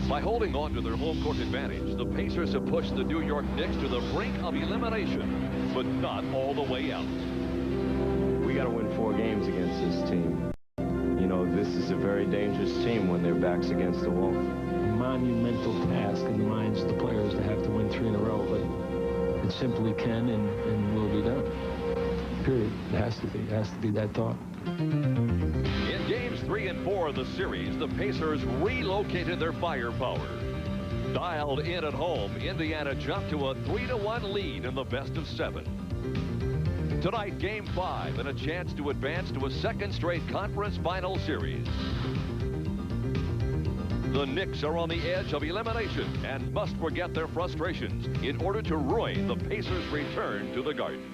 By holding on to their home court advantage, the Pacers have pushed the New York Knicks to the brink of elimination, but not all the way out. We got to win 4 games against this team. You know, this is a very dangerous team when their back's against the wall. A monumental task in the minds of the players to have to win 3 in a row, but it simply can and will be done. Period. It has to be. It has to be that thought. In games 3 and 4 of the series, the Pacers relocated their firepower. Dialed in at home, Indiana jumped to a 3-1 lead in the best of 7. Tonight, Game 5 and a chance to advance to a second straight conference final series. The Knicks are on the edge of elimination and must forget their frustrations in order to ruin the Pacers' return to the Garden.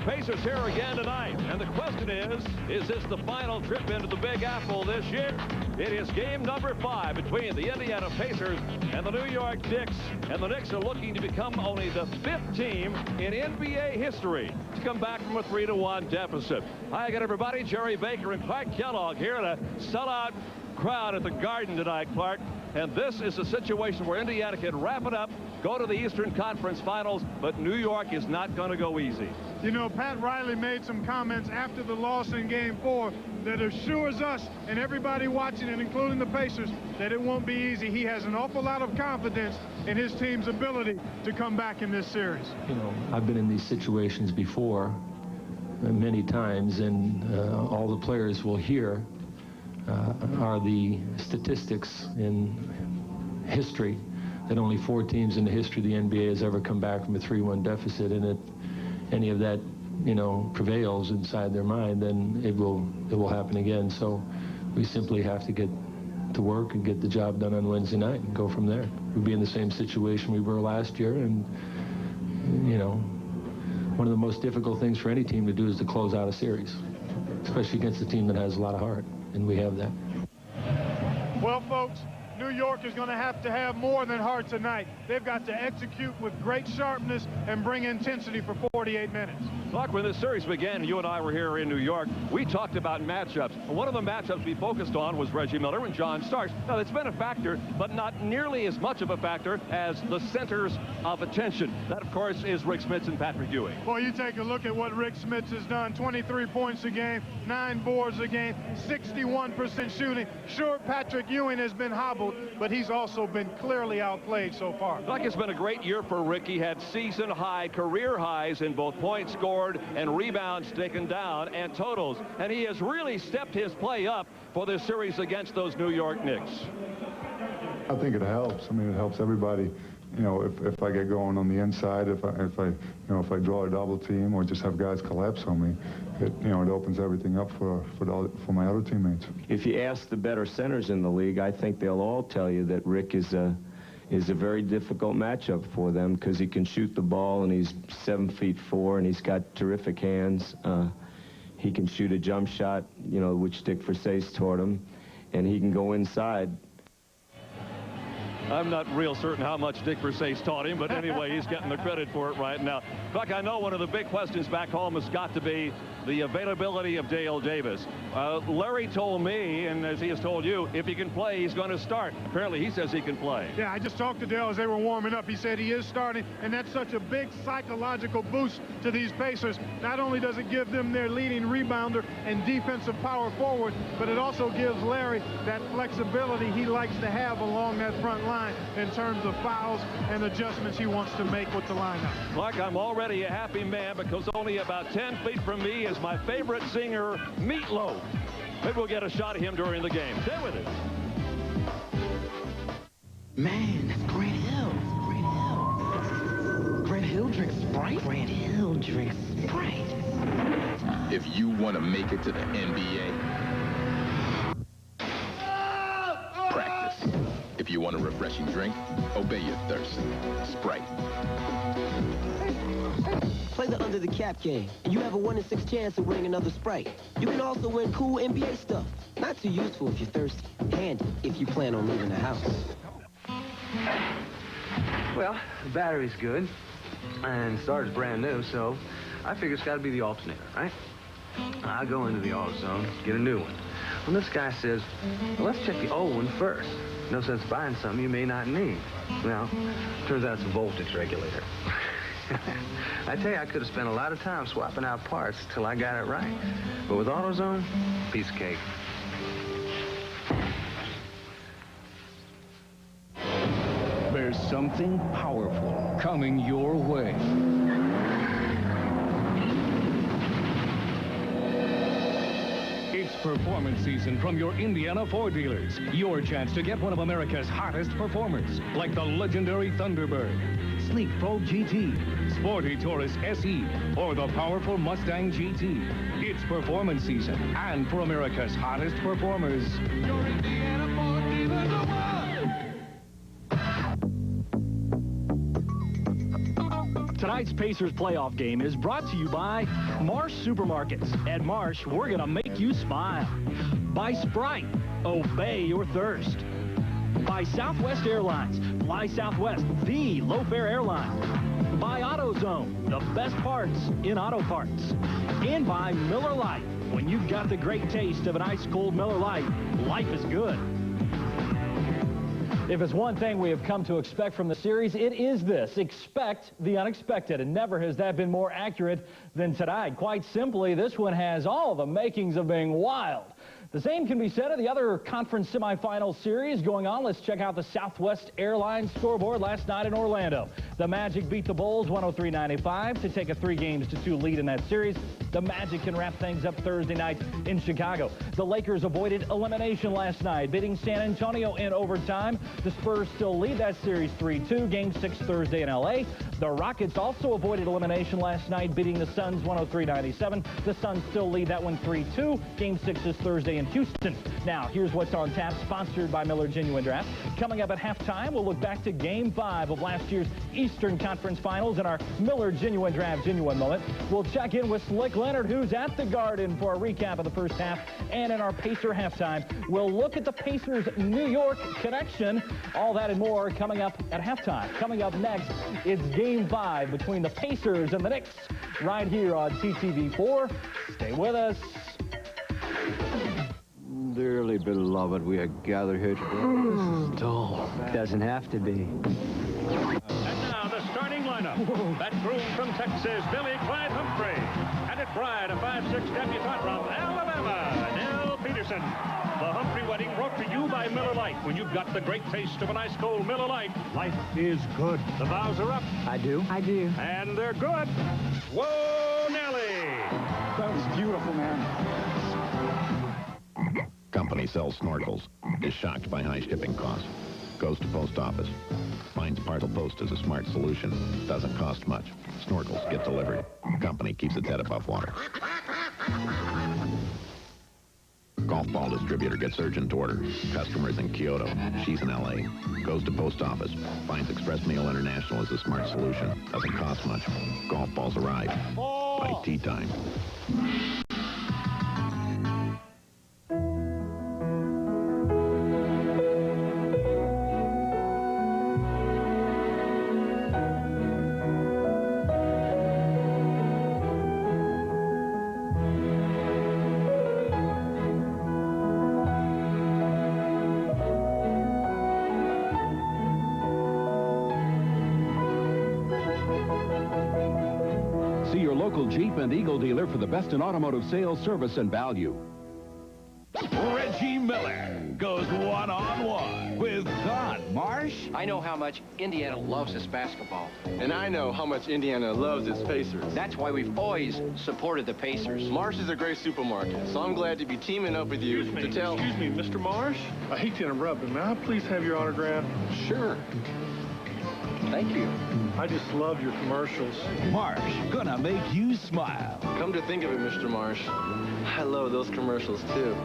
Pacers here again tonight, and the question is this the final trip into the Big Apple this year? It is game number 5 between the Indiana Pacers and the New York Knicks, and the Knicks are looking to become only the 5th team in NBA history to come back from a 3-1 deficit. Hi again, everybody. Jerry Baker and Clark Kellogg here in a sellout crowd at the Garden tonight, Clark. And this is a situation where Indiana can wrap it up, go to the Eastern Conference Finals, but New York is not going to go easy. You know, Pat Riley made some comments after the loss in Game 4 that assures us and everybody watching it, including the Pacers, that it won't be easy. He has an awful lot of confidence in his team's ability to come back in this series. You know, I've been in these situations before many times, and all the players will hear are the statistics in history that only 4 teams in the history of the NBA has ever come back from a 3-1 deficit, and if any of that, you know, prevails inside their mind, then it will happen again. So we simply have to get to work and get the job done on Wednesday night and go from there. We'll be in the same situation we were last year, and you know, one of the most difficult things for any team to do is to close out a series, especially against a team that has a lot of heart. And we have that. Well, folks, New York is going to have more than heart tonight. They've got to execute with great sharpness and bring intensity for 48 minutes. Clark, when this series began, you and I were here in New York, we talked about matchups. One of the matchups we focused on was Reggie Miller and John Starks. Now, it's been a factor, but not nearly as much of a factor as the centers of attention. That, of course, is Rick Smits and Patrick Ewing. Well, you take a look at what Rick Smits has done. 23 points a game, 9 boards a game, 61% shooting. Sure, Patrick Ewing has been hobbled, but he's also been clearly outplayed so far. Like, it's been a great year for Rick. He had season high, career highs in both points scored and rebounds taken down and totals. And he has really stepped his play up for this series against those New York Knicks. I think it helps. I mean, it helps everybody. You know, if I get going on the inside, if I draw a double team or just have guys collapse on me, it opens everything up for my other teammates. If you ask the better centers in the league, I think they'll all tell you that Rick is a very difficult matchup for them because he can shoot the ball, and he's 7'4", and he's got terrific hands. He can shoot a jump shot, you know, which Dick Versace taught him, and he can go inside. I'm not real certain how much Dick Versace taught him, but anyway, he's getting the credit for it right now. Buck, I know one of the big questions back home has got to be the availability of Dale Davis. Larry told me, and as he has told you, if he can play, he's going to start. Apparently, he says he can play. Yeah, I just talked to Dale as they were warming up. He said he is starting, and that's such a big psychological boost to these Pacers. Not only does it give them their leading rebounder and defensive power forward, but it also gives Larry that flexibility he likes to have along that front line in terms of fouls and adjustments he wants to make with the lineup. Clark, I'm already a happy man because only about 10 feet from me is my favorite singer, Meatloaf. Maybe we'll get a shot of him during the game. Stay with us. Man, that's Grant Hill. Grant Hill drinks Sprite? Grant Hill drinks Sprite. If you want to make it to the NBA, practice. If you you want a refreshing drink, obey your thirst. Sprite. Play the under the cap game, and you have a 1 in 6 chance of winning another Sprite. You can also win cool NBA stuff. Not too useful if you're thirsty. Handy if you plan on leaving the house. Well, the battery's good, and the starter's brand new, so I figure it's got to be the alternator, right? I go into the AutoZone, get a new one. Well, this guy says, well, let's check the old one first. No sense buying something you may not need. Well, turns out it's a voltage regulator. I tell you, I could have spent a lot of time swapping out parts till I got it right. But with AutoZone, piece of cake. There's something powerful coming your way. It's performance season from your Indiana Ford dealers. Your chance to get one of America's hottest performers, like the legendary Thunderbird, sleek Probe GT, sporty Taurus SE, or the powerful Mustang GT. It's performance season, and for America's hottest performers, your Indiana Ford dealers are one. Tonight's Pacers playoff game is brought to you by Marsh Supermarkets. At Marsh, we're going to make you smile. By Sprite, obey your thirst. By Southwest Airlines, fly Southwest, the low-fare airline. By AutoZone, the best parts in auto parts. And by Miller Lite. When you've got the great taste of an ice-cold Miller Lite, life is good. If it's one thing we have come to expect from the series, it is this. Expect the unexpected, and never has that been more accurate than tonight. Quite simply, this one has all the makings of being wild. The same can be said of the other conference semifinal series going on. Let's check out the Southwest Airlines scoreboard last night in Orlando. The Magic beat the Bulls 103-95 to take a 3-2 lead in that series. The Magic can wrap things up Thursday night in Chicago. The Lakers avoided elimination last night, beating San Antonio in overtime. The Spurs still lead that series 3-2. Game 6 Thursday in L.A. The Rockets also avoided elimination last night, beating the Suns 103-97. The Suns still lead that one 3-2. Game 6 is Thursday in Houston. Now, here's what's on tap, sponsored by Miller Genuine Draft. Coming up at halftime, we'll look back to Game 5 of last year's Eastern Conference Finals in our Miller Genuine Draft Genuine Moment. We'll check in with Slick Leonard, who's at the Garden, for a recap of the first half. And in our Pacer halftime, we'll look at the Pacers' New York connection. All that and more coming up at halftime. Coming up next, it's Game 5 between the Pacers and the Knicks right here on CTV4. Stay with us. Dearly beloved, we are gathered here today. Dull. Doesn't have to be. And now the starting lineup. That groom from Texas, Billy Clyde Humphrey. And at Bride, a 5'6" debutante from Alabama, Nell Peterson. The Humphrey wedding brought to you by Miller Lite. When you've got the great taste of an ice-cold Miller Lite, life is good. The vows are up. I do? I do. And they're good. Whoa, Nelly! That was beautiful, man. Company sells snorkels, is shocked by high shipping costs, goes to post office, finds parcel post is a smart solution, doesn't cost much, snorkels get delivered, company keeps its head above water. Golf ball distributor gets urgent order, customers in Kyoto, she's in LA, goes to post office, finds Express Mail International is a smart solution, doesn't cost much, golf balls arrive by tea time. See your local Jeep and Eagle dealer for the best in automotive sales, service, and value. Reggie Miller goes one-on-one with Don Marsh. I know how much Indiana loves its basketball. And I know how much Indiana loves its Pacers. That's why we've always supported the Pacers. Marsh is a great supermarket, so I'm glad to be teaming up with you to tell... Excuse me, Mr. Marsh? I hate to interrupt, but may I please have your autograph? Sure. Thank you. I just love your commercials. Marsh, gonna make you smile. Come to think of it, Mr. Marsh, I love those commercials, too.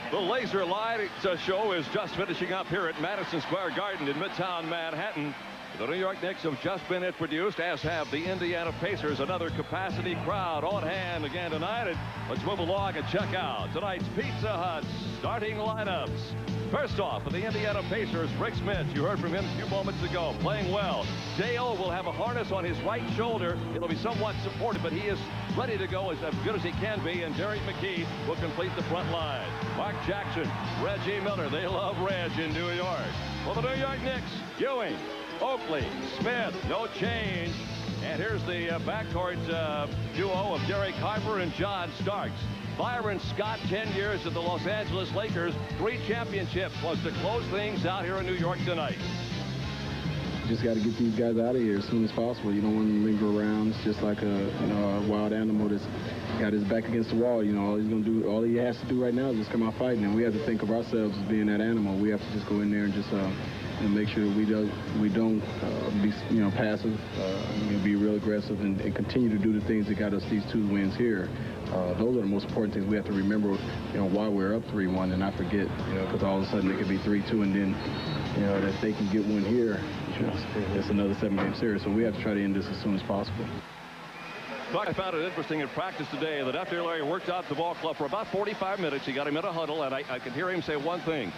The laser light show is just finishing up here at Madison Square Garden in Midtown Manhattan. The New York Knicks have just been introduced, as have the Indiana Pacers. Another capacity crowd on hand again tonight. And let's move along and check out tonight's Pizza Hut starting lineups. First off, for the Indiana Pacers, Rick Smith. You heard from him a few moments ago, playing well. Dale will have a harness on his right shoulder. It'll be somewhat supported, but he is ready to go as good as he can be. And Derek McKee will complete the front line. Mark Jackson, Reggie Miller. They love Reg in New York. For the New York Knicks, Ewing, Oakley, Smith, no change. And here's the backcourt duo of Derek Harper and John Starks. Byron Scott, 10 years at the Los Angeles Lakers, 3 championships, was to close things out here in New York tonight. Just got to get these guys out of here as soon as possible. You don't want them to linger around. It's just like a wild animal that's got his back against the wall. All he has to do right now is just come out fighting, and we have to think of ourselves as being that animal. We have to just go in there and just and make sure that we don't be passive, be real aggressive, and continue to do the things that got us these 2 wins here. Those are the most important things we have to remember, why we're up 3-1 and not forget, because all of a sudden it could be 3-2, and then, if they can get one here, it's another 7-game series. So we have to try to end this as soon as possible. I found it interesting in practice today that after Larry worked out the ball club for about 45 minutes, he got him in a huddle, and I could hear him say one thing.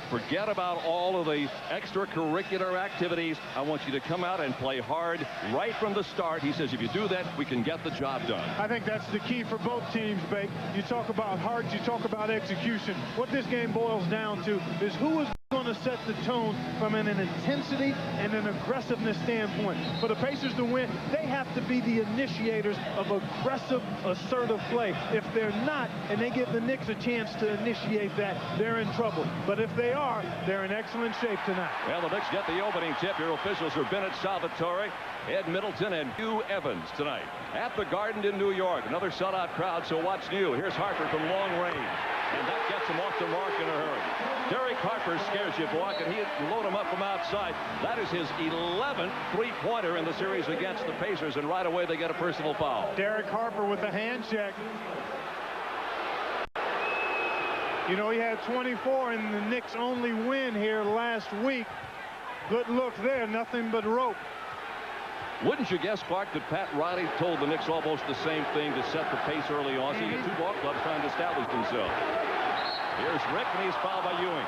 Forget about all of the extracurricular activities. I want you to come out and play hard right from the start. He says if you do that, we can get the job done. I think that's the key for both teams, Bake. You talk about heart, you talk about execution. What this game boils down to is who is going to set the tone from an intensity and an aggressiveness standpoint. For the Pacers to win, they have to be the initiators of aggressive, assertive play. If they're not, and they give the Knicks a chance to initiate that, they're in trouble. But if they are, they're in excellent shape tonight. Well, the Knicks get the opening tip. Your officials are Bennett Salvatore, Ed Middleton, and Hugh Evans tonight at the Garden in New York. Another sellout crowd, so what's new? Here's Harper from long range, and that gets him off the mark in a hurry. Derek Harper scares you, Block, and he load him up from outside. That is his 11th three-pointer in the series against the Pacers, and right away they get a personal foul. Derek Harper with a hand check. He had 24 in the Knicks' only win here last week. Good look there, nothing but rope. Wouldn't you guess, Clark, that Pat Riley told the Knicks almost the same thing to set the pace early on? So you get 2 ball clubs trying to establish themselves. Here's Rick, and he's fouled by Ewing.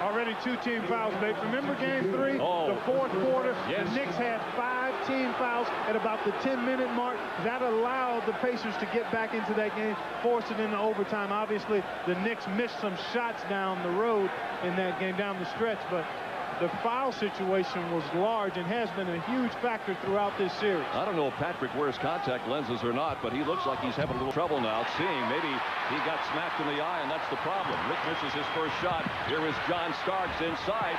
Already 2 team fouls, Bates. Remember game 3, the fourth quarter? Yes. The Knicks had 5 team fouls at about the 10-minute mark. That allowed the Pacers to get back into that game, force it into overtime. Obviously, the Knicks missed some shots down the road in that game, down the stretch, but the foul situation was large and has been a huge factor throughout this series. I don't know if Patrick wears contact lenses or not, but he looks like he's having a little trouble now seeing. Maybe he got smacked in the eye, and that's the problem. Rick misses his first shot. Here is John Starks inside.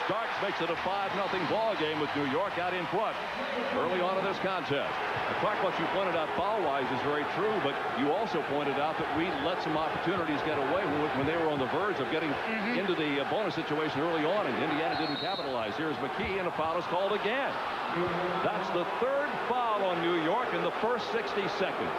Starks makes it a 5-0 ball game with New York out in front early on in this contest. Clark, what you pointed out foul-wise is very true, but you also pointed out that we let some opportunities get away when they were on the verge of getting into the bonus situation early on, and Indiana didn't capitalize. Here's McKee, and a foul is called again. That's the 3rd foul on New York in the first 60 seconds.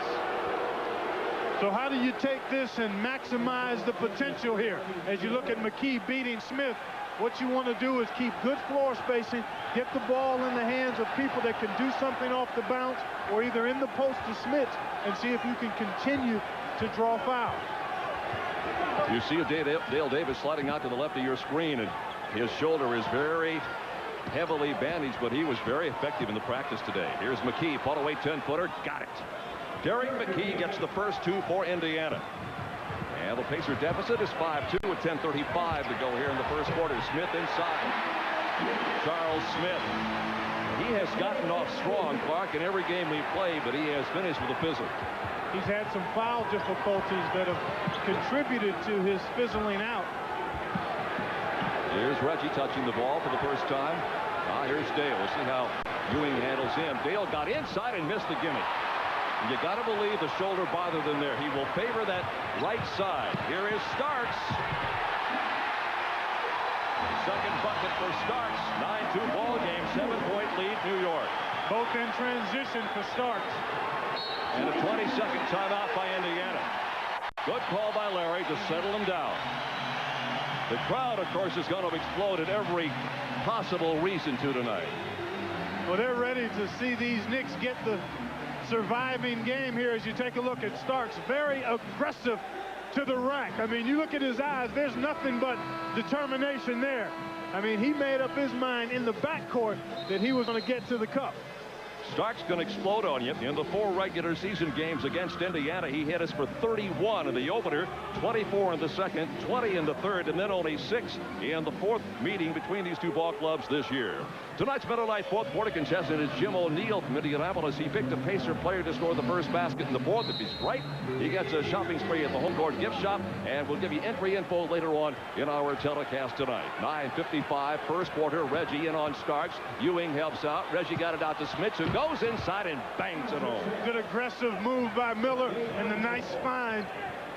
So how do you take this and maximize the potential here? As you look at McKee beating Smith, what you want to do is keep good floor spacing, get the ball in the hands of people that can do something off the bounce or either in the post to Smith, and see if you can continue to draw fouls. You see Dale Davis sliding out to the left of your screen, and his shoulder is very heavily bandaged, but he was very effective in the practice today. Here's McKee, fall away 10-footer, got it. Derek McKee gets the first 2 for Indiana. And the Pacer deficit is 5-2 with 10:35 to go here in the first quarter. Smith inside. Charles Smith. He has gotten off strong, Clark, in every game we play, but he has finished with a fizzle. He's had some foul difficulties that have contributed to his fizzling out. Here's Reggie touching the ball for the first time. Here's Dale. We'll see how Ewing handles him. Dale got inside and missed the gimme. You got to believe the shoulder bothered him there. He will favor that right side. Here is Starks. Second bucket for Starks. 9-2 ball game. 7-point lead, New York. Both in transition for Starks. And a 20-second timeout by Indiana. Good call by Larry to settle him down. The crowd, of course, is going to explode at every possible reason to tonight. Well, they're ready to see these Knicks get the surviving game here as you take a look at Starks. Very aggressive to the rack. I mean, you look at his eyes, there's nothing but determination there. I mean, he made up his mind in the backcourt that he was going to get to the cup. Starks going to explode on you. In the 4 regular season games against Indiana, he hit us for 31 in the opener, 24 in the second, 20 in the third, and then only 6 in the 4th meeting between these two ball clubs this year. Tonight's Miller Lite fourth quarter contestant is Jim O'Neill from Indianapolis. He picked a Pacer player to score the first basket in the 4th. If he's right, he gets a shopping spree at the home court gift shop, and we'll give you entry info later on in our telecast tonight. 9:55 first quarter. Reggie in on Starks. Ewing helps out. Reggie got it out to Smith, who goes inside and bangs it home. Good aggressive move by Miller and the nice find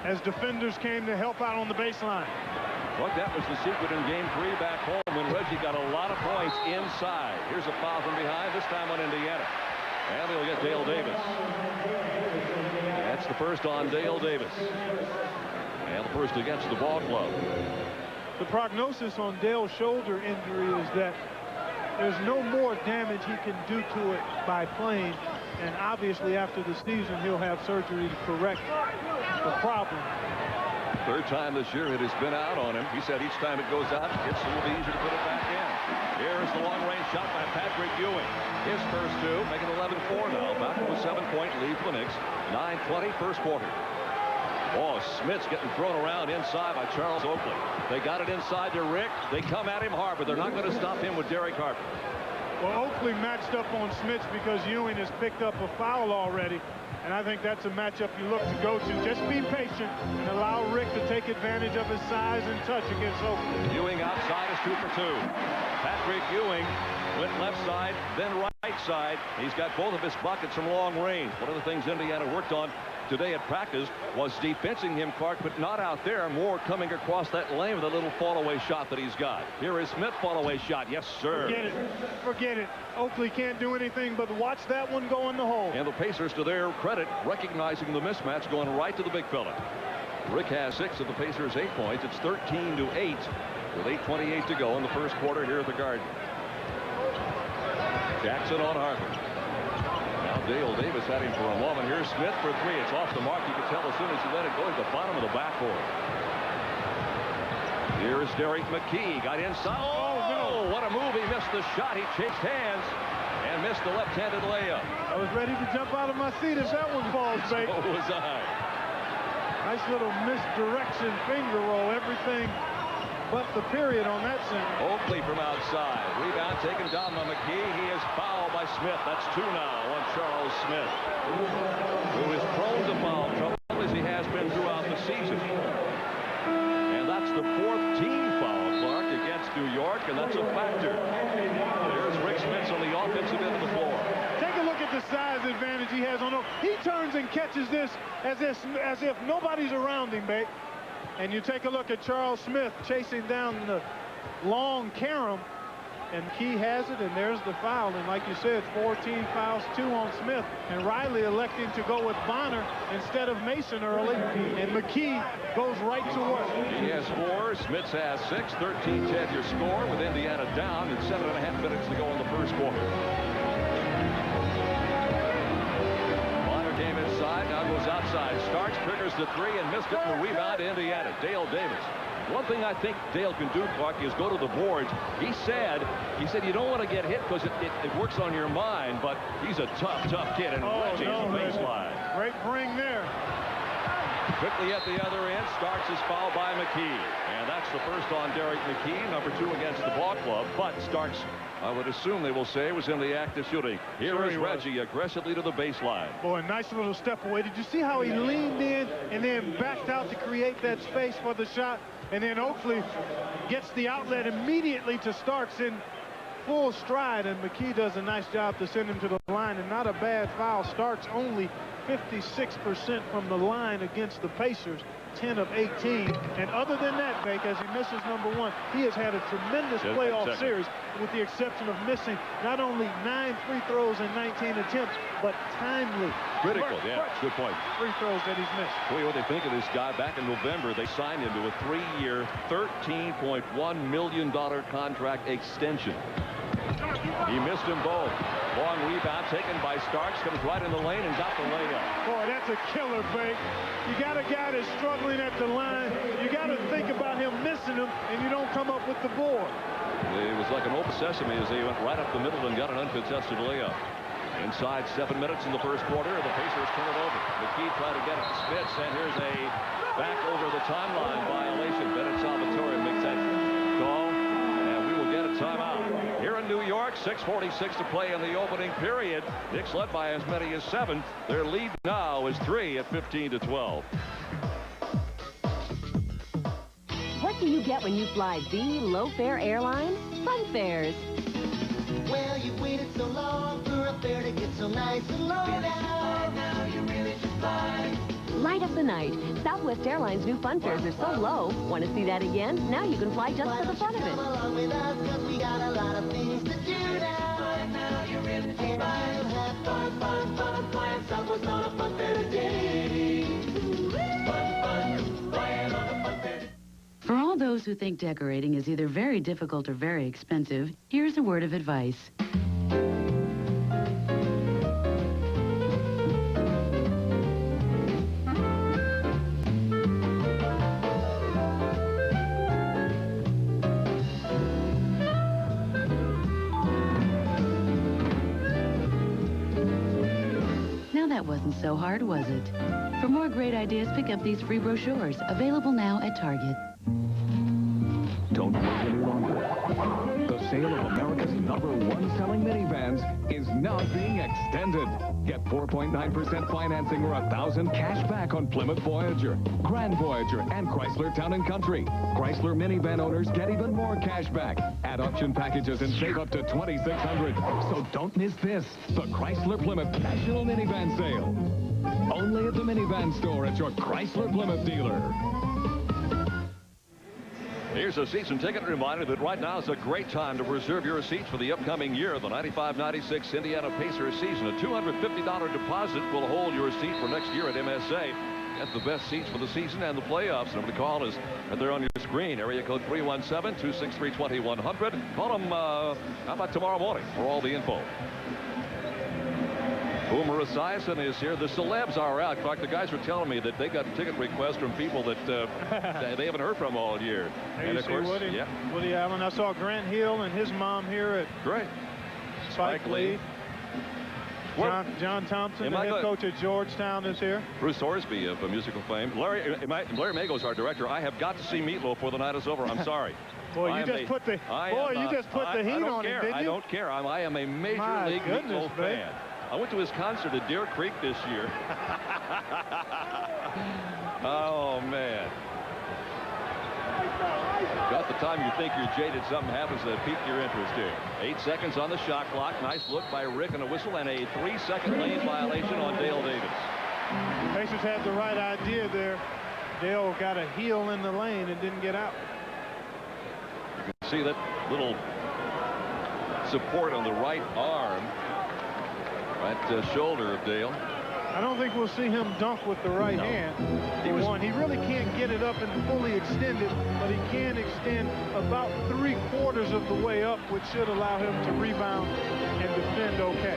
as defenders came to help out on the baseline. Look, that was the secret in game 3 back home when Reggie got a lot of points inside. Here's a foul from behind, this time on Indiana. And he'll get Dale Davis. That's the first on Dale Davis. And the first against the ball club. The prognosis on Dale's shoulder injury is that there's no more damage he can do to it by playing. And obviously after the season, he'll have surgery to correct the problem. 3rd time this year it has been out on him. He said each time it goes out, it's a little bit easier to put it back in. Here is the long-range shot by Patrick Ewing. His first 2, making 11-4 now. Back with a 7-point lead for the Knicks. 9:20 first quarter. Oh, Smith's getting thrown around inside by Charles Oakley. They got it inside to Rick. They come at him hard, but they're not going to stop him with Derek Harper. Well, Oakley matched up on Smith because Ewing has picked up a foul already. And I think that's a matchup you look to go to. Just be patient and allow Rick to take advantage of his size and touch against Oakley. Ewing outside is 2 for 2. Patrick Ewing went left side, then right side. He's got both of his buckets from long range. One of the things Indiana worked on today at practice was defensing him, Clark, but not out there. More coming across that lane with a little fall-away shot that he's got. Here is Smith, fall-away shot. Yes, sir. Forget it. Forget it. Oakley can't do anything but watch that one go in the hole. And the Pacers, to their credit, recognizing the mismatch, going right to the big fella. Rick has 6 of the Pacers' 8 points. It's 13-8 with 8:28 to go in the first quarter here at the Garden. Jackson on Harper. Dale Davis had him for a moment. Here's Smith for 3. It's off the mark. You can tell as soon as he let it go at the bottom of the backboard. Here's Derek McKee. Got inside. Oh, no. What a move. He missed the shot. He changed hands and missed the left-handed layup. I was ready to jump out of my seat if that one falls, Bake. So was I. Nice little misdirection finger roll. Everything but the period on that center. Oakley from outside. Rebound taken down by McKee. He is fouled by Smith. That's 2 now on Charles Smith, who is prone to foul trouble as he has been throughout the season. And that's the 4th team foul, Clark, against New York, and that's a factor. There's Rick Smith on the offensive end of the floor. Take a look at the size advantage he has on him. He turns and catches this as if nobody's around him, Bate. And you take a look at Charles Smith chasing down the long carom, and Key has it, and there's the foul. And like you said, 14 fouls, 2 on Smith, and Riley electing to go with Bonner instead of Mason early, and McKee goes right to work. He has 4, Smith has 6, 13-10 your score with Indiana down, and 7.5 minutes to go in the first quarter. Came inside, now goes outside. Starks triggers the 3 and missed it, and the rebound to Indiana. Dale Davis. One thing I think Dale can do, Clark, is go to the boards. He said you don't want to get hit because it works on your mind, but he's a tough kid, and Reggie's a baseline. Great bring there. Quickly at the other end, Starks is fouled by McKee. And that's the first on Derek McKee, number 2 against the ball club. But Starks, I would assume they will say, was in the act of shooting. Here is Reggie aggressively to the baseline. Boy, nice little step away. Did you see how he leaned in and then backed out to create that space for the shot? And then Oakley gets the outlet immediately to Starks in full stride, and McKee does a nice job to send him to the line, and not a bad foul. Starks only 56% from the line against the Pacers, 10 of 18. And other than that, Bake, as he misses number 1, he has had a tremendous playoff series, with the exception of missing not only 9 free throws and 19 attempts, but timely Critical, yeah, good point. Free throws that he's missed. Boy, what they think of this guy. Back in November, they signed him to a 3-year, $13.1 million contract extension. He missed them both. Long rebound taken by Starks, comes right in the lane and got the layup. Boy, that's a killer fake. You got a guy that's struggling at the line. You got to think about him missing them, and you don't come up with the board. It was like an open sesame as he went right up the middle and got an uncontested layup. Inside 7 minutes in the first quarter, the Pacers turn it over. McKee tried to get it to Spitz, and here's a back over the timeline violation. Bennett Salvatore makes that call, and we will get a timeout. Here in New York, 6:46 to play in the opening period. Knicks led by as many as 7. Their lead now is 3 at 15-12. What do you get when you fly the low-fare airline? Fun fares. Well, you waited so long for a fare to get so nice and low now. Now you really should fly. Light up the night. Southwest Airlines' new fun fares are so low. Want to see that again? Now you can fly just for the fun of it. Come along with us, 'cause we got a lot of things to do now. Now you really should fly. And you'll have fun, fun, fun, flying Southwest on a fun fair today. Fun, fun, flying on a fun fair. For all those who think decorating is either very difficult or very expensive, here's a word of advice. Now that wasn't so hard, was it? For more great ideas, pick up these free brochures, available now at Target. Don't wait any longer. The sale of America's #1 selling minivans is now being extended. Get 4.9% financing or $1,000 cash back on Plymouth Voyager, Grand Voyager, and Chrysler Town & Country. Chrysler minivan owners get even more cash back. Add option packages and save up to $2,600. So don't miss this, the Chrysler Plymouth National Minivan Sale. Only at the minivan store at your Chrysler Plymouth dealer. Here's a season ticket reminder that right now is a great time to reserve your seats for the upcoming year of the 95-96 Indiana Pacers season. A $250 deposit will hold your seat for next year at MSA. Get the best seats for the season and the playoffs. Number to call is right there on your screen. Area code 317-263-2100. Call them, how about tomorrow morning for all the info. Boomer Esiason is here. The celebs are out. Clark, the guys were telling me that they got ticket requests from people that they haven't heard from all year. And of course, Woody Allen. I saw Grant Hill and his mom here at Spike Lee. John Thompson, the head coach at Georgetown, is here. Bruce Horsby of musical fame. Larry Mago is our director. I have got to see Meatloaf before the night is over. I'm sorry. Boy, you just put the heat on him, didn't you? I don't care. I am a Major League Meatloaf fan. I went to his concert at Deer Creek this year. Oh, man. About the time you think you're jaded, something happens that piques your interest here. 8 seconds on the shot clock. Nice look by Rick and a whistle, and a 3-second lane violation on Dale Davis. The Pacers had the right idea there. Dale got a heel in the lane and didn't get out. You can see that little support on the right arm. Right shoulder of Dale. I don't think we'll see him dunk with the right hand. He really can't get it up and fully extend it, but he can extend about 3/4 of the way up, which should allow him to rebound and defend okay.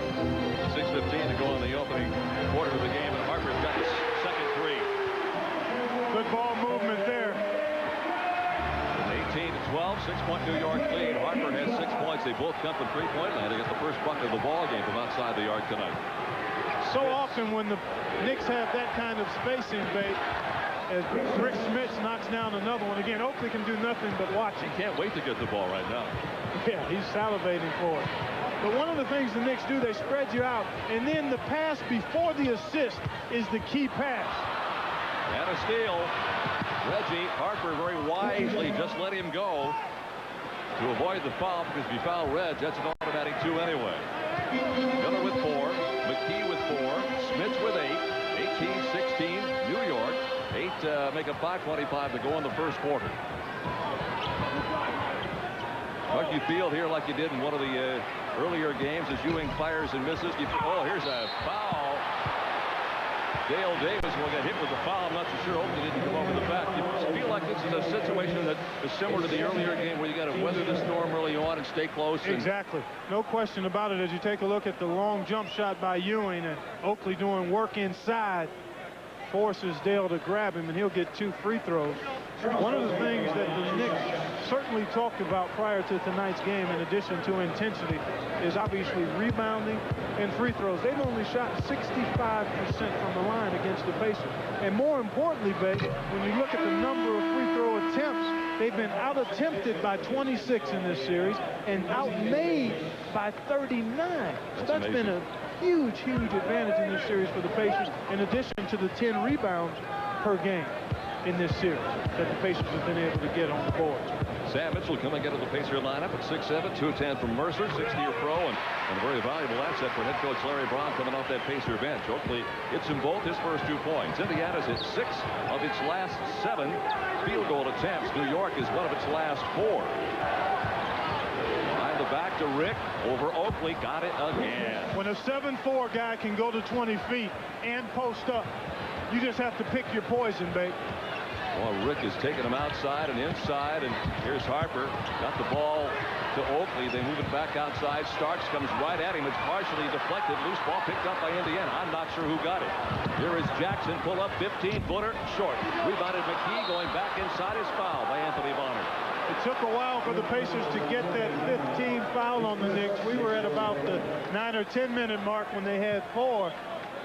6:15 to go in the opening quarter of the game, and Harper's got his second three. Good ball movement there. 18-12, 6-point New York lead. Harper has 6 points. They both come from three-point land. They get the first bucket of the ball game from outside the arc tonight. So often when the Knicks have that kind of spacing bait, as Rick Smith knocks down another one. Again, Oakley can do nothing but watch. He can't wait to get the ball right now. Yeah, he's salivating for it. But one of the things the Knicks do, they spread you out, and then the pass before the assist is the key pass. And a steal. Reggie Harper very wisely just let him go to avoid the foul, because if you foul Reg, that's an automatic 2 anyway. Miller with 4, McKee with 4, Smith with 8, 18-16, New York. 8 make it 5:25 to go in the first quarter. What you feel here like you did in one of the earlier games as Ewing fires and misses. Oh, here's a foul. Dale Davis will get hit with the foul. I'm not so sure Oakley didn't come over the back. You feel like this is a situation that is similar to the earlier game where you got to weather the storm early on and stay close. Exactly. No question about it as you take a look at the long jump shot by Ewing and Oakley doing work inside. Forces Dale to grab him, and he'll get 2 free throws. One of the things that the Knicks certainly talked about prior to tonight's game, in addition to intensity, is obviously rebounding and free throws. They've only shot 65% from the line against the Pacers. And more importantly, Babe, when you look at the number of free throw attempts, they've been out-attempted by 26 in this series and outmade by 39. So that's been a huge advantage in this series for the Pacers, in addition to the 10 rebounds per game in this series that the Pacers have been able to get on the board. Sam Mitchell coming into the Pacer lineup at 6'7", 210 from Mercer, 6-year pro, and a very valuable asset for head coach Larry Brown coming off that Pacer bench. Oakley hits him both his first 2 points. Indiana's hit 6 of its last 7 field goal attempts. New York is one of its last 4. The back to Rick over Oakley, got it again. When a 7'4" guy can go to 20 feet and post up, you just have to pick your poison, babe. Well, Rick is taking him outside and inside, and here's Harper. Got the ball to Oakley. They move it back outside. Starks comes right at him. It's partially deflected. Loose ball picked up by Indiana. I'm not sure who got it. Here is Jackson. Pull up 15-footer. Short. Rebounded McKee going back inside his foul by Anthony Bonner. It took a while for the Pacers to get that 15 foul on the Knicks. We were at about the 9 or 10 minute mark when they had 4.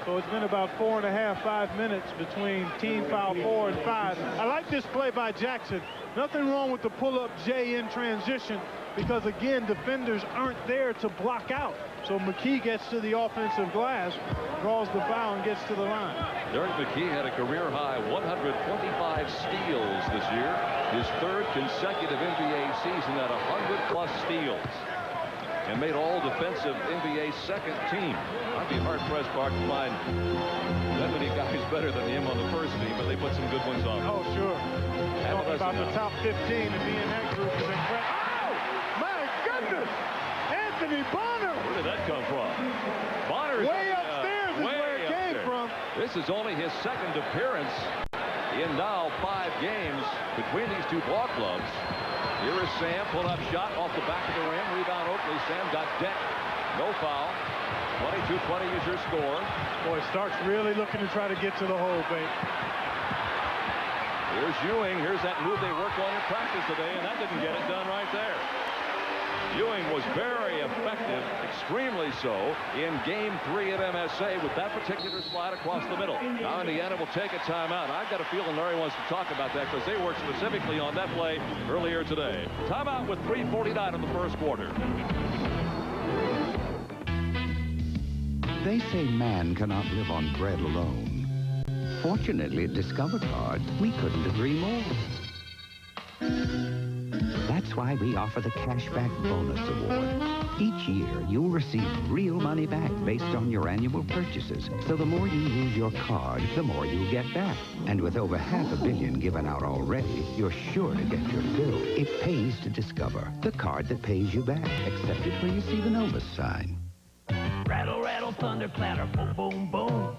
So it's been about 4.5, 5 minutes between team foul 4 and 5. I like this play by Jackson. Nothing wrong with the pull-up J in transition because, again, defenders aren't there to block out. So McKee gets to the offensive glass, draws the foul, and gets to the line. Derek McKee had a career-high 125 steals this year. His 3rd consecutive NBA season at 100-plus steals. And made all defensive NBA 2nd team. I'd be hard-pressed, Park, to find that many guys better than him on the 1st team, but they put some good ones on. Oh, sure. Talking about the top 15 and being in that group is incredible. Oh, my goodness! Anthony Bonner! Where did that come from? Bonner's way upstairs is where it came from. This is only his 2nd appearance in now 5 games between these 2 ball clubs. Here is Sam, pull-up shot off the back of the rim. Rebound Oakley. Sam got decked. No foul. 22-20 is your score. Boy, Starks really looking to try to get to the hole, babe. Here's Ewing. Here's that move they worked on in practice today, and that didn't get it done right there. Ewing was very effective, extremely so, in Game 3 at MSA with that particular slide across the middle. Now Indiana will take a timeout. I've got a feeling Larry wants to talk about that because they worked specifically on that play earlier today. Timeout with 3:49 in the first quarter. They say man cannot live on bread alone. Fortunately, at Discover Card, we couldn't agree more. That's why we offer the Cashback Bonus Award. Each year, you'll receive real money back based on your annual purchases. So the more you use your card, the more you'll get back. And with over $500 million given out already, you're sure to get your fill. It pays to Discover, the card that pays you back. Accept it when you see the Novus sign. Rattle, rattle, thunder, clatter, boom, boom, boom.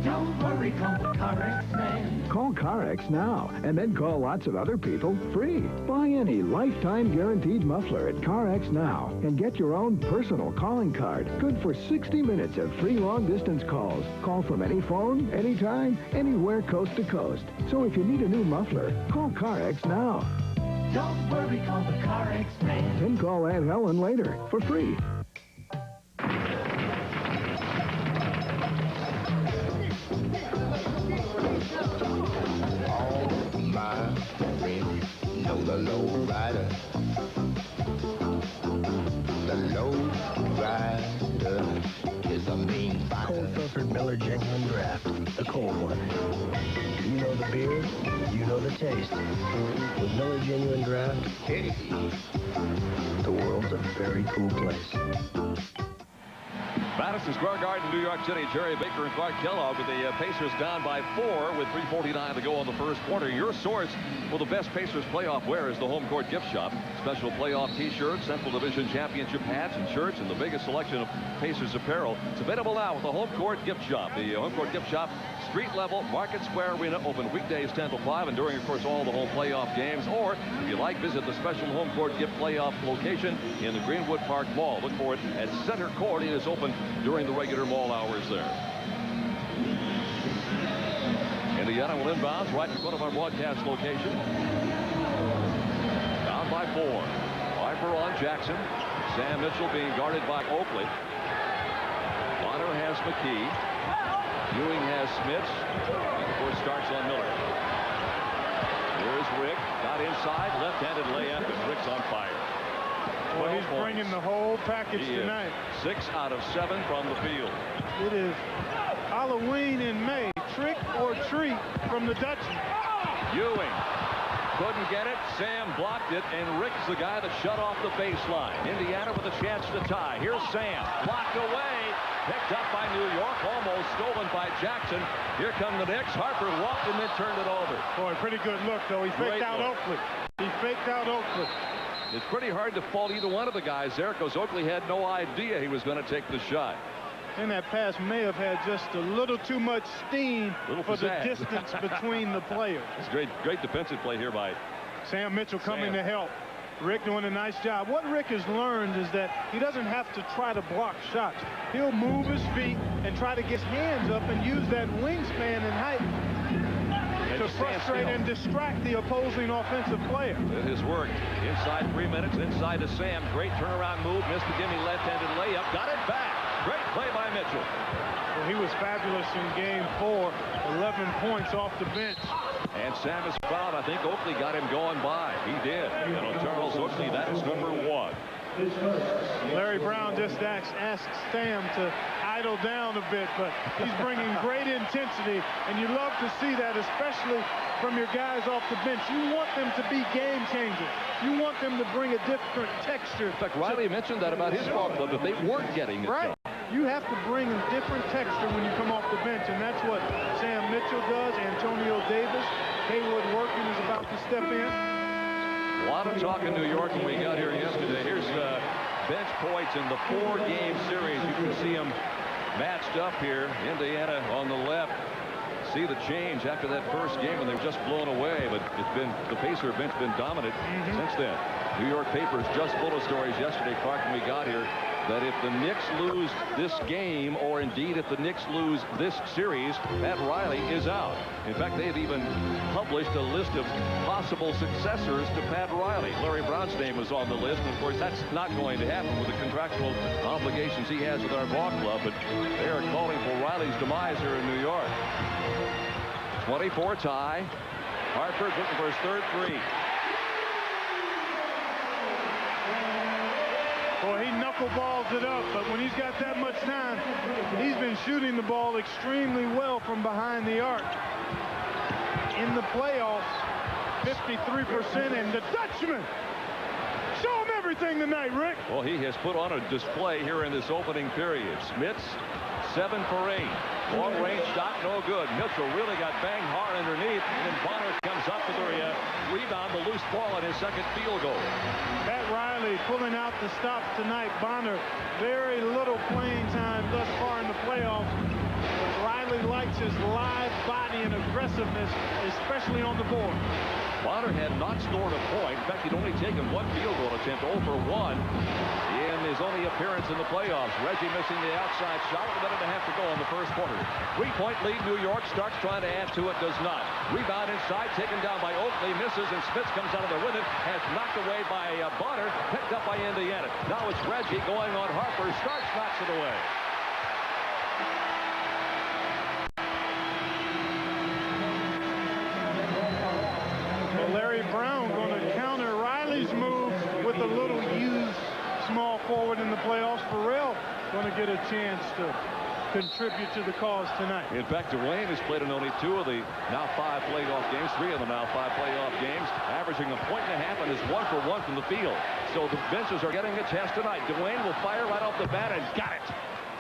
Don't worry, call the CarX man. Call CarX now, and then call lots of other people free. Buy any lifetime guaranteed muffler at CarX now, and get your own personal calling card. Good for 60 minutes of free long-distance calls. Call from any phone, anytime, anywhere coast to coast. So if you need a new muffler, call CarX now. Don't worry, call the CarX man. Then call Aunt Helen later for free. The low rider. The low rider is a mean fighter. Cold filtered Miller Genuine Draft, the cold one. You know the beer, you know the taste. With Miller Genuine Draft, the world's a very cool place. Madison Square Garden, New York City. Jerry Baker and Clark Kellogg with the Pacers down by 4 with 3:49 to go in the first quarter. Your source for the best Pacers playoff wear is the Home Court Gift Shop. Special playoff T-shirts, Central Division Championship hats and shirts, and the biggest selection of Pacers apparel. It's available now with the Home Court Gift Shop. The Home Court Gift Shop, street level, Market Square Arena, open weekdays 10 to 5 and during, of course, all the home playoff games. Or, if you like, visit the special Home Court Gift playoff location in the Greenwood Park Mall. Look for it at Center Court. It is open during the regular mall hours there. Indiana will inbounds right in front of our broadcast location. Down by 4. Piper on Jackson. Sam Mitchell being guarded by Oakley. Bonner has McKee. Ewing has Smits. And of course starts on Miller. Here's Rick. Got inside. Left-handed layup, and Rick's on fire. Well, he's bringing the whole package tonight. 6 out of 7 from the field. It is Halloween in May. Trick or treat from the Dutchman. Ewing couldn't get it. Sam blocked it, and Rick's the guy that shut off the baseline. Indiana with a chance to tie. Here's Sam. Blocked away. Picked up by New York. Almost stolen by Jackson. Here come the Knicks. Harper walked and then turned it over. Boy, pretty good look, though. He faked out Oakley. He faked out Oakley. It's pretty hard to fault either one of the guys there because Oakley had no idea he was going to take the shot. And that pass may have had just a little too much steam for the distance between the players. It's great defensive play here by Sam Mitchell coming to help. Rick doing a nice job. What Rick has learned is that he doesn't have to try to block shots. He'll move his feet and try to get his hands up and use that wingspan and height to frustrate and distract the opposing offensive player. It has worked. Inside 3 minutes, inside to Sam. Great turnaround move. Missed the gimme left-handed layup. Got it back. Great play by Mitchell. Well, he was fabulous in game 4. 11 points off the bench. And Sam is fouled. I think Oakley got him going by. He did. And on Charles Oakley, that is number 1. Larry Brown just asked Sam to idle down a bit, but he's bringing great intensity, and you love to see that, especially from your guys off the bench. You want them to be game changers. You want them to bring a different texture. In fact, Riley mentioned that about his ball club, that they weren't getting it. Right. You have to bring a different texture when you come off the bench, and that's what Sam Mitchell does. Antonio Davis, Haywood Working is about to step in. A lot of talk in New York when we got here yesterday. Here's bench points in the 4-game series. You can see them matched up here. Indiana on the left. See the change after that first game when they were just blown away, but it's been the Pacer bench been dominant since then. New York papers just full of stories yesterday, Clark, when we got here, that if the Knicks lose this game, or indeed if the Knicks lose this series, Pat Riley is out. In fact, they've even published a list of possible successors to Pat Riley. Larry Brown's name was on the list, and of course that's not going to happen with the contractual obligations he has with our ball club, but they are calling for Riley's demise here in New York. 24 tie. Hartford looking for his third 3. Boy, he knuckleballs it up, but when he's got that much time, he's been shooting the ball extremely well from behind the arc. In the playoffs, 53%, and the Dutchman. Show him everything tonight, Rick. Well, he has put on a display here in this opening period. Smits, 7 for 8. Long-range shot, no good. Mitchell really got banged hard underneath, and then Bonner comes up with the rebound, the loose ball, and his second field goal. Pat Riley pulling out the stops tonight. Bonner, very little playing time thus far in the playoffs. But Riley likes his live body and aggressiveness, especially on the board. Bonner had not scored a point. In fact, he'd only taken 1 field goal attempt, 0 for 1 in his only appearance in the playoffs. Reggie missing the outside shot with a minute and a half to go in the first quarter. 3-point lead, New York starts trying to add to it, does not. Rebound inside, taken down by Oakley, misses, and Smits comes out of there with it. Has knocked away by Bonner, picked up by Indiana. Now it's Reggie going on Harper. Starks knocks it away. Larry Brown going to counter Riley's move with a little used small forward in the playoffs. Farrell going to get a chance to contribute to the cause tonight. In fact, Dwayne has played in only 2 of the now 5 playoff games, 3 of the now 5 playoff games, averaging 1.5 points and is 1 for 1 from the field. So the benches are getting a test tonight. Dwayne will fire right off the bat and got it.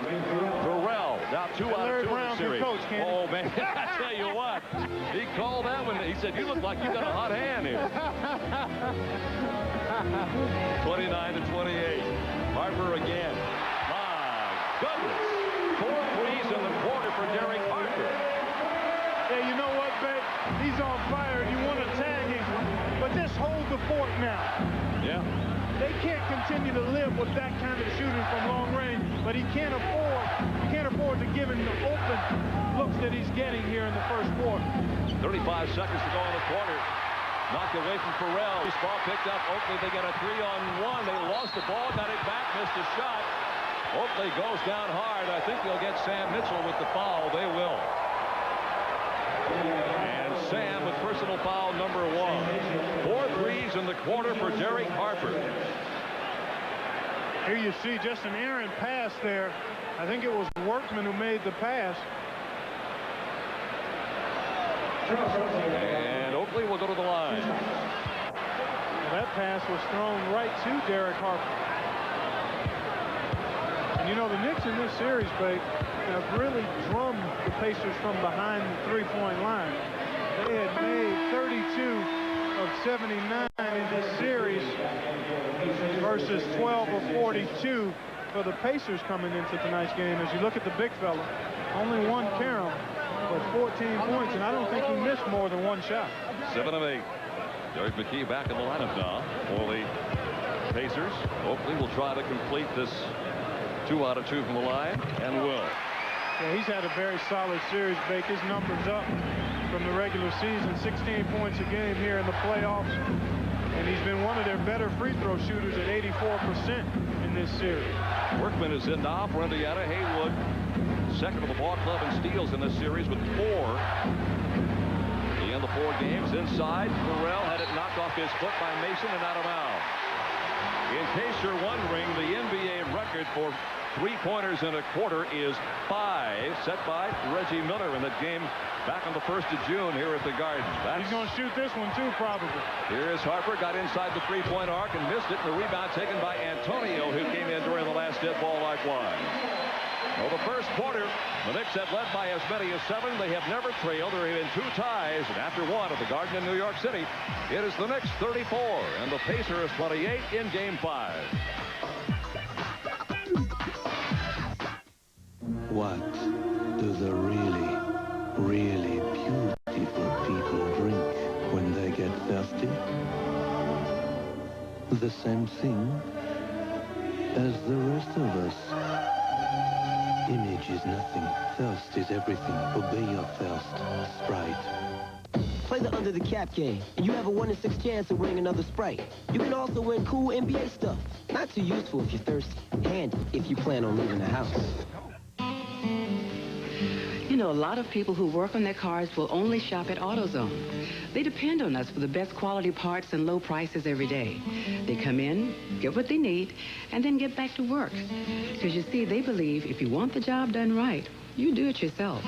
Burrell now 2 out of 2 in the series. Coach, oh, man, I tell you what. He called that one. He said, you look like you got a hot hand here. 29-28. Harper again. My goodness. 4 threes in the quarter for Derek Harper. Yeah, you know what, babe? He's on fire. You want to tag him, but just hold the fort now. Yeah. They can't continue to live with that kind of shooting from long range, but he can't afford to give him the open looks that he's getting here in the first quarter. 35 seconds to go in the quarter. Knocked away from Farrell. This ball picked up. Oakley, they get a 3-on-1. They lost the ball, got it back, missed a shot. Oakley goes down hard. I think they'll get Sam Mitchell with the foul. They will. And Sam with personal foul number 1. 4 threes in the quarter for Derek Harper. Here you see just an errant pass there. I think it was Workman who made the pass. And Oakley will go to the line. That pass was thrown right to Derek Harper. And you know, the Knicks in this series, Babe, have really drummed the Pacers from behind the three-point line. They had made 32 of 79 in this series versus 12 of 42 for the Pacers coming into tonight's game. As you look at the big fella, only one carom, but 14 points, and I don't think he missed more than one shot. 7 of 8. Derek McKee back in the lineup now for the Pacers. Oakley will try to complete this 2 out of 2 from the line, and will. Yeah, he's had a very solid series, Bake. His numbers up from the regular season, 16 points a game here in the playoffs. And he's been one of their better free throw shooters at 84% in this series. Workman is in now for Indiana. Haywood, second of the ball club in steals in this series with 4. He in the 4 games inside. Burrell had it knocked off his foot by Mason and out of bounds. In case you're wondering, the NBA record for 3-pointers in a quarter is 5, set by Reggie Miller in that game back on the 1st of June here at the Garden. He's going to shoot this one too, probably. Here's Harper, got inside the 3-point arc and missed it. The rebound taken by Antonio, who came in during the last dead ball likewise. Well, the first quarter, the Knicks have led by as many as 7. They have never trailed. There have been 2 ties, and after 1 at the Garden in New York City, it is the Knicks 34 and the Pacers 28 in Game 5. What do the really, really beautiful people drink when they get thirsty? The same thing as the rest of us. Image is nothing. Thirst is everything. Obey your thirst. Sprite. Play the under the cap game, and you have a 1 in 6 chance of winning another Sprite. You can also win cool NBA stuff. Not too useful if you're thirsty. Handy if you plan on leaving the house. You know, a lot of people who work on their cars will only shop at AutoZone. They depend on us for the best quality parts and low prices every day. They come in, get what they need, and then get back to work. Because you see, they believe if you want the job done right, you do it yourself.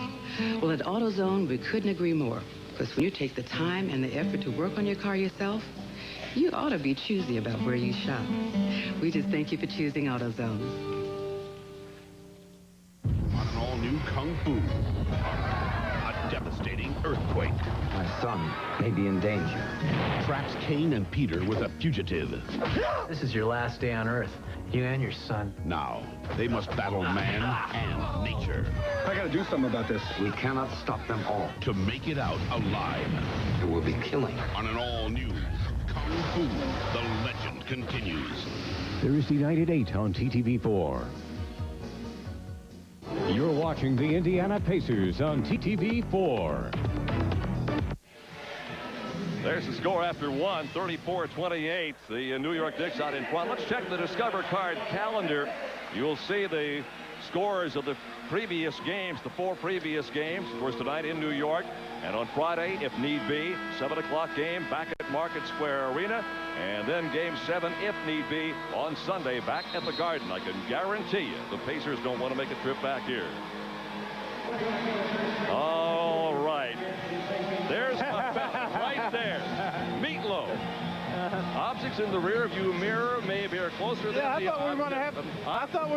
Well, at AutoZone, we couldn't agree more. Because when you take the time and the effort to work on your car yourself, you ought to be choosy about where you shop. We just thank you for choosing AutoZone. On an all-new Kung Fu, a devastating earthquake. My son may be in danger. Traps Kane and Peter with a fugitive. This is your last day on Earth. You and your son. Now, they must battle man and nature. I gotta do something about this. We cannot stop them all. To make it out alive. There will be killing. On an all-new Kung Fu, the legend continues. Thursday night at 8 on TTV4. You're watching the Indiana Pacers on TTV4. There's the score after 1, 34-28. The New York Knicks out in front. Let's check the Discover Card calendar. You'll see the scores of the previous games, the 4 previous games. Of course, tonight in New York. And on Friday, if need be, 7 o'clock game back at Market Square Arena. And then Game 7, if need be, on Sunday back at the Garden. I can guarantee you the Pacers don't want to make a trip back here. All right. There's my bet right there. Meatloaf. Objects in the rear view mirror may appear closer than I the thought we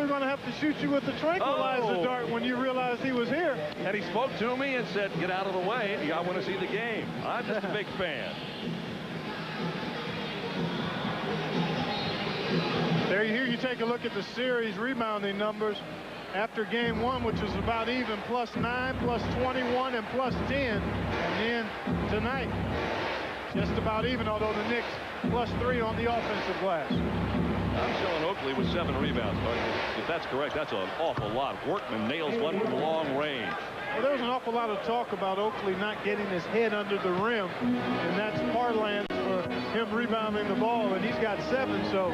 were going to have to shoot you with the tranquilizer dart when you realized he was here. And he spoke to me and said, get out of the way. I want to see the game. I'm just a big fan. There, here you take a look at the series rebounding numbers after game one, which was about even, +9, +21, and +10. And then tonight, just about even, although the Knicks +3 on the offensive glass. I'm showing Oakley with 7 rebounds, but if that's correct, that's an awful lot. Workman nails one from long range. Well, there was an awful lot of talk about Oakley not getting his head under the rim, and that's parlance for him rebounding the ball, and he's got 7, so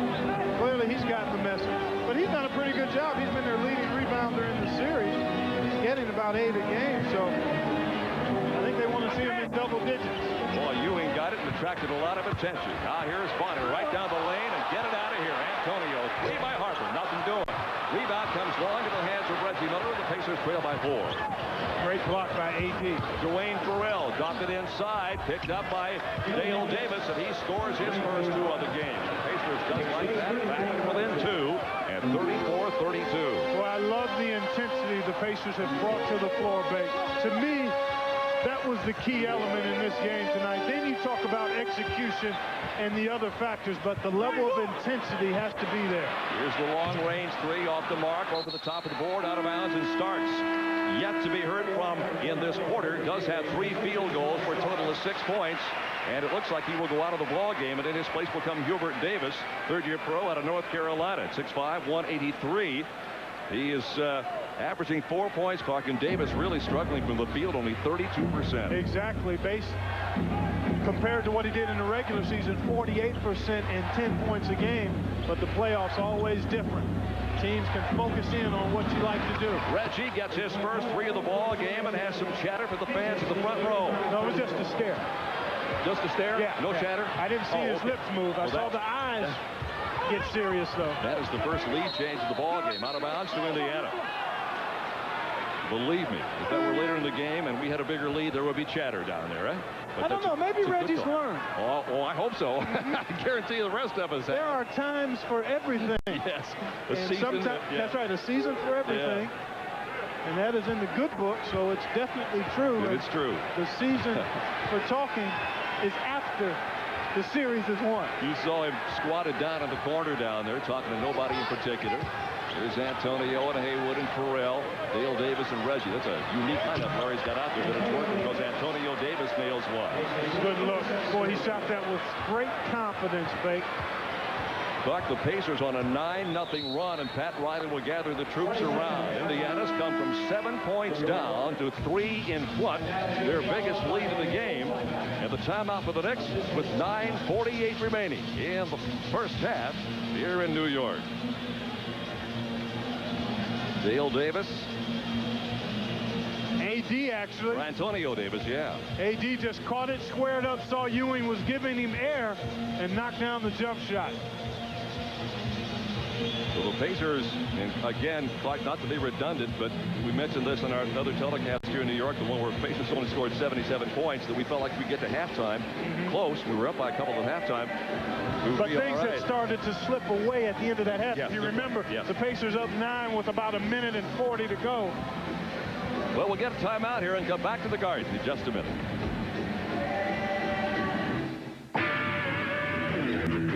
clearly he's gotten the message. But he's done a pretty good job. He's been their leading rebounder in the series. He's getting about 8 a game, so I think they want to see him in double digits. Boy, Ewing got it and attracted a lot of attention. Now here's Bonner right down the lane and get it out of here. Antonio, 3 by Harper, nothing doing. Rebound comes long to the hands of Reggie Miller. The Pacers trail by 4. Great block by AD. Dwayne Farrell dropped it inside, picked up by Dale Davis, and he scores his first 2 of the game. The Pacers just like that, back within 2 at 34-32. Well, I love the intensity the Pacers have brought to the floor, Bake. To me, that was the key element in this game tonight. Then you talk about execution and the other factors, but the level of intensity has to be there. Here's the long-range 3 off the mark, over the top of the board, out of bounds, and starts. Yet to be heard from in this quarter. Does have 3 field goals for a total of 6 points. And it looks like he will go out of the ball game, and in his place will come Hubert Davis, third-year pro out of North Carolina at 6'5", 183. He is averaging 4 points. Clark, and Davis really struggling from the field, only 32%. Exactly. Base compared to what he did in the regular season, 48% and 10 points a game. But the playoffs always different. Teams can focus in on what you like to do. Reggie gets his first 3 of the ball game and has some chatter for the fans in the front row. No, it was just a stare. Just a stare? Yeah. No chatter? I didn't see his lips move. I saw the eyes get serious, though. That is the first lead change of the ball game. Out of bounds to Indiana. Believe me, if that were later in the game and we had a bigger lead, there would be chatter down there, right? But I don't know. Maybe Reggie's learned. Oh, I hope so. I guarantee the rest of us have. There are times for everything. Yes. That's right. A season for everything. Yeah. And that is in the good book, so it's definitely true. It's true. The season for talking is after the series is won. You saw him squatted down in the corner down there, talking to nobody in particular. There's Antonio and Haywood and Farrell, Dale Davis and Reggie. That's a unique lineup Larry's got out there, but it's working because Antonio Davis nails one. Good look. Boy, he shot that with great confidence, Bake. Clark, the Pacers on a 9-0 run, and Pat Riley will gather the troops around. Indiana's come from 7 points down to 3 in front, their biggest lead of the game. And the timeout for the Knicks with 9:48 remaining in the first half here in New York. Dale Davis. AD, actually. Or Antonio Davis, yeah. AD just caught it, squared up, saw Ewing was giving him air, and knocked down the jump shot. So the Pacers, and again, Clark, not to be redundant, but we mentioned this in our other telecast here in New York, the one where the Pacers only scored 77 points, that we felt like we'd get to halftime. Close. We were up by a couple at halftime. But things had started to slip away at the end of that half. Yes, if you remember, the Pacers up 9 with about 1:40 to go. Well, we'll get a timeout here and come back to the Garden in just a minute.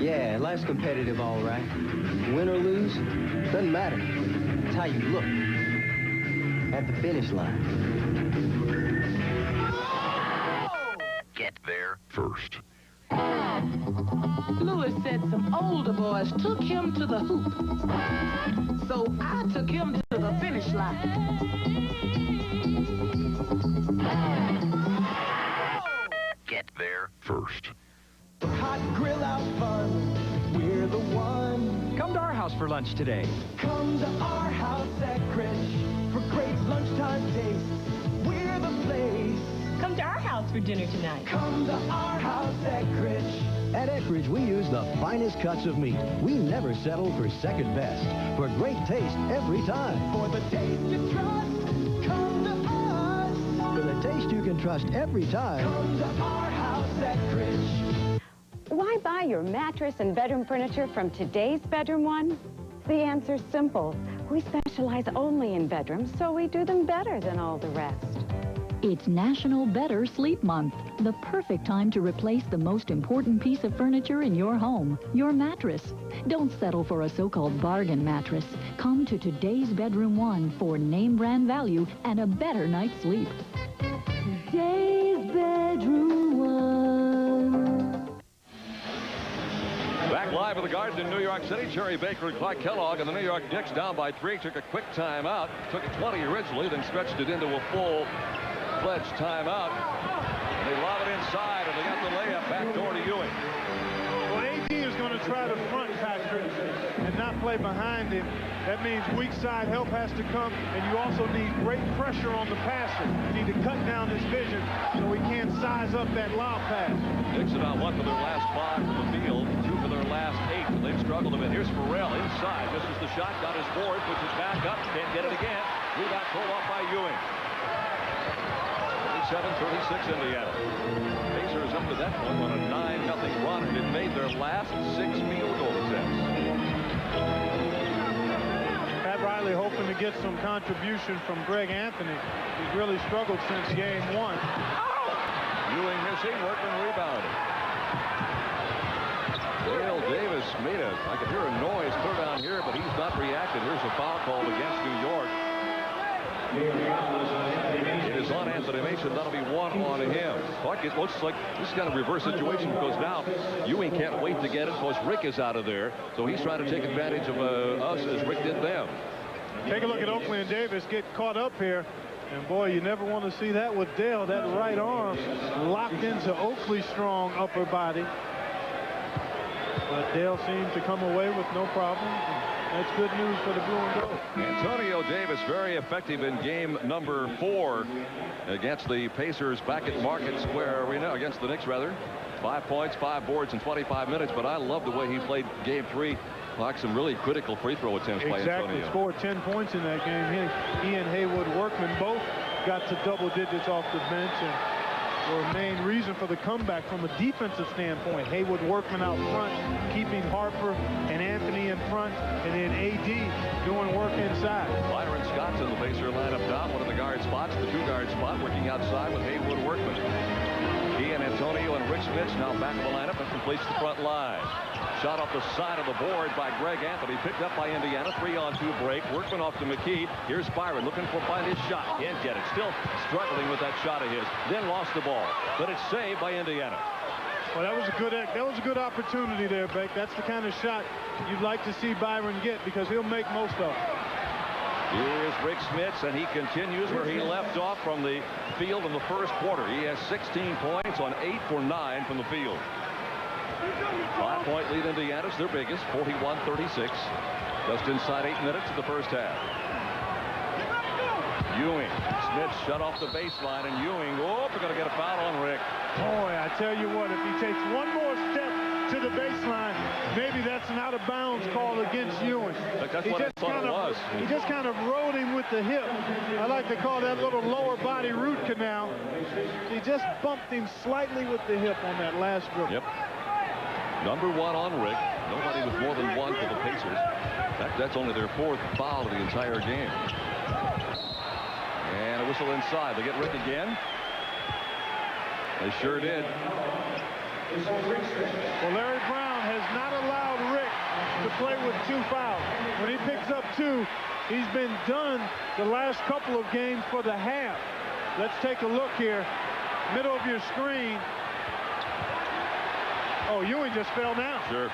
Yeah, life's competitive, all right. Win or lose, doesn't matter. It's how you look at the finish line. Get there first. Lewis said some older boys took him to the hoop. So I took him to the finish line. Get there first. Hot grill out fun, we're the one. Come to our house for lunch today. Come to our house at Krish for great lunchtime taste. We're the place. Come to our house for dinner tonight. Come to our house at Krish. At Eckrich, we use the finest cuts of meat. We never settle for second best. For great taste every time. For the taste you trust, come to us. For the taste you can trust every time. Come to our house at Krish. Why buy your mattress and bedroom furniture from today's Bedroom One? The answer's simple. We specialize only in bedrooms, so we do them better than all the rest. It's National Better Sleep Month, the perfect time to replace the most important piece of furniture in your home, your mattress. Don't settle for a so-called bargain mattress. Come to today's Bedroom One for name brand value and a better night's sleep. Today's Bedroom One. Back live at the Garden in New York City, Jerry Baker and Clark Kellogg and the New York Knicks down by 3. Took a quick timeout. Took a 20 originally, then stretched it into a full-fledged timeout. And they lob it inside, and they got the layup back door to Ewing. Well, AD is going to try to front Patrick and not play behind him. That means weak side help has to come, and you also need great pressure on the passer. You need to cut down his vision so he can't size up that lob pass. Knicks are now 1 for their last 5 from the field, 2 for their last 8, and they've struggled a bit. Here's Farrell inside. Misses the shot, got his board, puts it back up, can't get it again. Rebound pulled off by Ewing. 37-36 Indiana. Pacers up to that point on a 9-0 run and had made their last 6 field goal attempts. Pat Riley hoping to get some contribution from Greg Anthony. He's really struggled since game 1. Ewing missing, Workman rebounded. Dale Davis made I could hear a noise clear down here, but he's not reacted. Here's a foul called against New York. It is on Anthony Mason. That'll be 1 on him. Clark, it looks like this is kind of reverse situation because now Ewing can't wait to get it because Rick is out of there. So he's trying to take advantage of us as Rick did them. Take a look at Oakley and Davis get caught up here. And boy, you never want to see that with Dale. That right arm locked into Oakley's strong upper body. But Dale seemed to come away with no problem. That's good news for the blue and gold. Antonio Davis very effective in game number 4 against the Pacers back at Market Square Arena, against the Knicks rather. 5 points, 5 boards in 25 minutes, but I love the way he played game 3. Like some really critical free throw attempts by Antonio. Exactly, scored 10 points in that game. He and Haywood Workman both got to double digits off the bench and were a main reason for the comeback from a defensive standpoint. Haywood Workman out front, keeping Harper and Anthony in front, and then AD doing work inside. Byron Scott's in the Pacer lineup now, one of the guard spots, the 2-guard spot, working outside with Haywood Workman. He and Antonio and Rick Smith now back in the lineup and completes the front line. Shot off the side of the board by Greg Anthony, picked up by Indiana. 3-on-2 break. Workman off to McKee. Here's Byron looking for find his shot. Can't get it. Still struggling with that shot of his. Then lost the ball, but it's saved by Indiana. Well, that was a good opportunity there, Beck. That's the kind of shot you'd like to see Byron get because he'll make most of it. Here's Rick Smits, and he continues where he left off from the field in the first quarter. He has 16 points on 8 for 9 from the field. 5-point lead Indiana's their biggest, 41-36. Just inside 8 minutes of the first half. Ewing. Smith shut off the baseline, and Ewing, we're going to get a foul on Rick. Boy, I tell you what, if he takes one more step to the baseline, maybe that's an out-of-bounds call against Ewing. That's what I thought it was. He just kind of rode him with the hip. I like to call that little lower body root canal. He just bumped him slightly with the hip on that last dribble. Yep. Number 1 on Rick. Nobody with more than 1 for the Pacers. That's only their 4th foul of the entire game. And a whistle inside. They get Rick again. They sure did. Well, Larry Brown has not allowed Rick to play with 2 fouls. When he picks up 2, he's been done the last couple of games for the half. Let's take a look here. Middle of your screen. Oh, Ewing just fell down. Sure.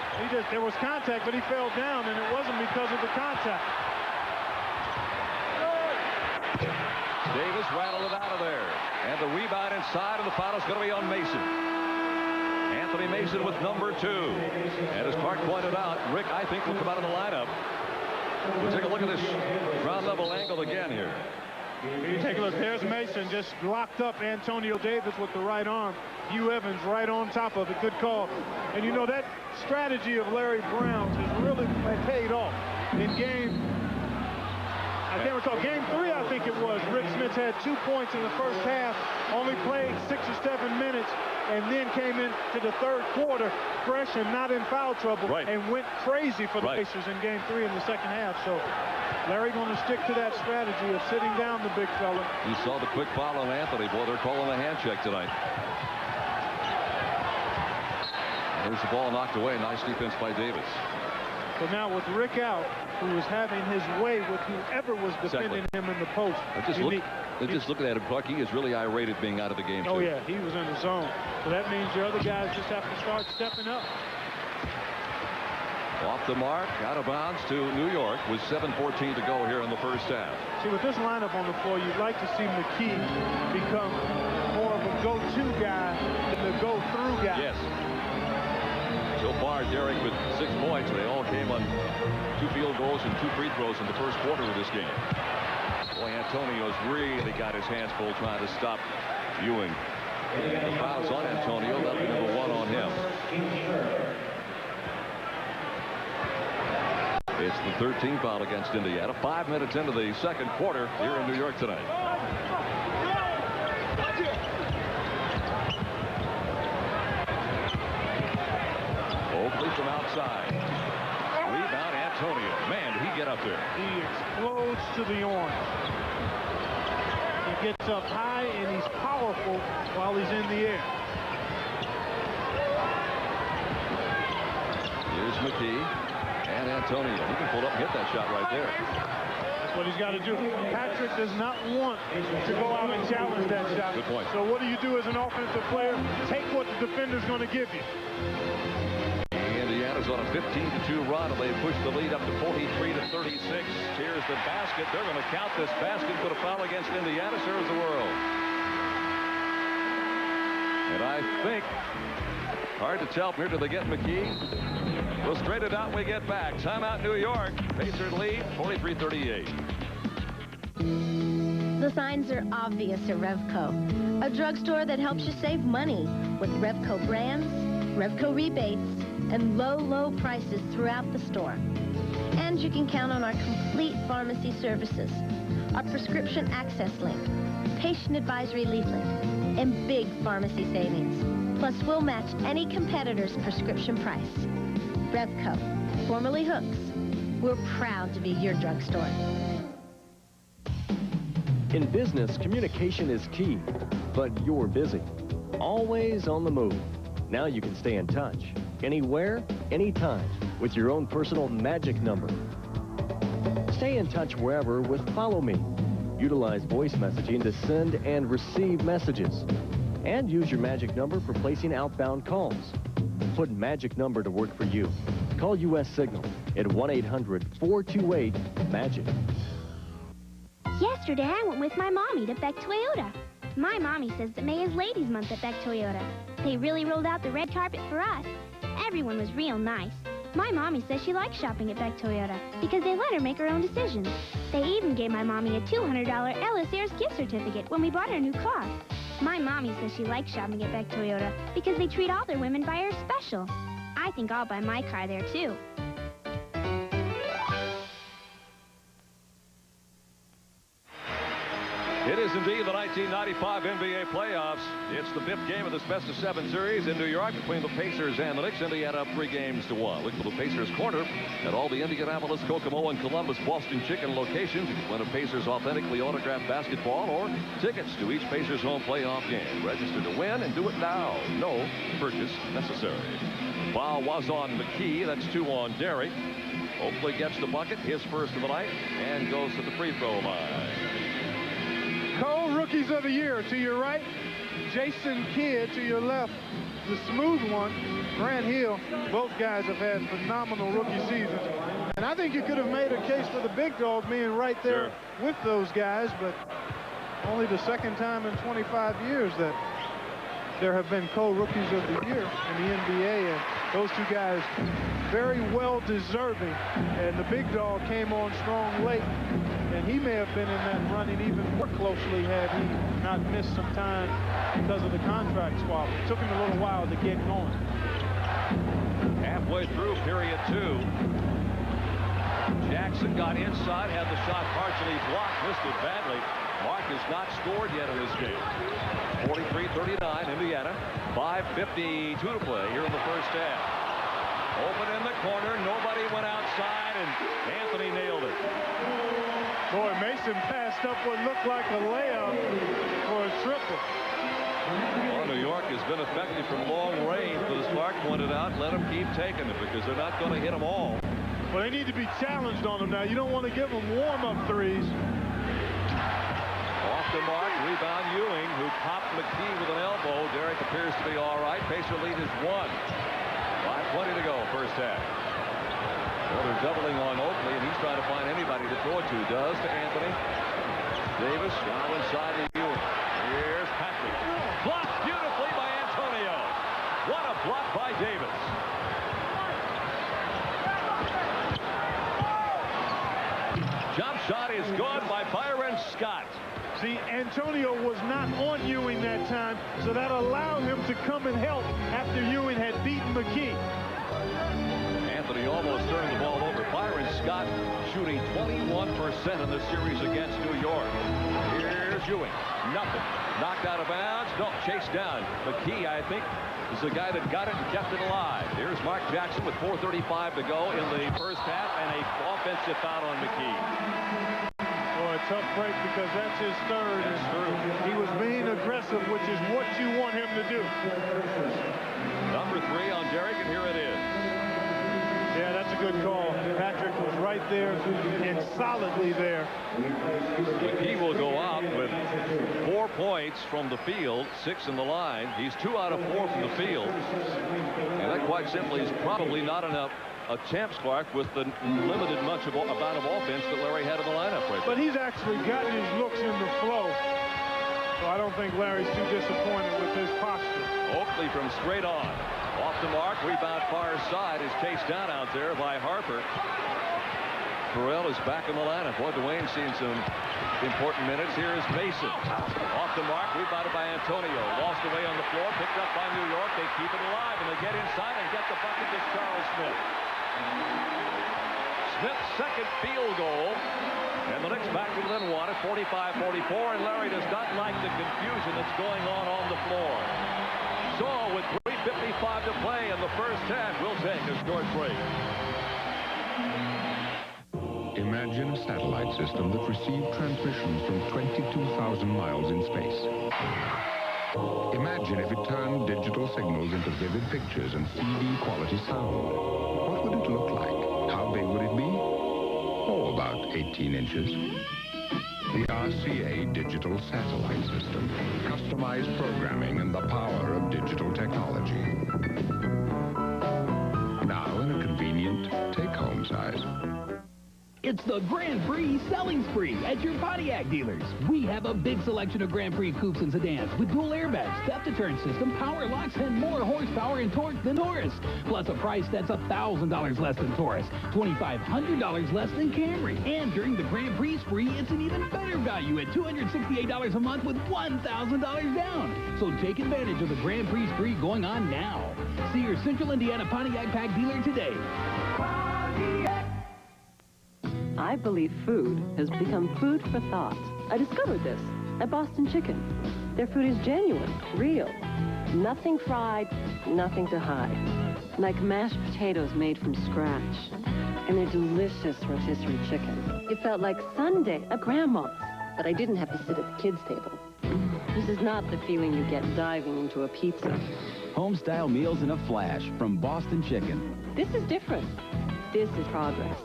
There was contact, but he fell down, and it wasn't because of the contact. Davis rattled it out of there. And the rebound inside, and the foul is going to be on Mason. Anthony Mason with number 2. And as Clark pointed out, Rick, I think, will come out of the lineup. We'll take a look at this ground level angle again here. You take a look. There's Mason just locked up Antonio Davis with the right arm. Hugh Evans right on top of it. Good call. And you know that strategy of Larry Brown's has really paid off. In game, I can't recall, game 3 I think it was, Rick Smith had 2 points in the first half, only played 6 or 7 minutes, and then came into the third quarter fresh and not in foul trouble, and went crazy for the Pacers in game 3 in the second half. So Larry going to stick to that strategy of sitting down the big fella. You saw the quick foul on Anthony. Boy, they're calling a hand check tonight. There's the ball knocked away. Nice defense by Davis. So now with Rick out, who was having his way with whoever was defending him in the post. Just looking at him, Clark, he is really irate at being out of the game. Oh, yeah, he was in the zone. So that means your other guys just have to start stepping up. Off the mark, out of bounds to New York with 7:14 to go here in the first half. See, with this lineup on the floor, you'd like to see McKee become more of a go-to guy than the go-through guy. Yes. So far, Derek with 6 points. They all came on 2 field goals and 2 free throws in the first quarter of this game. Boy, Antonio's really got his hands full trying to stop Ewing. The foul's on Antonio. That'll be number 1 on him. It's the 13th foul against Indiana. 5 minutes into the second quarter here in New York tonight. Oakley from outside. Rebound, Antonio. Man, did he get up there. He explodes to the orange. He gets up high and he's powerful while he's in the air. Here's McKee. And Antonio, he can pull up and hit that shot right there. That's what he's got to do. Patrick does not want to go out and challenge that shot. Good point. So what do you do as an offensive player? Take what the defender's going to give you. Indiana's on a 15-2 run, and they push the lead up to 43-36. Here's the basket. They're going to count this basket, put a foul against Indiana, serves the world. And I think, hard to tell, where do they get McKee? We'll straighten it out when we get back. Timeout New York. Pacers lead 43-38. The signs are obvious at Revco, a drugstore that helps you save money with Revco brands, Revco rebates, and low, low prices throughout the store. And you can count on our complete pharmacy services, our prescription access link, patient advisory leaflet, and big pharmacy savings. Plus, we'll match any competitor's prescription price. Revco, formerly Hooks. We're proud to be your drugstore. In business, communication is key, but you're busy. Always on the move. Now you can stay in touch, anywhere, anytime, with your own personal magic number. Stay in touch wherever with Follow Me. Utilize voice messaging to send and receive messages. And use your magic number for placing outbound calls. Put magic number to work for you. Call U.S. Signal at 1-800-428-MAGIC. Yesterday, I went with my mommy to Beck Toyota. My mommy says that May is Ladies' Month at Beck Toyota. They really rolled out the red carpet for us. Everyone was real nice. My mommy says she likes shopping at Beck Toyota because they let her make her own decisions. They even gave my mommy a $200 Ellis Ayres gift certificate when we bought her new car. My mommy says she likes shopping at Beck Toyota because they treat all their women buyers special. I think I'll buy my car there, too. It is indeed the 1995 NBA playoffs. It's the 5th game of this best-of-7 series in New York between the Pacers and the Knicks. Indiana up 3-1. Look for the Pacers corner at all the Indianapolis, Kokomo, and Columbus Boston Chicken locations. You can win a Pacers authentically autographed basketball or tickets to each Pacers home playoff game. Register to win and do it now. No purchase necessary. Foul was on McKee. That's 2 on Derek. Oakley gets the bucket, his first of the night, and goes to the free throw line. Co-rookies of the year to your right, Jason Kidd to your left, the smooth one, Grant Hill. Both guys have had phenomenal rookie seasons. And I think you could have made a case for the big dog being right there with those guys, but only the second time in 25 years that there have been co-rookies of the year in the NBA, and those two guys very well deserving. And the big dog came on strong late, and he may have been in that running even more closely had he not missed some time because of the contract swap. It took him a little while to get going. Halfway through period 2. Jackson got inside, had the shot partially blocked, missed it badly. Mark has not scored yet in this game. 43-39, Indiana. 5:52 to play here in the first half. Open in the corner. Nobody went outside, and Anthony nailed it. Boy, Mason passed up what looked like a layup for a triple. Well, New York has been effective from long range, but as Mark pointed out, let them keep taking it because they're not going to hit them all. Well, they need to be challenged on them now. You don't want to give them warm-up threes. Off the mark, rebound Ewing, who popped McKee with an elbow. Derek appears to be all right. Pacer lead is 1. 5:20 to go, first half. Well, they're doubling on Oakley, and he's trying to find anybody to throw it to. Does to Anthony. Davis now inside to Ewing. Here's Patrick. Blocked beautifully by Antonio. What a block by Davis. Jump shot is good by Byron Scott. See, Antonio was not on Ewing that time, so that allowed him to come and help after Ewing had beaten McKee. Anthony almost turned the ball over. Byron Scott shooting 21% in this series against New York. Here's Ewing. Nothing. Knocked out of bounds. No, chased down. McKee, I think, is the guy that got it and kept it alive. Here's Mark Jackson with 4:35 to go in the first half, and an offensive foul on McKee. Boy, a tough break because that's his third. That's true. He was being aggressive, which is what you want him to do. Number 3 on Derek, and here it is. Yeah, that's a good call. Patrick was right there and solidly there. McKee will go out with 4 points from the field, 6 in the line. He's 2 out of 4 from the field. And that quite simply is probably not enough. A champ's Clark with the limited amount of offense that Larry had in the lineup right there. But he's actually gotten his looks in the flow. So I don't think Larry's too disappointed with his posture. Oakley from straight on. Off the mark, rebound far side is chased down out there by Harper. Burrell is back in the lineup. Boy, Dwayne's seen some important minutes. Here is Mason. Off the mark, rebounded by Antonio. Lost away on the floor, picked up by New York. They keep it alive, and they get inside and get the bucket to Charles Smith. Smith's second field goal. And the Knicks back within one at 45-44, and Larry does not like the confusion that's going on the floor. So with 3:55 to play in the first half, we'll take a short break. Imagine a satellite system that received transmissions from 22,000 miles in space. Imagine if it turned digital signals into vivid pictures and CD-quality sound. What would it look like? How big would it be? Oh, about 18 inches. The RCA Digital Satellite System. Customized programming and the power of digital technology. Now in a convenient take-home size. It's the Grand Prix selling spree at your Pontiac dealers. We have a big selection of Grand Prix coupes and sedans with dual airbags, step-to-turn system, power locks, and more horsepower and torque than Taurus. Plus a price that's $1,000 less than Taurus, $2,500 less than Camry. And during the Grand Prix spree, it's an even better value at $268 a month with $1,000 down. So take advantage of the Grand Prix spree going on now. See your Central Indiana Pontiac Pack dealer today. Pontiac! I believe food has become food for thought. I discovered this at Boston Chicken. Their food is genuine, real. Nothing fried, nothing to hide. Like mashed potatoes made from scratch. And their delicious rotisserie chicken. It felt like Sunday at Grandma's, but I didn't have to sit at the kids' table. This is not the feeling you get diving into a pizza. Home-style meals in a flash from Boston Chicken. This is different. This is progress.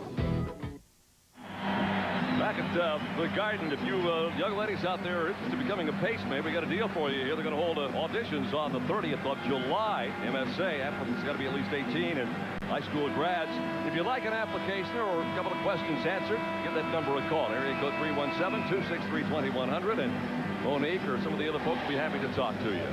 Back at the Garden, if you young ladies out there are interested in becoming a pacemaker, we got a deal for you here. They're going to hold auditions on the 30th of July. MSA applicants got to be at least 18 and high school grads. If you'd like an application or a couple of questions answered, give that number a call. Area code 317-263-2100, and Monique or some of the other folks will be happy to talk to you.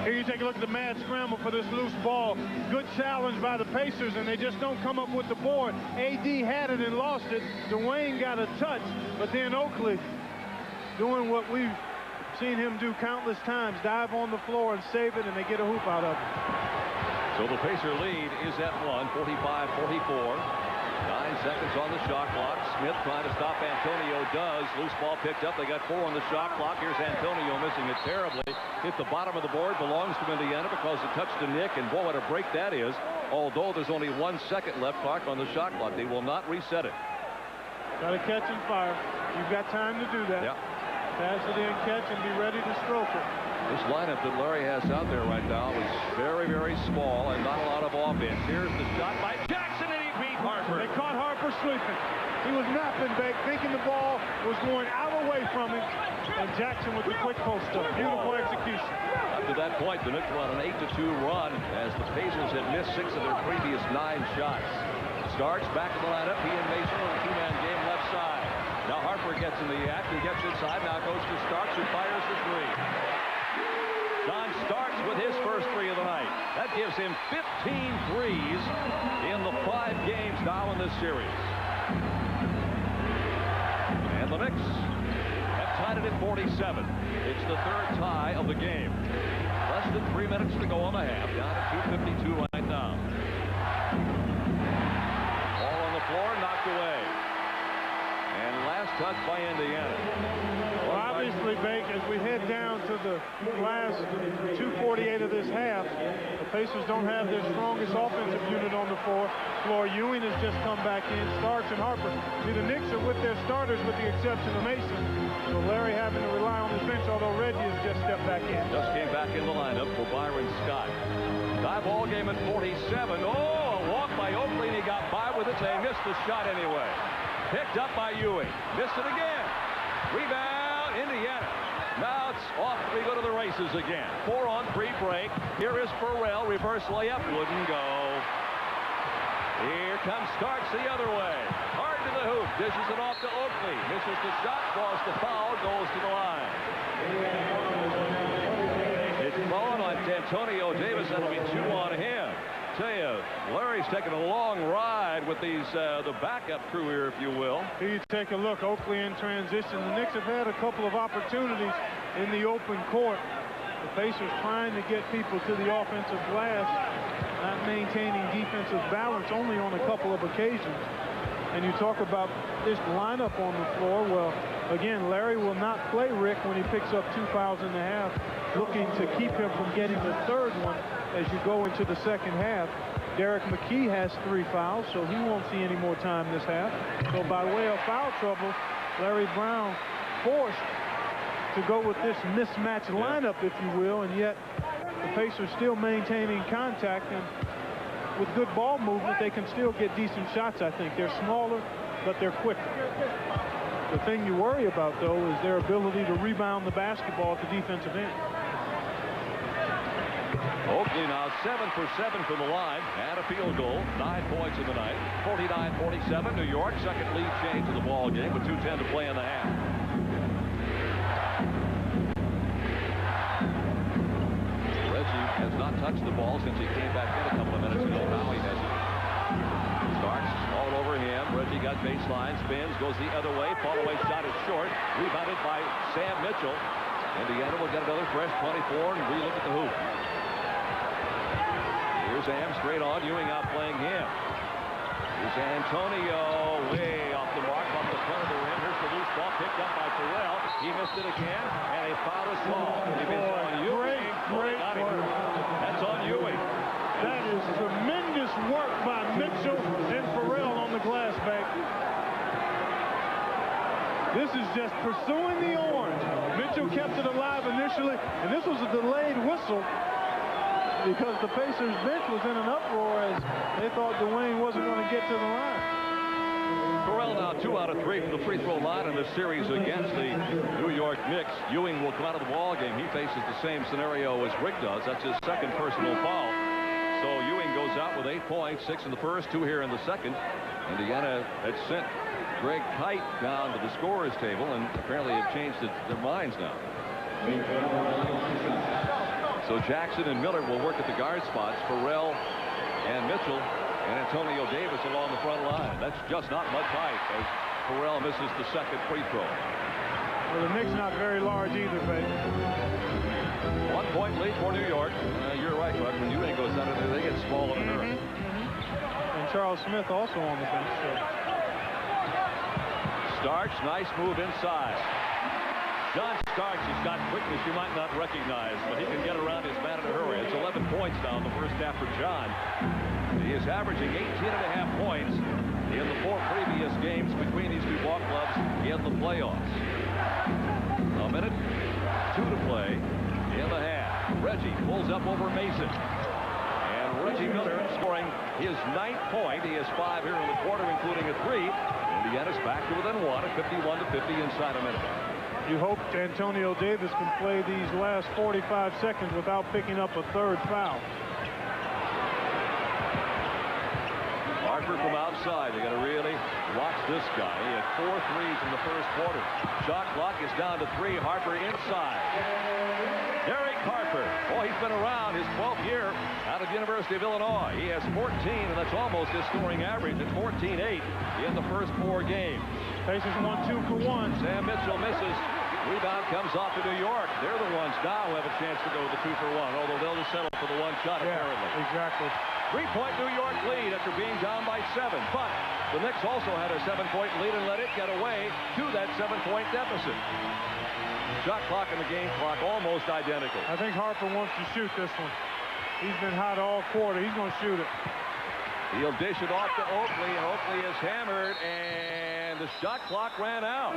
Here you take a look at the mad scramble for this loose ball. Good challenge by the Pacers, and they just don't come up with the board. AD had it and lost it. Dwayne got a touch, but then Oakley doing what we've seen him do countless times, dive on the floor and save it, and they get a hoop out of it. So the Pacer lead is at 1, 45-44. 9 seconds on the shot clock. Smith trying to stop Antonio does. Loose ball picked up. They got 4 on the shot clock. Here's Antonio missing it terribly. Hit the bottom of the board. Belongs to Indiana because it touched to Nick. And boy, what a break that is. Although there's only 1 second left, Clark, on the shot clock. They will not reset it. Got to catch and fire. You've got time to do that. Yeah. Pass it in, catch, and be ready to stroke it. This lineup that Larry has out there right now is very, very small and not a lot of offense. Here's the shot by Jackson, and he beat Harper. They caught Harper sleeping. He was napping back, thinking the ball was going out away from him, and Jackson with the quick post-up. Beautiful execution. Up to that point, the Knicks were on an 8-2 run as the Pacers had missed 6 of their previous 9 shots. Starks back in the lineup. He and Mason on a 2-man game left side. Now Harper gets in the act. He gets inside. Now goes to Starks, who fires the 3. John Starks with his first 3 of the night. That gives him 15 threes in the 5 games now in this series. And the Knicks have tied it at 47. It's the 3rd tie of the game. Less than 3 minutes to go on the half. Down at 2:52 right now. Ball on the floor, knocked away. And last touch by Indiana. Well, obviously, Bake, as we head down to the last 2:48 of this half, the Pacers don't have their strongest offensive unit on the floor. Ewing has just come back in. Starks and Harper. See, the Knicks are with their starters with the exception of Mason. So Larry having to rely on his bench, although Reggie has just stepped back in. Just came back in the lineup for Byron Scott. Tie ball game at 47. Oh, a walk by Oakley, and he got by with it. They missed the shot anyway. Picked up by Ewing. Missed it again. Rebound, Indiana. Now it's off. We go to the races again. 4-on-3 break. Here is Farrell. Reverse layup. Wouldn't go. Here comes Starks the other way. Hard to the hoop. Dishes it off to Oakley. Misses the shot. Draws the foul. Goes to the line. It's fallen on Antonio Davis. That'll be 2 on him. Tell you, Larry's taking a long ride with these the backup crew here, if you will. Here you take a look. Oakley in transition. The Knicks have had a couple of opportunities in the open court. The Pacers trying to get people to the offensive glass, not maintaining defensive balance only on a couple of occasions. And you talk about this lineup on the floor. Well, again, Larry will not play Rick when he picks up 2 fouls in the half, looking to keep him from getting the 3rd one as you go into the second half. Derek McKee has 3 fouls, so he won't see any more time this half. So by way of foul trouble, Larry Brown forced to go with this mismatched lineup, if you will, and yet the Pacers still maintaining contact, and with good ball movement, they can still get decent shots, I think. They're smaller, but they're quicker. The thing you worry about, though, is their ability to rebound the basketball at the defensive end. Oakley now 7 for 7 from the line and a field goal. 9 points in the night. 49-47. New York, second lead change of the ball game with 2:10 to play in the half. Reggie has not touched the ball since he came back in a couple of minutes ago. Now he has it. Starks all over him. Reggie got baseline, spins, goes the other way. Fall away shot is short. Rebounded by Sam Mitchell. Indiana will get another fresh 24 and relook at the hoop. Here's Sam straight on. Ewing outplaying him. Here's Antonio way off the mark off the front of the rim. Here's the loose ball picked up by Farrell. He missed it again, and a foul is called. On Ewing. Great work. That's on Ewing. That is tremendous work by Mitchell and Farrell on the glass back. This is just pursuing the orange. Mitchell kept it alive initially, and this was a delayed whistle because the Pacers bench was in an uproar as they thought Dwayne wasn't going to get to the line. Farrell now 2 out of 3 from the free throw line in this series against the New York Knicks. Ewing will come out of the ball game. He faces the same scenario as Rick does. That's his 2nd personal foul. So Ewing goes out with 8 points, 6 in the first, 2 here in the second. Indiana had sent Greg Kite down to the scorer's table, and apparently have changed their minds now. So Jackson and Miller will work at the guard spots. Farrell and Mitchell and Antonio Davis along the front line. That's just not much height as Farrell misses the 2nd free throw. Well, the Knicks not very large either, baby. 1 point lead for New York. You're right, Buck. When Ewing goes down there, they get small in a hurry. And Charles Smith also on the bench. So. Starks, nice move inside. John Starks has got quickness you might not recognize, but he can get around his man in a hurry. It's 11 points now in the first half for John. He is averaging 18.5 points in the 4 previous games between these two ball clubs in the playoffs. A minute, 2 to play in the half. Reggie pulls up over Mason. And Reggie Miller scoring his 9th point. He has 5 here in the quarter, including a 3. Indiana's back to within 1 at 51-50 inside a minute. You hope Antonio Davis can play these last 45 seconds without picking up a 3rd foul. Harper from outside. They got to really watch this guy. He had 4 threes in the first quarter. Shot clock is down to 3. Harper inside. Derek Harper. Oh, he's been around his 12th year out of the University of Illinois. He has 14, and that's almost his scoring average at 14-8 in the first 4 games. Pacers won 2 for 1. Sam Mitchell misses. Rebound comes off to New York. They're the ones now who have a chance to go the 2 for 1, although they'll just settle for the 1 shot apparently. Exactly. 3-point New York lead after being down by 7. But the Knicks also had a 7-point lead and let it get away to that 7-point deficit. Shot clock and the game clock almost identical. I think Harper wants to shoot this one. He's been hot all quarter. He's going to shoot it. He'll dish it off to Oakley, and Oakley is hammered, and the shot clock ran out.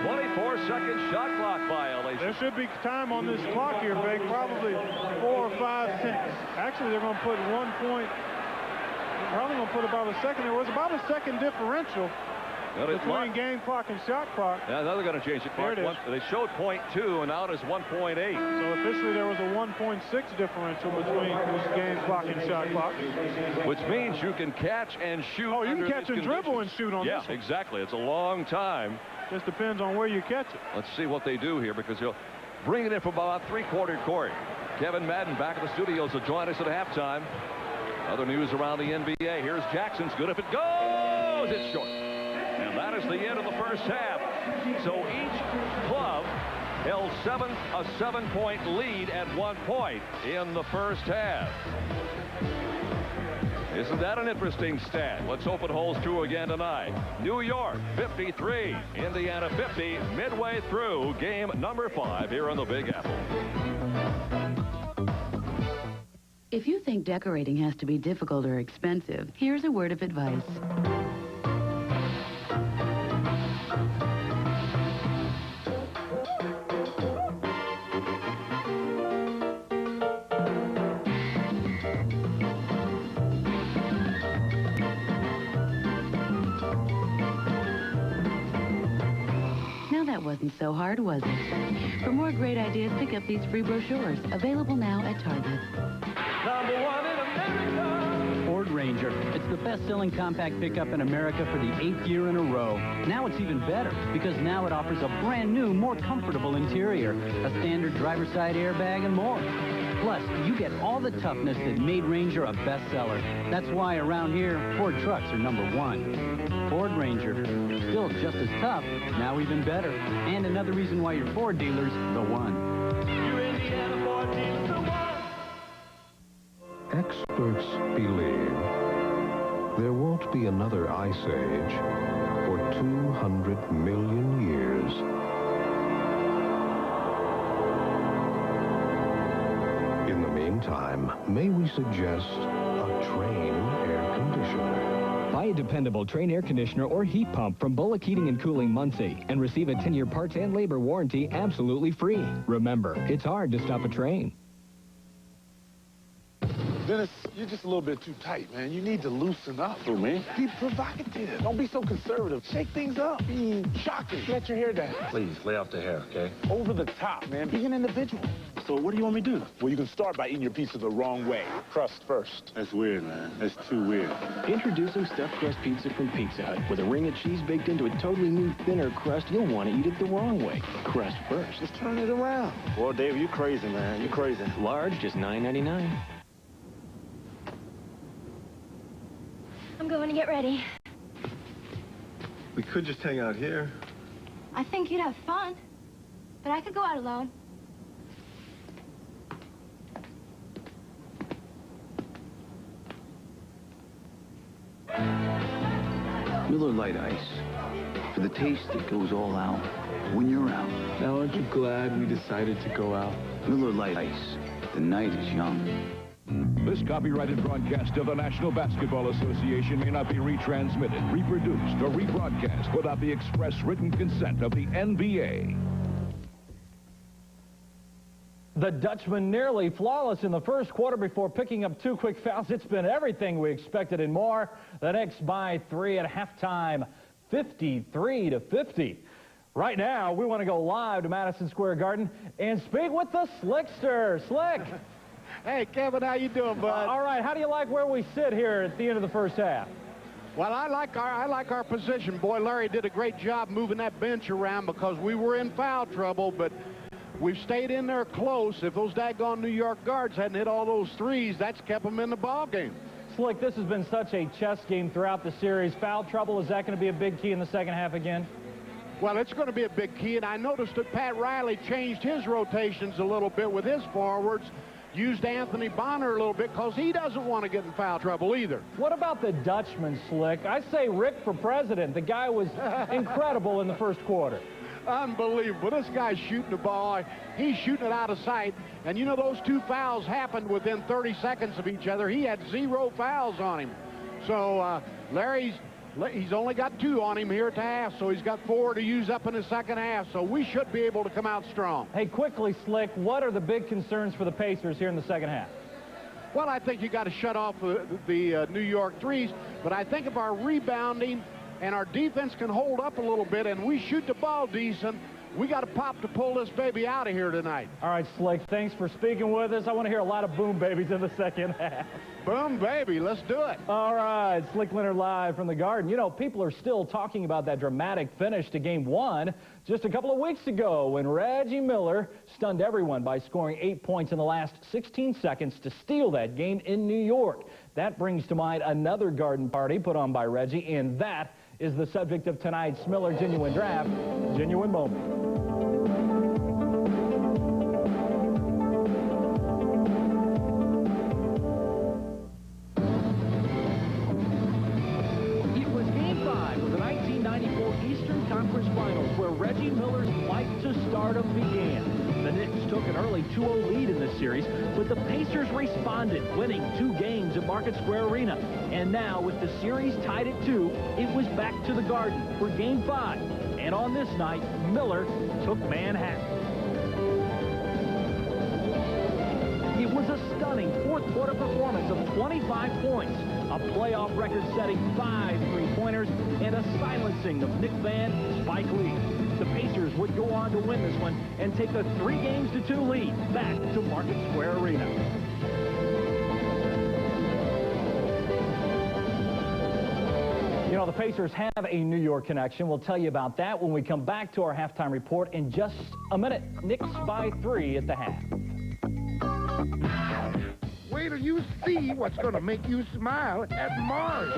24-second shot clock violation. There should be time on this clock here, Big. Probably 4 or 5 seconds. Actually, they're going to put 1 point. Probably going to put about a second. There was about a second differential between game clock and shot clock. Yeah, now they're going to change the clock. They showed .2, and now it's 1.8. So officially there was a 1.6 differential between game clock and shot clock. Which means you can catch and shoot. Oh, you can catch and dribble and shoot on this one. Yeah, exactly. It's a long time. Just depends on where you catch it. Let's see what they do here, because he'll bring it in from about 3/4 court. Kevin Madden back at the studios will join us at halftime. Other news around the NBA. Here's Jackson's good if it goes. It's short. And that is the end of the first half. So each club held a 7-point lead at 1 point in the first half. Isn't that an interesting stat? Let's hope it holds true again tonight. New York 53, Indiana 50, midway through game number 5 here on the Big Apple. If you think decorating has to be difficult or expensive, here's a word of advice. Wasn't so hard, was it? For more great ideas, pick up these free brochures, available now at Target. Number 1 in America. Ford Ranger. It's the best-selling compact pickup in America for the 8th year in a row. Now it's even better, because now it offers a brand new, more comfortable interior, a standard driver's side airbag, and more. Plus, you get all the toughness that made Ranger a bestseller. That's why around here, Ford trucks are number 1. Ford Ranger, still just as tough, now even better. And another reason why your Ford dealer's the one. Your Indiana Ford dealer's the one. Experts believe there won't be another ice age for 200 million years. In the meantime, may we suggest a Train air conditioner? Buy a dependable Train air conditioner or heat pump from Bullock Heating and Cooling Muncie and receive a 10-year parts and labor warranty absolutely free. Remember, it's hard to stop a train. Dennis, you're just a little bit too tight, man. You need to loosen up. Oh, man. Be provocative. Don't be so conservative. Shake things up. Be shocking. Let your hair down. Please, lay off the hair, okay? Over the top, man. Be an individual. So what do you want me to do? Well, you can start by eating your pizza the wrong way. Crust first. That's weird, man. That's too weird. Introducing stuffed crust pizza from Pizza Hut. With a ring of cheese baked into a totally new, thinner crust, you'll want to eat it the wrong way. Crust first. Just turn it around. Well, Dave, you crazy, man. You crazy. Large, just $9.99. I'm going to get ready. We could just hang out here. I think you'd have fun, but I could go out alone. Miller Lite Ice. For the taste that goes all out when you're out. Now aren't you glad we decided to go out? Miller Lite Ice. The night is young. This copyrighted broadcast of the National Basketball Association may not be retransmitted, reproduced, or rebroadcast without the express written consent of the NBA. The Dutchman nearly flawless in the first quarter before picking up 2 quick fouls. It's been everything we expected and more. The Knicks by 3 at halftime, 53-50. Right now, we want to go live to Madison Square Garden and speak with the Slickster. Slick. Hey, Kevin, how you doing, bud? All right, how do you like where we sit here at the end of the first half? Well, I like our position. Boy, Larry did a great job moving that bench around because we were in foul trouble, but we've stayed in there close. If those daggone New York guards hadn't hit all those threes, that's kept them in the ball game. Slick, this has been such a chess game throughout the series. Foul trouble, is that going to be a big key in the second half again? Well, it's going to be a big key, and I noticed that Pat Riley changed his rotations a little bit with his forwards, used Anthony Bonner a little bit because he doesn't want to get in foul trouble either. What about the Dutchman, Slick? I say Rick for president. The guy was incredible in the first quarter. Unbelievable. This guy's shooting the ball. He's shooting it out of sight. And you know, those 2 fouls happened within 30 seconds of each other. He had 0 fouls on him. So he's only got 2 on him here at the half, so he's got 4 to use up in the second half. So we should be able to come out strong. Hey, quickly, Slick, what are the big concerns for the Pacers here in the second half? Well, I think you got to shut off the New York threes, but I think if our rebounding and our defense can hold up a little bit and we shoot the ball decent, we got to pop to pull this baby out of here tonight. All right, Slick, thanks for speaking with us. I want to hear a lot of boom babies in the second half. Boom baby, let's do it. All right, Slick Leonard live from the Garden. You know, people are still talking about that dramatic finish to Game 1 just a couple of weeks ago when Reggie Miller stunned everyone by scoring 8 points in the last 16 seconds to steal that game in New York. That brings to mind another Garden party put on by Reggie, and that is the subject of tonight's Miller Genuine Draft, Genuine Moment. Eastern Conference Finals, where Reggie Miller's flight to stardom began. The Knicks took an early 2-0 lead in this series, but the Pacers responded, winning 2 games at Market Square Arena. And now, with the series tied at 2, it was back to the Garden for Game 5. And on this night, Miller took Manhattan. It was a stunning fourth-quarter performance of 25 points, a playoff record-setting 5 3-pointers, and a silencing of Knicks fan Spike Lee. The Pacers would go on to win this one and take a 3-2 lead back to Market Square Arena. You know, the Pacers have a New York connection. We'll tell you about that when we come back to our halftime report in just a minute. Knicks by 3 at the half. Wait till you see what's going to make you smile at Mars.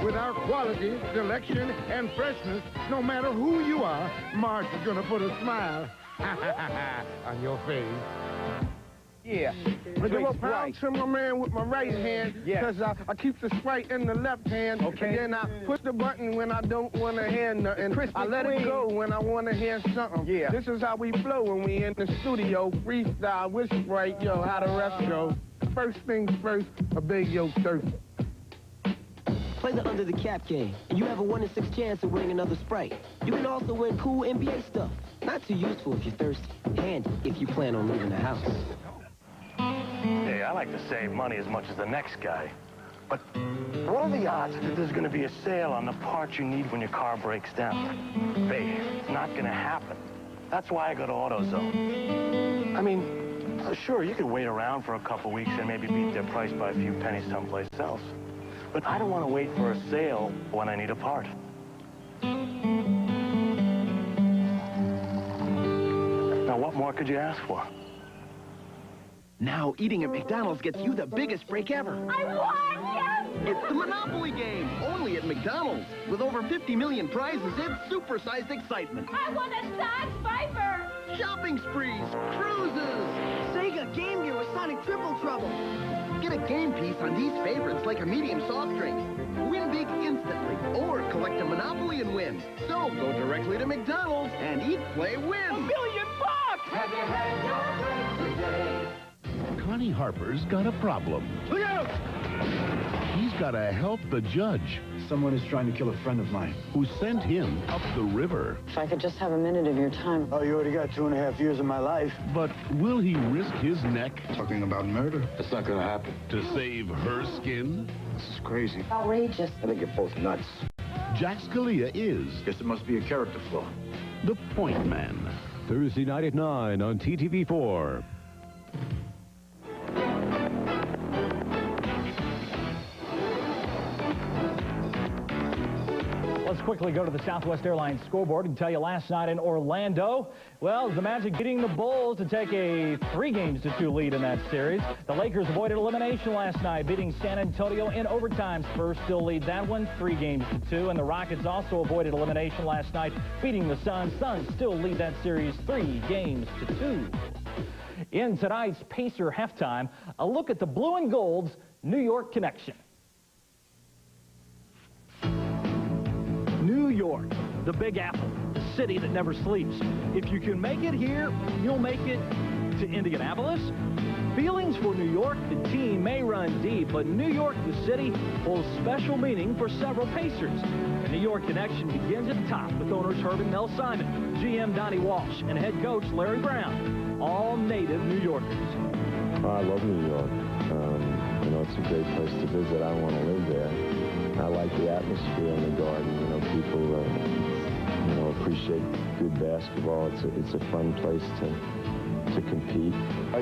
With our quality, selection, and freshness, no matter who you are, Mars is going to put a smile on your face. Yeah. I do a pound to my man with my right hand because I keep the Sprite in the left hand. Okay. And then I push the button when I don't want to hear nothing. I let it go when I want to hear something. Yeah. This is how we flow when we in the studio. Freestyle with Sprite, yo, how the rest go. First things first, a big yo surf. Play the Under the Cap game, and you have a 1 in 6 chance of winning another Sprite. You can also win cool NBA stuff. Not too useful if you're thirsty. Handy if you plan on leaving the house. Hey, I like to save money as much as the next guy. But what are the odds that there's going to be a sale on the parts you need when your car breaks down? Hey, it's not going to happen. That's why I go to AutoZone. I mean, sure, you could wait around for a couple weeks and maybe beat their price by a few pennies someplace else. But I don't want to wait for a sale when I need a part. Now, what more could you ask for? Now, eating at McDonald's gets you the biggest break ever. I won! Yes! It's the Monopoly game, only at McDonald's. With over 50 million prizes, it's supersized excitement. I want a Dodge Viper! Shopping sprees, cruises, Sega Game Gear with Sonic Triple Trouble. get a game piece on these favorites like a medium soft drink. Win big instantly, or collect a Monopoly and win. So go directly to McDonald's and eat, play, win. $1 million! Have you had your drink today? Connie Harper's got a problem. Look out! He's got to help the judge. Someone is trying to kill a friend of mine. Who sent him up the river. If I could just have a minute of your time. Oh, you already got 2.5 years of my life. But will he risk his neck? Talking about murder? It's not going to happen. To save her skin? This is crazy. Outrageous. I think you're both nuts. Jack Scalia is... Guess it must be a character flaw. The Point Man. Thursday night at 9 on TTV4. Let's quickly go to the Southwest Airlines scoreboard and tell you last night in Orlando, well, the Magic beating the Bulls to take a 3-2 lead in that series. The Lakers avoided elimination last night, beating San Antonio in overtime. Spurs still lead that one 3-2, and the Rockets also avoided elimination last night, beating the Suns. Suns still lead that series 3-2. In tonight's Pacer halftime, a look at the Blue and Gold's New York connection. New York, the Big Apple, the city that never sleeps. If you can make it here, you'll make it to Indianapolis. Feelings for New York, the team may run deep, but New York, the city, holds special meaning for several Pacers. The New York connection begins at the top with owners Herb and Mel Simon, GM Donnie Walsh, and head coach Larry Brown, all native New Yorkers. I love New York. You know, it's a great place to visit. I want to live there. I like the atmosphere in the Garden. You know, people, you know, appreciate good basketball. It's a fun place to compete.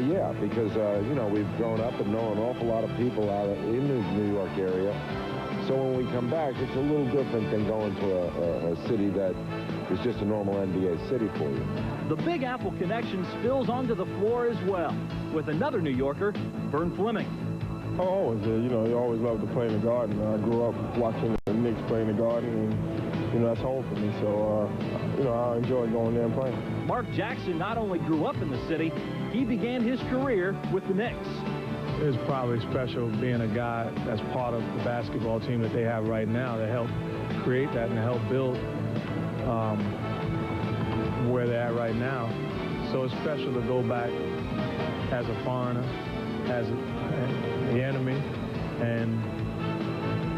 Yeah, because, you know, we've grown up and know an awful lot of people out in the New York area. So when we come back, it's a little different than going to a city that is just a normal NBA city for you. The Big Apple connection spills onto the floor as well, with another New Yorker, Vern Fleming. Oh, you know, you always loved to play in the Garden. I grew up watching the Knicks play in the Garden, and, you know, that's home for me. So, you know, I enjoy going there and playing. Mark Jackson not only grew up in the city, he began his career with the Knicks. It's probably special being a guy that's part of the basketball team that they have right now to help create that and to help build where they're at right now. So it's special to go back as a foreigner, as the enemy, and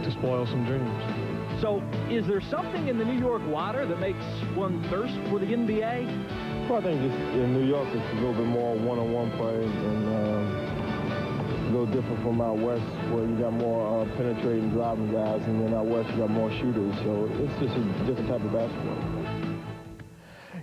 to spoil some dreams. So is there something in the New York water that makes one thirst for the NBA? Well, I think just in New York it's a little bit more one-on-one play and a little different from out west where you got more penetrating driving guys, and then out west you got more shooters. So it's just a different type of basketball.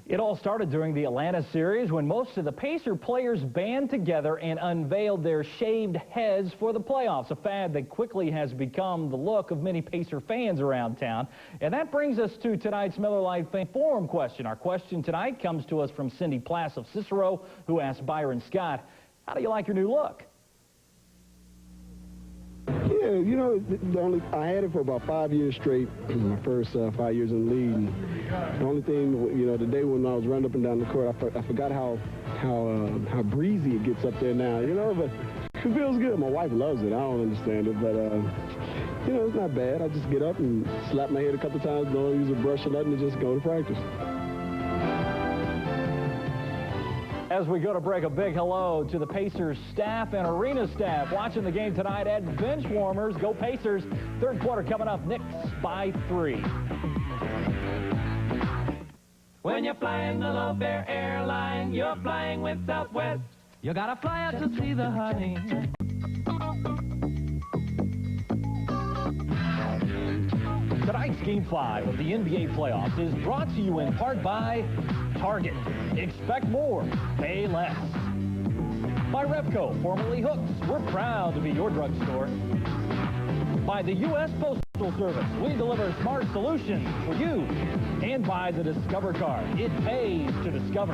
It all started during the Atlanta series when most of the Pacer players band together and unveiled their shaved heads for the playoffs, a fad that quickly has become the look of many Pacer fans around town. And that brings us to tonight's Miller Lite Fan Forum question. Our question tonight comes to us from Cindy Plass of Cicero, who asked Byron Scott, how do you like your new look? Yeah, you know, I had it for about 5 years straight, my first 5 years in the league. And the only thing, you know, today when I was running up and down the court, I forgot how breezy it gets up there now, you know, but it feels good. My wife loves it. I don't understand it, but, you know, it's not bad. I just get up and slap my head a couple times, don't use a brush or nothing, and just go to practice. As we go to break, a big hello to the Pacers staff and arena staff watching the game tonight at Bench Warmers. Go Pacers. Third quarter coming up. Knicks by 3. When you're flying the low-fare airline, you're flying with Southwest. You gotta fly out to see the honey. Tonight's Game 5 of the NBA playoffs is brought to you in part by Target. Expect more, pay less. By Revco, formerly Hooks. We're proud to be your drugstore. By the U.S. Postal Service. We deliver smart solutions for you. And by the Discover card. It pays to discover.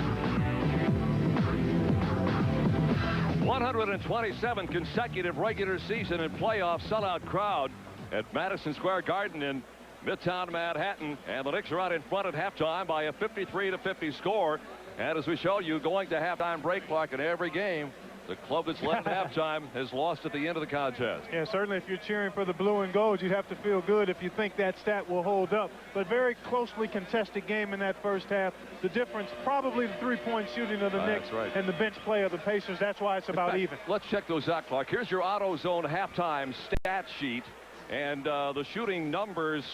What 127 consecutive regular season and playoff sellout crowd at Madison Square Garden in Midtown Manhattan, and the Knicks are out in front at halftime by a 53-50 score. And as we showed you, going to halftime break clock in every game, the club that's led at halftime has lost at the end of the contest. Yeah, certainly if you're cheering for the blue and gold, you'd have to feel good if you think that stat will hold up. But very closely contested game in that first half. The difference, probably the three-point shooting of the Knicks and the bench play of the Pacers. That's why it's about even. Let's check those out, Clark. Here's your AutoZone halftime stat sheet. And the shooting numbers,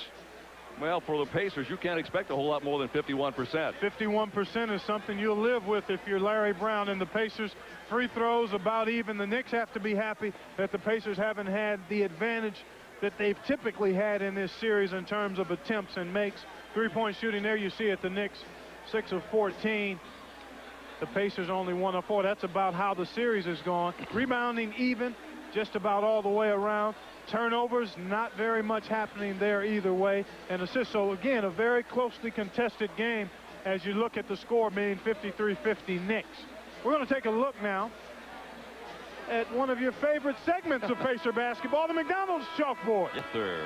well, for the Pacers, you can't expect a whole lot more than 51%. 51% is something you'll live with if you're Larry Brown. And the Pacers, free throws about even. The Knicks have to be happy that the Pacers haven't had the advantage that they've typically had in this series in terms of attempts and makes. Three-point shooting there, you see it, the Knicks 6 of 14. The Pacers only 1 of 4. That's about how the series has gone. Rebounding even, just about all the way around. Turnovers, not very much happening there either way. And assists, so again, a very closely contested game as you look at the score being 53-50 Knicks. We're going to take a look now at one of your favorite segments of Pacer basketball, the McDonald's chalkboard. Yes, sir.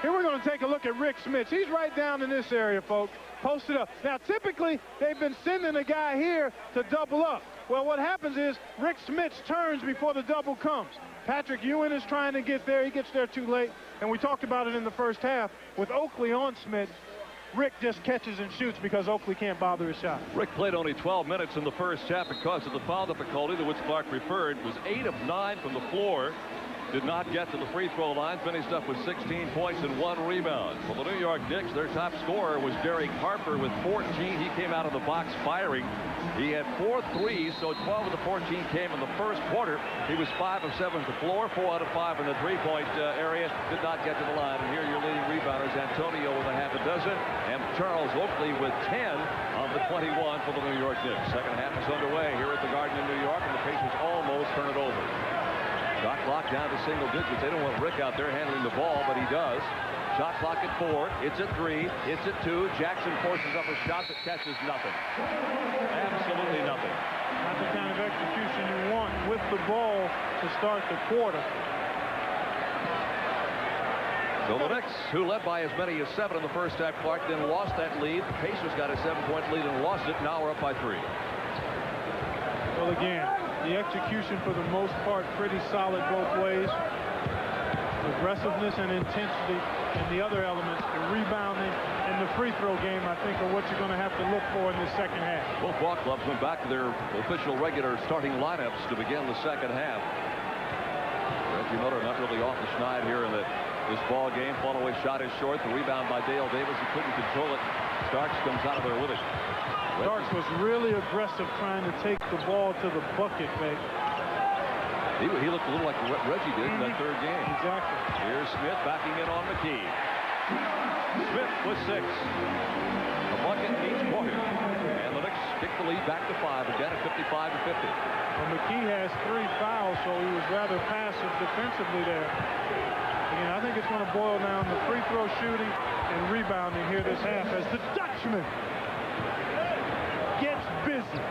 Here we're going to take a look at Rick Smits. He's right down in this area, folks, posted up. Now, typically, they've been sending a guy here to double up. Well, what happens is Rick Smits turns before the double comes. Patrick Ewing is trying to get there. He gets there too late. And we talked about it in the first half. With Oakley on Smits, Rick just catches and shoots because Oakley can't bother his shot. Rick played only 12 minutes in the first half because of the foul difficulty to which Clark referred. Was 8 of 9 from the floor. Did not get to the free throw line. Finished up with 16 points and 1 rebound. For the New York Knicks, their top scorer was Derek Harper with 14. He came out of the box firing. He had 4 threes, so 12 of the 14 came in the first quarter. He was 5 of 7 to the floor, 4 out of 5 in the three-point area. Did not get to the line. And here your leading rebounders, Antonio with a half a dozen, and Charles Oakley with 10 on the 21 for the New York Knicks. Second half is underway here at the Garden in New York, and the Pacers almost turn it over. Shot clock down to single digits. They don't want Rick out there handling the ball, but he does. Shot clock at 4. It's at 3. It's at 2. Jackson forces up a shot that catches nothing. Absolutely nothing. Not the kind of execution you want with the ball to start the quarter. So the Knicks, who led by as many as 7 in the first half, Clark, then lost that lead. The Pacers got a 7-point lead and lost it. Now we're up by 3. Well, again, the execution for the most part pretty solid both ways. Aggressiveness and intensity, and the other elements, the rebounding and the free throw game, I think, are what you're going to have to look for in the second half. Both ball clubs went back to their official regular starting lineups to begin the second half. Reggie Miller not really off the schneid here in this ball game. Fall-away shot is short. The rebound by Dale Davis. He couldn't control it. Starks comes out of there with it. Starks was really aggressive trying to take the ball to the bucket, Meg. He looked a little like what Reggie did in that third game. Exactly. Here's Smith backing in on McKee. Smith with 6. A bucket in each quarter. And the Knicks kick the lead back to 5 again at 55-50. Well, McKee has 3 fouls, so he was rather passive defensively there. Again, I think it's going to boil down to free throw shooting and rebounding here this half as the Dutchman gets busy.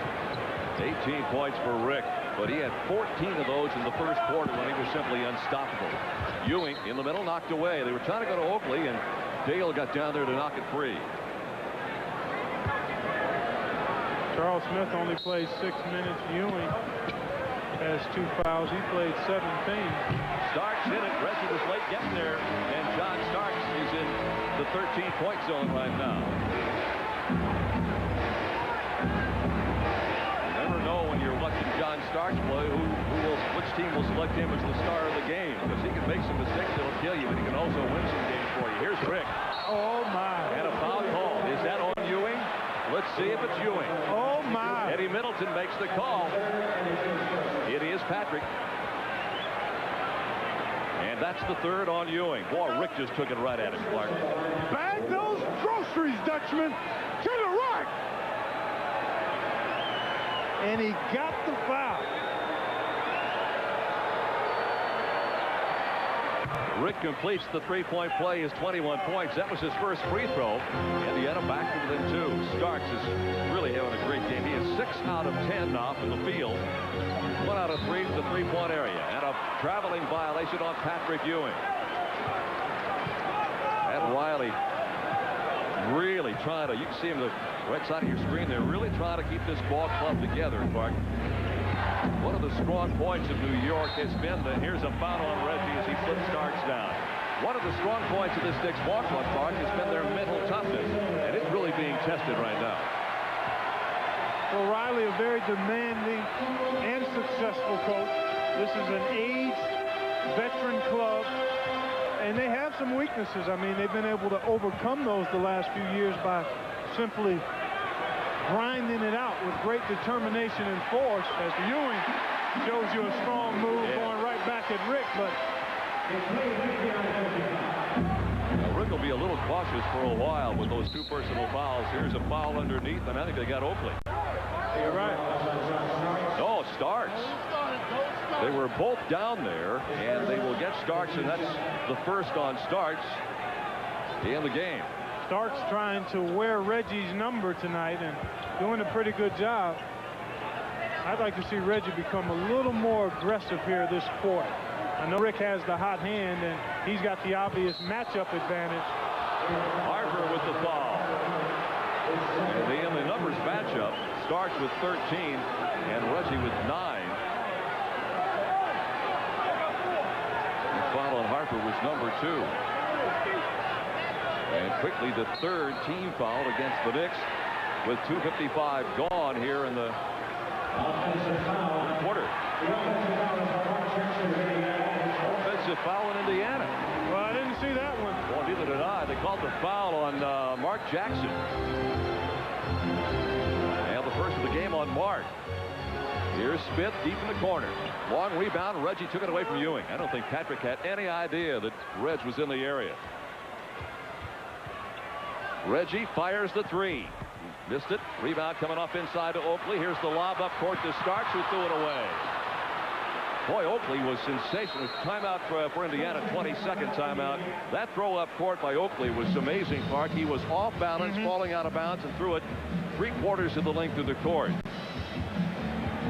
18 points for Rick, but he had 14 of those in the first quarter when he was simply unstoppable. Ewing in the middle, knocked away. They were trying to go to Oakley, and Dale got down there to knock it free. Charles Smith only played 6 minutes. Ewing has 2 fouls. He played 17. Starks hit it. Reggie was late getting there, and John Starks is in the 13-point zone right now. John Starks play, which team will select him as the star of the game, because he can make some mistakes that'll kill you, but he can also win some games for you. Here's Rick. Oh my. And a foul call. Is that on Ewing? Let's see if it's Ewing. Oh my. Eddie Middleton makes the call. It is Patrick. And that's the 3rd on Ewing. Boy, Rick just took it right at him, Clark. Bag those groceries, Dutchman, to the right. And he got the foul. Rick completes the 3-point play, his 21 points. That was his first free throw. Indiana back to within 2. Starks is really having a great game. He is 6 out of 10 now from the field. 1 out a three from the three-point area. And a traveling violation on Patrick Ewing. And Riley really trying to, you can see him the right side of your screen. They're really trying to keep this ball club together, Clark. One of the strong points of New York has been that here's a foul on Reggie as he flips Starks down. One of the strong points of this Knicks ball club, Clark, has been their mental toughness, and it's really being tested right now. Well, Riley, a very demanding and successful coach. This is an aged veteran club, and they have some weaknesses. I mean, they've been able to overcome those the last few years by simply grinding it out with great determination and force. As Ewing shows you a strong move going right back at Rick, but now, Rick will be a little cautious for a while with those two personal fouls. Here's a foul underneath, and I think they got Oakley. You're right. Oh, Starks. They were both down there, and they will get Starks, and that's the first on Starks in the game. Starks trying to wear Reggie's number tonight and doing a pretty good job. I'd like to see Reggie become a little more aggressive here this quarter. I know Rick has the hot hand, and he's got the obvious matchup advantage. Harper with the foul. And in the numbers matchup, Starks with 13 and Reggie with 9. The foul on Harper was number 2. And quickly the third team foul against the Knicks with 2:55 gone here in the quarter. Offensive foul in Indiana. Well, I didn't see that one. Well, neither did I. They called the foul on Mark Jackson. And the first of the game on Mark. Here's Smith deep in the corner. Long rebound. Reggie took it away from Ewing. I don't think Patrick had any idea that Reg was in the area. Reggie fires the three. Missed it. Rebound coming off inside to Oakley. Here's the lob up court to Starks, who threw it away. Boy, Oakley was sensational. Timeout for Indiana, 22nd timeout. That throw up court by Oakley was amazing, Clark. He was off balance, falling out of bounds, and threw it 3/4 of the length of the court.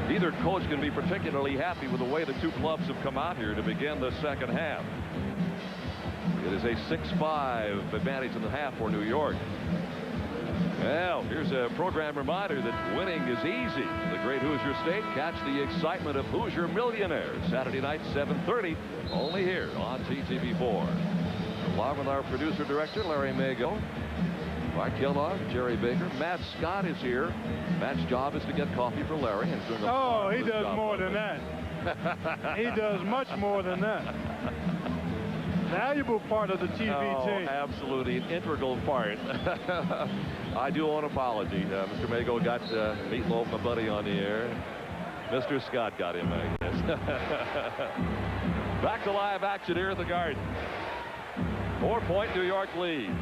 Neither coach can be particularly happy with the way the two clubs have come out here to begin the second half. It is a 6-5 advantage in the half for New York. Well, here's a program reminder that winning is easy. The great Hoosier State. Catch the excitement of Hoosier Millionaires Saturday night, 7:30, only here on TTV4. Along with our producer-director, Larry Mago, Mark Kellogg, Jerry Baker. Matt Scott is here. Matt's job is to get coffee for Larry. And he does more than that. He does much more than that. Valuable part of the TV team. Absolutely an integral part. I do owe an apology. Mr. Mago got Meatloaf, my buddy, on the air. Mr. Scott got him, I guess. Back to live action here at the Garden. 4-point New York lead.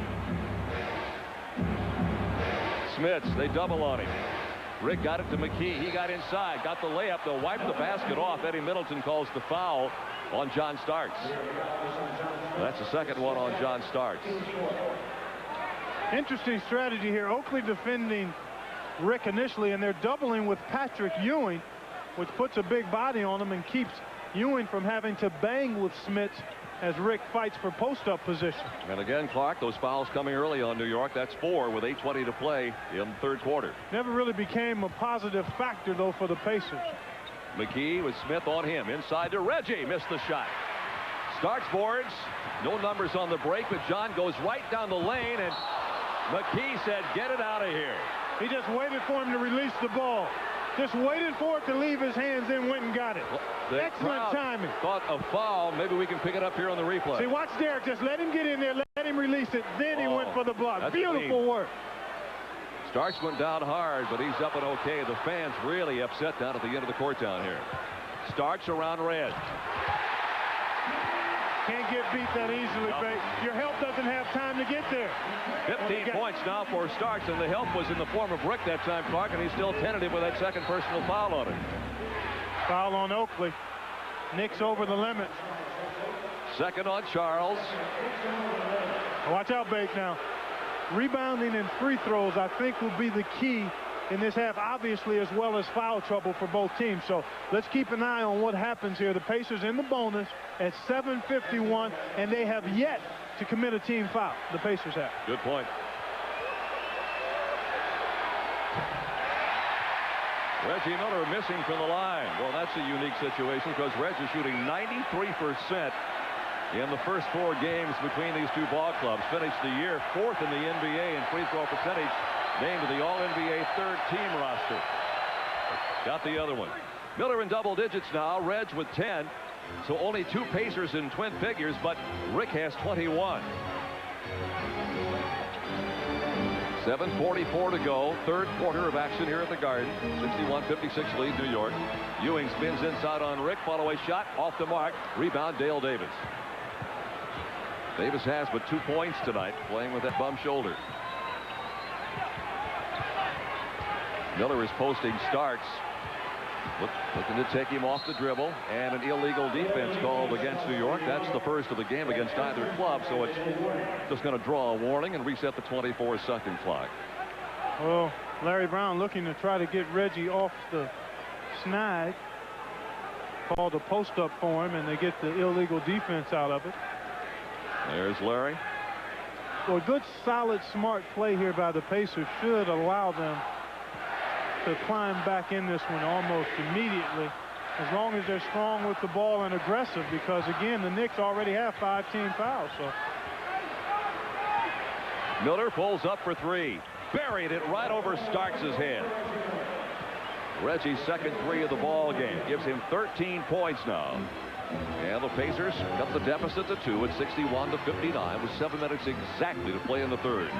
Smits, they double on him. Rick got it to McKee. He got inside, got the layup. They'll wipe the basket off. Eddie Middleton calls the foul on John Starks. That's the second one on John Starks. Interesting strategy here. Oakley defending Rick initially, and they're doubling with Patrick Ewing, which puts a big body on him and keeps Ewing from having to bang with Smits as Rick fights for post-up position. And again, Clark, those fouls coming early on New York. That's 4 with 8:20 to play in the third quarter. Never really became a positive factor, though, for the Pacers. McKee with Smith on him. Inside to Reggie. Missed the shot. Starks boards. No numbers on the break, but John goes right down the lane, and McKee said, get it out of here. He just waited for him to release the ball. Just waited for it to leave his hands, then went and got it. The excellent timing. Thought a foul. Maybe we can pick it up here on the replay. See, watch Derek. Just let him get in there. Let him release it. Then he went for the block. Beautiful work. Starks went down hard, but he's up and okay. The fans really upset down at the end of the court down here. Starks around Red. Can't get beat that easily, Babe. Your help doesn't have time to get there. 15 points now for Starks, and the help was in the form of Rick that time, Clark, and he's still tentative with that second personal foul on him. Foul on Oakley. Knicks over the limit. Second on Charles. Watch out, Babe, now. Rebounding and free throws, I think, will be the key in this half, obviously, as well as foul trouble for both teams. So let's keep an eye on what happens here. The Pacers in the bonus at 7:51, and they have yet to commit a team foul. The Pacers have. Good point. Reggie Miller missing from the line. Well, that's a unique situation because Reg is shooting 93% in the first 4 games between these two ball clubs. Finished the year 4th in the NBA in free throw percentage. Named to the All-NBA 3rd team roster. Got the other one. Miller in double digits now. Reg with 10. So only 2 Pacers in twin figures, but Rick has 21. 7:44 to go. 3rd quarter of action here at the Garden. 61-56 lead New York. Ewing spins inside on Rick. Follow-away shot off the mark. Rebound Dale Davis. Davis has but 2 points tonight, playing with that bum shoulder. Miller is posting Starks. Looking to take him off the dribble, and an illegal defense called against New York. That's the first of the game against either club, so it's just going to draw a warning and reset the 24-second clock. Well, Larry Brown looking to try to get Reggie off the snag. Called a post-up for him, and they get the illegal defense out of it. There's Larry. Well, a good, solid, smart play here by the Pacers should allow them to climb back in this one almost immediately, as long as they're strong with the ball and aggressive, because again, the Knicks already have 5 team fouls. So Miller pulls up for 3. Buried it right over Starks' head. Reggie's second 3 of the ball game gives him 13 points now. And the Pacers cut the deficit to 2 at 61-59 with 7 minutes exactly to play in the 3rd.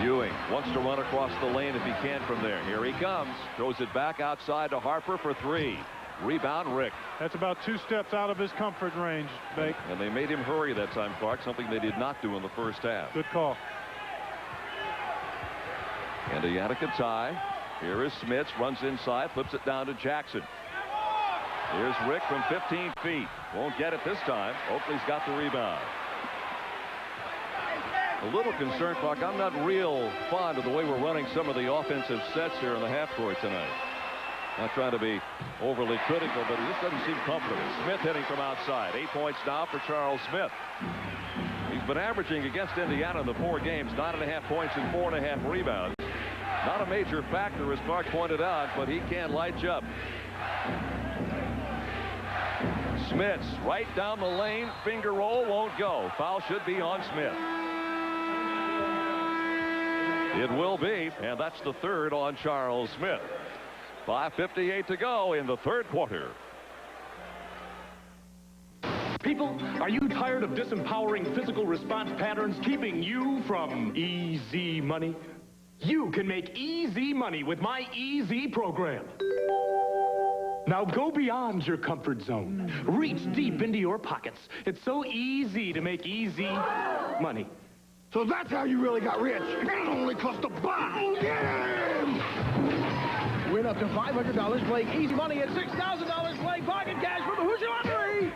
Ewing wants to run across the lane if he can from there. Here he comes. Throws it back outside to Harper for 3. Rebound Rick. That's about 2 steps out of his comfort range, Bake. And they made him hurry that time, Clark, something they did not do in the first half. Good call. Indiana can tie. Here is Smits. Runs inside. Flips it down to Jackson. Here's Rick from 15 feet. Won't get it this time. Oakley's got the rebound. A little concerned, Clark. I'm not real fond of the way we're running some of the offensive sets here in the half court tonight. Not trying to be overly critical, but he just doesn't seem comfortable. Smith hitting from outside. 8 points now for Charles Smith. He's been averaging against Indiana in the 4 games, 9.5 points and 4.5 rebounds. Not a major factor, as Clark pointed out, but he can light you up. Smith right down the lane. Finger roll won't go. Foul should be on Smith. It will be, and that's the 3rd on Charles Smith. 5:58 to go in the 3rd quarter. People, are you tired of disempowering physical response patterns keeping you from easy money? You can make easy money with my Easy program. Now go beyond your comfort zone. Reach deep into your pockets. It's so easy to make easy money. So that's how you really got rich. It only cost a buck. Win up to $500 playing Easy Money and $6,000 playing Pocket Cash from the Hoosier Lottery.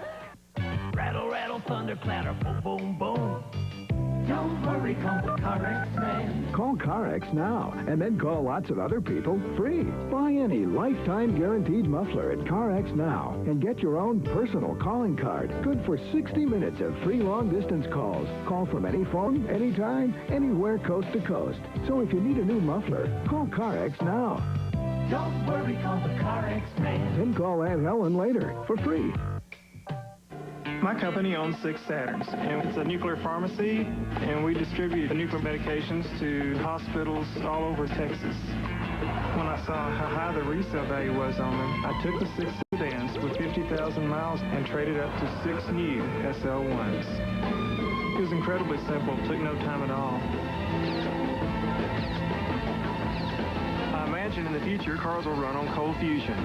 Rattle, rattle, thunder, clatter, boom, boom, boom. Don't worry, call the CarX man. Call CarX now, and then call lots of other people free. Buy any lifetime guaranteed muffler at CarX now, and get your own personal calling card. Good for 60 minutes of free long-distance calls. Call from any phone, anytime, anywhere coast to coast. So if you need a new muffler, call CarX now. Don't worry, call the CarX man. Then call Aunt Helen later for free. My company owns 6 Saturns, and it's a nuclear pharmacy, and we distribute the nuclear medications to hospitals all over Texas. When I saw how high the resale value was on them, I took the 6 sedans with 50,000 miles and traded up to 6 new SL1s. It was incredibly simple, took no time at all. I imagine in the future cars will run on cold fusion.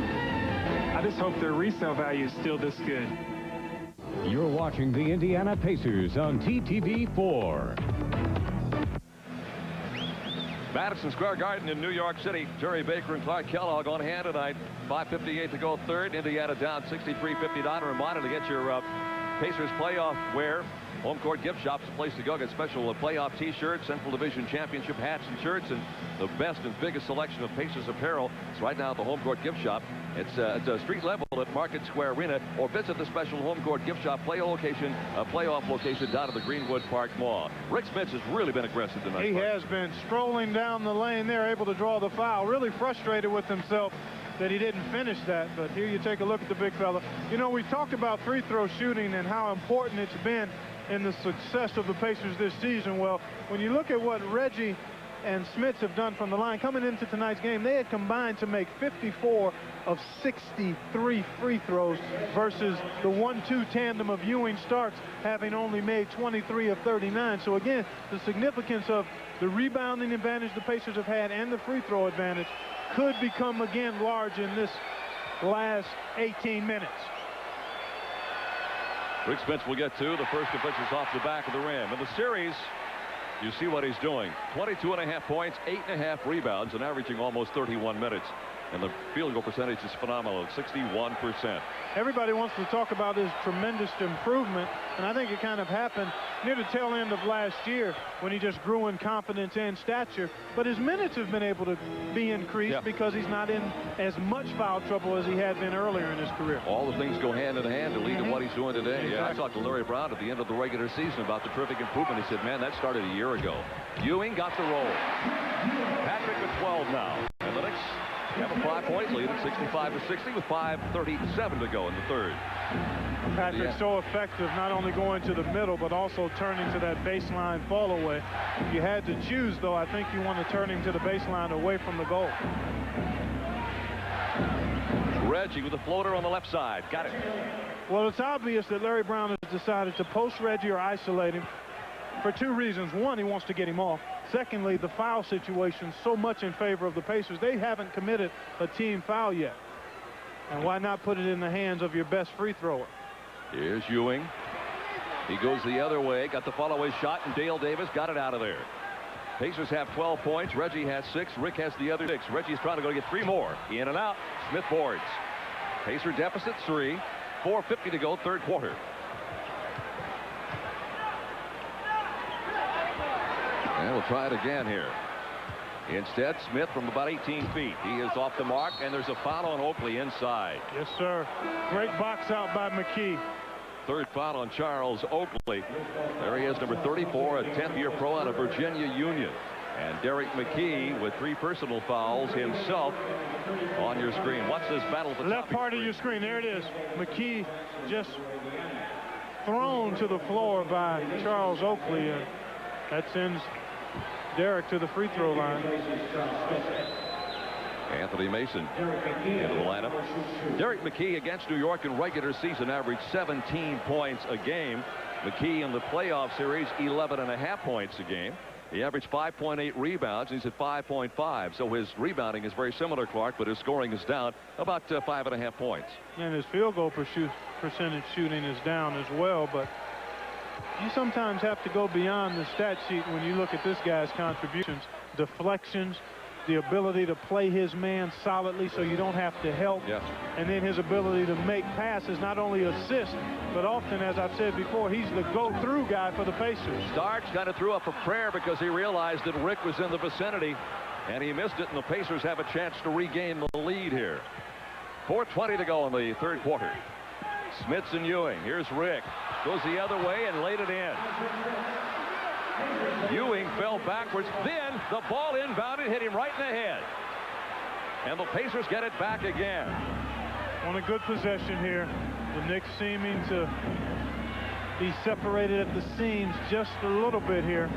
I just hope their resale value is still this good. You're watching the Indiana Pacers on TTV4. Madison Square Garden in New York City. Terry Baker and Clark Kellogg on hand tonight. 5:58 to go 3rd. Indiana down 63-59. Reminder to get your Pacers playoff wear. Home Court Gift Shop's the place to go. Get special playoff T-shirts, Central Division Championship hats and shirts, and the best and biggest selection of Pacers apparel. It's right now at the Home Court Gift Shop. It's a street level at Market Square Arena, or visit the special Home Court Gift Shop playoff location down at the Greenwood Park Mall. Rick Smits has really been aggressive tonight. He has been strolling down the lane there, able to draw the foul. Really frustrated with himself that he didn't finish that, but here you take a look at the big fella. You know, we talked about free throw shooting and how important it's been in the success of the Pacers this season. Well, when you look at what Reggie and Smits have done from the line coming into tonight's game, they had combined to make 54 of 63 free throws versus the 1-2 tandem of Ewing Starks having only made 23 of 39. So again, the significance of the rebounding advantage the Pacers have had and the free throw advantage could become again large in this last 18 minutes. Rick Smits will get to the first officials off the back of the rim. In the series, you see what he's doing. 22.5 points, 8.5 rebounds, and averaging almost 31 minutes. And the field goal percentage is phenomenal, 61%. Everybody wants to talk about his tremendous improvement, and I think it kind of happened near the tail end of last year when he just grew in confidence and stature. But his minutes have been able to be increased because he's not in as much foul trouble as he had been earlier in his career. All the things go hand in hand to lead to what he's doing today. Yeah, I talked to Larry Brown at the end of the regular season about the terrific improvement. He said, man, that started a year ago. Ewing got the roll. Patrick with 12 now. And the Knicks have a 5-point lead at 65-60 with 5:37 to go in the third. Patrick's so effective, not only going to the middle, but also turning to that baseline fall away. If you had to choose, though, I think you want to turn him to the baseline away from the goal. Reggie with a floater on the left side. Got it. Well, it's obvious that Larry Brown has decided to post Reggie or isolate him for two reasons. One, he wants to get him off. Secondly, the foul situation so much in favor of the Pacers. They haven't committed a team foul yet. And why not put it in the hands of your best free thrower? Here's Ewing. He goes the other way. Got the follow-away shot, and Dale Davis got it out of there. Pacers have 12 points. Reggie has 6. Rick has the other 6. Reggie's trying to go get 3 more. In and out. Smith boards. Pacer deficit 3. 4:50 to go, third quarter. And we'll try it again here. Instead, Smith from about 18 feet. He is off the mark, and there's a foul on Oakley inside. Yes, sir. Great box out by McKee. Third foul on Charles Oakley. There he is, number 34, a 10th-year pro out of Virginia Union. And Derek McKee with 3 personal fouls himself on your screen. Watch this battle at the left part of your screen. There it is. McKee just thrown to the floor by Charles Oakley. That sends Derek to the free throw line. Anthony Mason into the lineup. Derek McKee against New York in regular season averaged 17 points a game. McKee in the playoff series 11.5 points a game. He averaged 5.8 rebounds, and he's at 5.5. So his rebounding is very similar, Clark, but his scoring is down about 5.5 points. And his field goal percentage shooting is down as well, but you sometimes have to go beyond the stat sheet when you look at this guy's contributions. Deflections, the ability to play his man solidly so you don't have to help. Yeah. And then his ability to make passes, not only assist, but often, as I've said before, he's the go-through guy for the Pacers. Starks kind of threw up a prayer because he realized that Rick was in the vicinity, and he missed it, and the Pacers have a chance to regain the lead here. 4:20 to go in the third quarter. Smits and Ewing. Here's Rick. Goes the other way and laid it in. Ewing fell backwards. Then the ball inbounded, hit him right in the head. And the Pacers get it back again. On a good possession here. The Knicks seeming to be separated at the seams just a little bit here.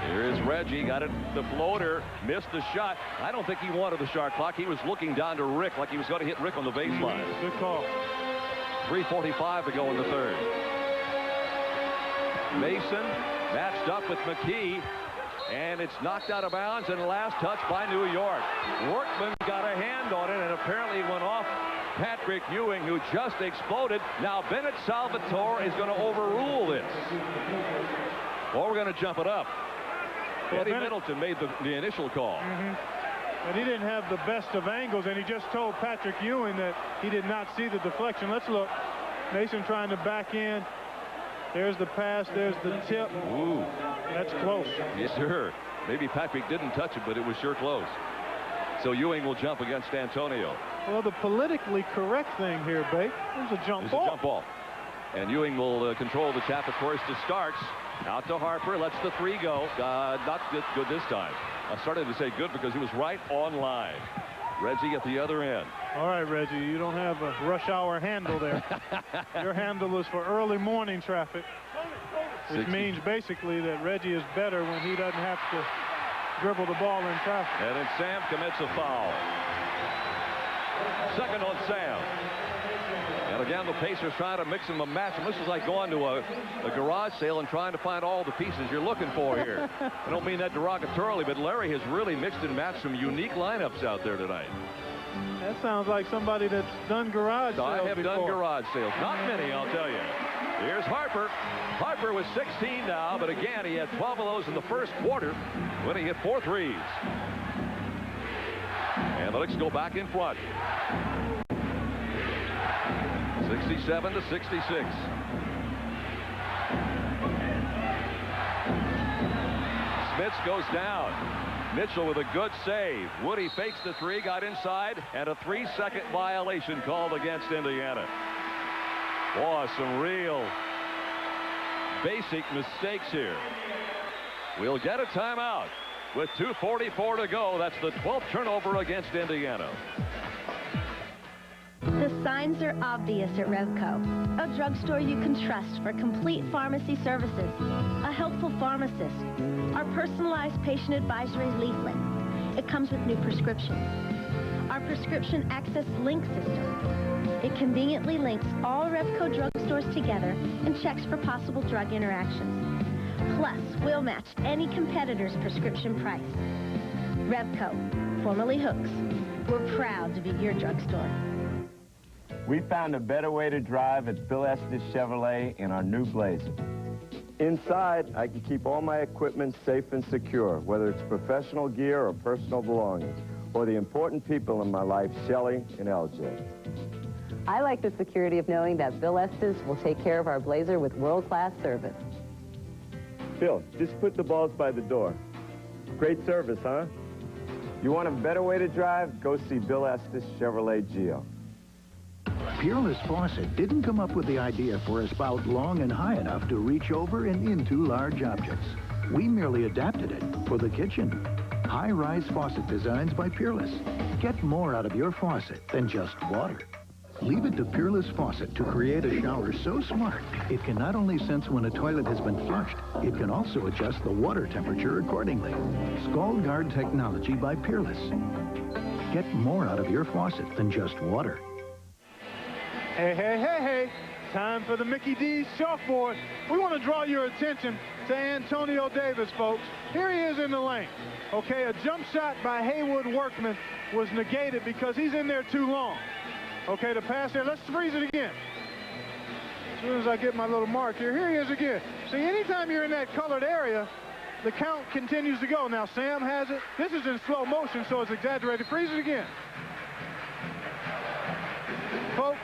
Here is Reggie. Got it. The floater. Missed the shot. I don't think he wanted the shot clock. He was looking down to Rick like he was going to hit Rick on the baseline. Good call. 3:45 to go in the third. Mason matched up with McKee, and it's knocked out of bounds, and last touch by New York. Workman got a hand on it, and apparently went off Patrick Ewing, who just exploded. Now Bennett Salvatore is going to overrule this. Or we're going to jump it up. Well, Eddie Middleton made the initial call. But he didn't have the best of angles, and he just told Patrick Ewing that he did not see the deflection. Let's look. Mason trying to back in. There's the pass. There's the tip. Ooh. That's close. Yes, sir. Maybe Patrick didn't touch it, but it was sure close. So Ewing will jump against Antonio. Well, the politically correct thing here, Bake, there's a jump ball. A jump ball. And Ewing will control the tap, of course, to Starks. Out to Harper. Lets the three go. Not good this time. I started to say good because he was right on line. Reggie at the other end. All right, Reggie, you don't have a rush hour handle there. Your handle is for early morning traffic, which means basically that Reggie is better when he doesn't have to dribble the ball in traffic. And then Sam commits a foul. Second on Sam. And again, the Pacers trying to mix and match them. This is like going to a garage sale and trying to find all the pieces you're looking for here. I don't mean that derogatorily, but Larry has really mixed and matched some unique lineups out there tonight. That sounds like somebody that's done garage sales. I have before. done garage sales. Not many, I'll tell you. Here's Harper. Harper was 16 now, but again, he had 12 of those in the first quarter when he hit 4 threes. And the Knicks go back in front. 67 to 66. Smits goes down. Mitchell with a good save. Woody fakes the three, got inside, and a 3-second violation called against Indiana. Boy, some real basic mistakes here. We'll get a timeout with 2:44 to go. That's the 12th turnover against Indiana. The signs are obvious at Revco, a drugstore you can trust for complete pharmacy services, a helpful pharmacist, our personalized patient advisory leaflet. It comes with new prescriptions. Our prescription access link system. It conveniently links all Revco drugstores together and checks for possible drug interactions. Plus, we'll match any competitor's prescription price. Revco, formerly Hooks. We're proud to be your drugstore. We found a better way to drive at Bill Estes Chevrolet in our new Blazer. Inside, I can keep all my equipment safe and secure, whether it's professional gear or personal belongings, or the important people in my life, Shelley and LJ. I like the security of knowing that Bill Estes will take care of our Blazer with world-class service. Bill, just put the balls by the door. Great service, huh? You want a better way to drive? Go see Bill Estes Chevrolet Geo. Peerless Faucet didn't come up with the idea for a spout long and high enough to reach over and into large objects. We merely adapted it for the kitchen. High-rise faucet designs by Peerless. Get more out of your faucet than just water. Leave it to Peerless Faucet to create a shower so smart, it can not only sense when a toilet has been flushed, it can also adjust the water temperature accordingly. Scald Guard technology by Peerless. Get more out of your faucet than just water. Hey, hey, hey, hey. Time for the Mickey D's chalkboard. We want to draw your attention to Antonio Davis, folks. Here he is in the lane. Okay, a jump shot by Haywood Workman was negated because he's in there too long. Okay, the pass there. Let's freeze it again. As soon as I get my little mark here, here he is again. See, anytime you're in that colored area, the count continues to go. Now, Sam has it. This is in slow motion, so it's exaggerated. Freeze it again. Folks,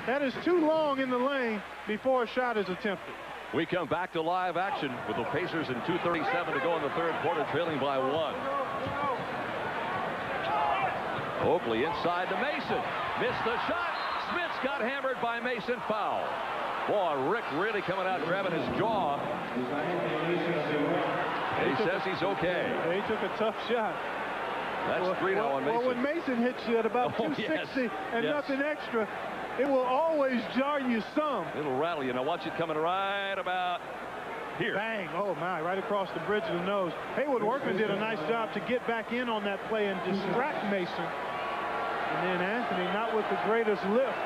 that is too long in the lane before a shot is attempted. We come back to live action with the Pacers in 2:37 to go in the third quarter, trailing by 1. Oakley inside to Mason. Missed the shot. Smits got hammered by Mason. Foul. Boy, Rick really coming out grabbing his jaw. He says he's okay. He took a tough shot. That's 3 now on Mason. Well, when Mason hits you at about 260 and nothing extra, it will always jar you some. It'll rattle you. Now watch it coming right about here. Bang. Oh, my. Right across the bridge of the nose. Haywood Workman did a nice job to get back in on that play and distract Mason. And then Anthony, not with the greatest lift,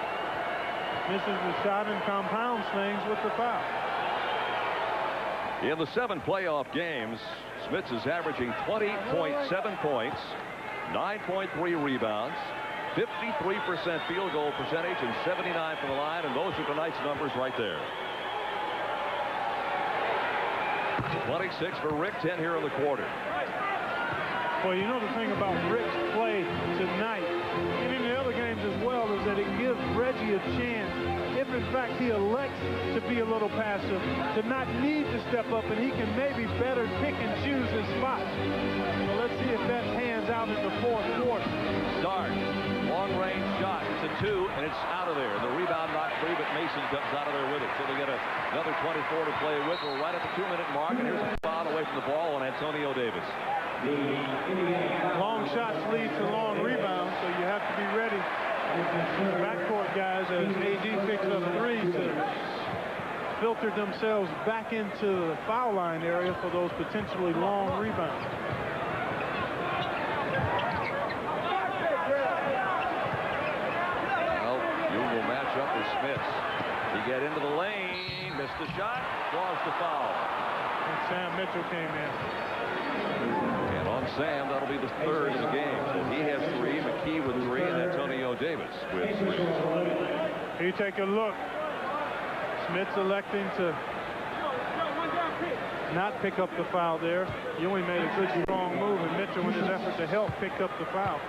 misses the shot and compounds things with the foul. In the 7 playoff games, Smits is averaging 20.7 points, 9.3 rebounds, 53% field goal percentage, and 79 from the line, and those are tonight's numbers right there. 26 for Rick, 10 here in the quarter. Well, you know the thing about Rick's play tonight, and in the other games as well, is that it gives Reggie a chance, if in fact he elects to be a little passive, to not need to step up, and he can maybe better pick and choose his spots. So let's see if that pans out in the fourth quarter. Start. Long-range shot. It's a 2, and it's out of there. The rebound knocked free, but Mason comes out of there with it. So they get another 24 to play with. We're right at the 2-minute mark, and here's a foul away from the ball on Antonio Davis. Long shots lead to long rebounds, so you have to be ready, backcourt guys, as AD picks up 3 to filter themselves back into the foul line area for those potentially long rebounds. Match up with Smith. He get into the lane, missed the shot, draws the foul. And Sam Mitchell came in. And on Sam, that'll be the 3rd in the game. So he has 3, McKee with 3, and Antonio Davis with 3. Here you take a look. Smith's electing to not pick up the foul there. Ewing made a good, strong move, and Mitchell, in his effort to help, picked up the foul.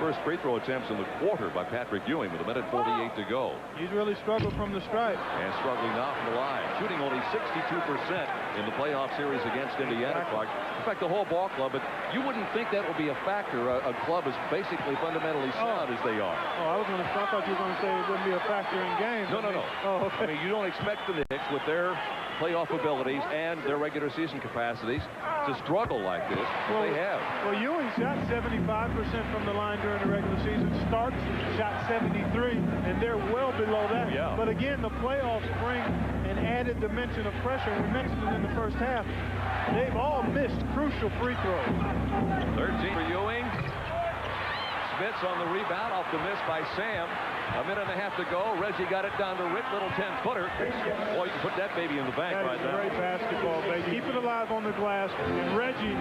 First free throw attempts in the quarter by Patrick Ewing with 1:48 to go. He's really struggled from the stripe. And struggling now from the line. Shooting only 62% in the playoff series against Indiana, Clark. In fact, the whole ball club, but you wouldn't think that would be a factor. A club as basically fundamentally sound as they are. Oh, I thought you were going to say it wouldn't be a factor in games. No. Oh, okay. I mean, you don't expect the Knicks with their playoff abilities and their regular season capacities to struggle like this, but they have. Well, Ewing shot 75% from the line during the regular season. Starks shot 73, and they're well below that. Yeah. But again, the playoffs bring an added dimension of pressure. We mentioned it in the first half. They've all missed crucial free throws. 13 for Ewing. Smith's on the rebound off the miss by Sam. A minute and a half to go. Reggie got it down to Rick, little 10-footer. Boy, you can put that baby in the bank right now. Great basketball, baby. Keep it alive on the glass. And Reggie,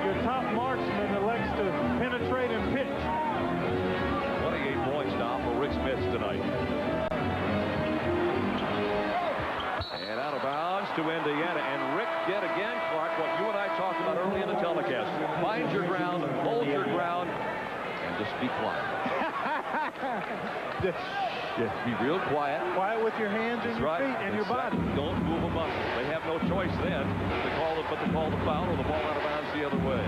your top marksman, elects to penetrate and pitch. 28 points now for Rick Smith tonight. And out of bounds to Indiana. And Rick did again, Clark, what you and I talked about early in the telecast. Find your ground, hold your ground, and just be quiet. Just be real quiet. Quiet with your hands and your feet and your body. Don't move a muscle. They have no choice then to call the foul or the ball out of bounds the other way.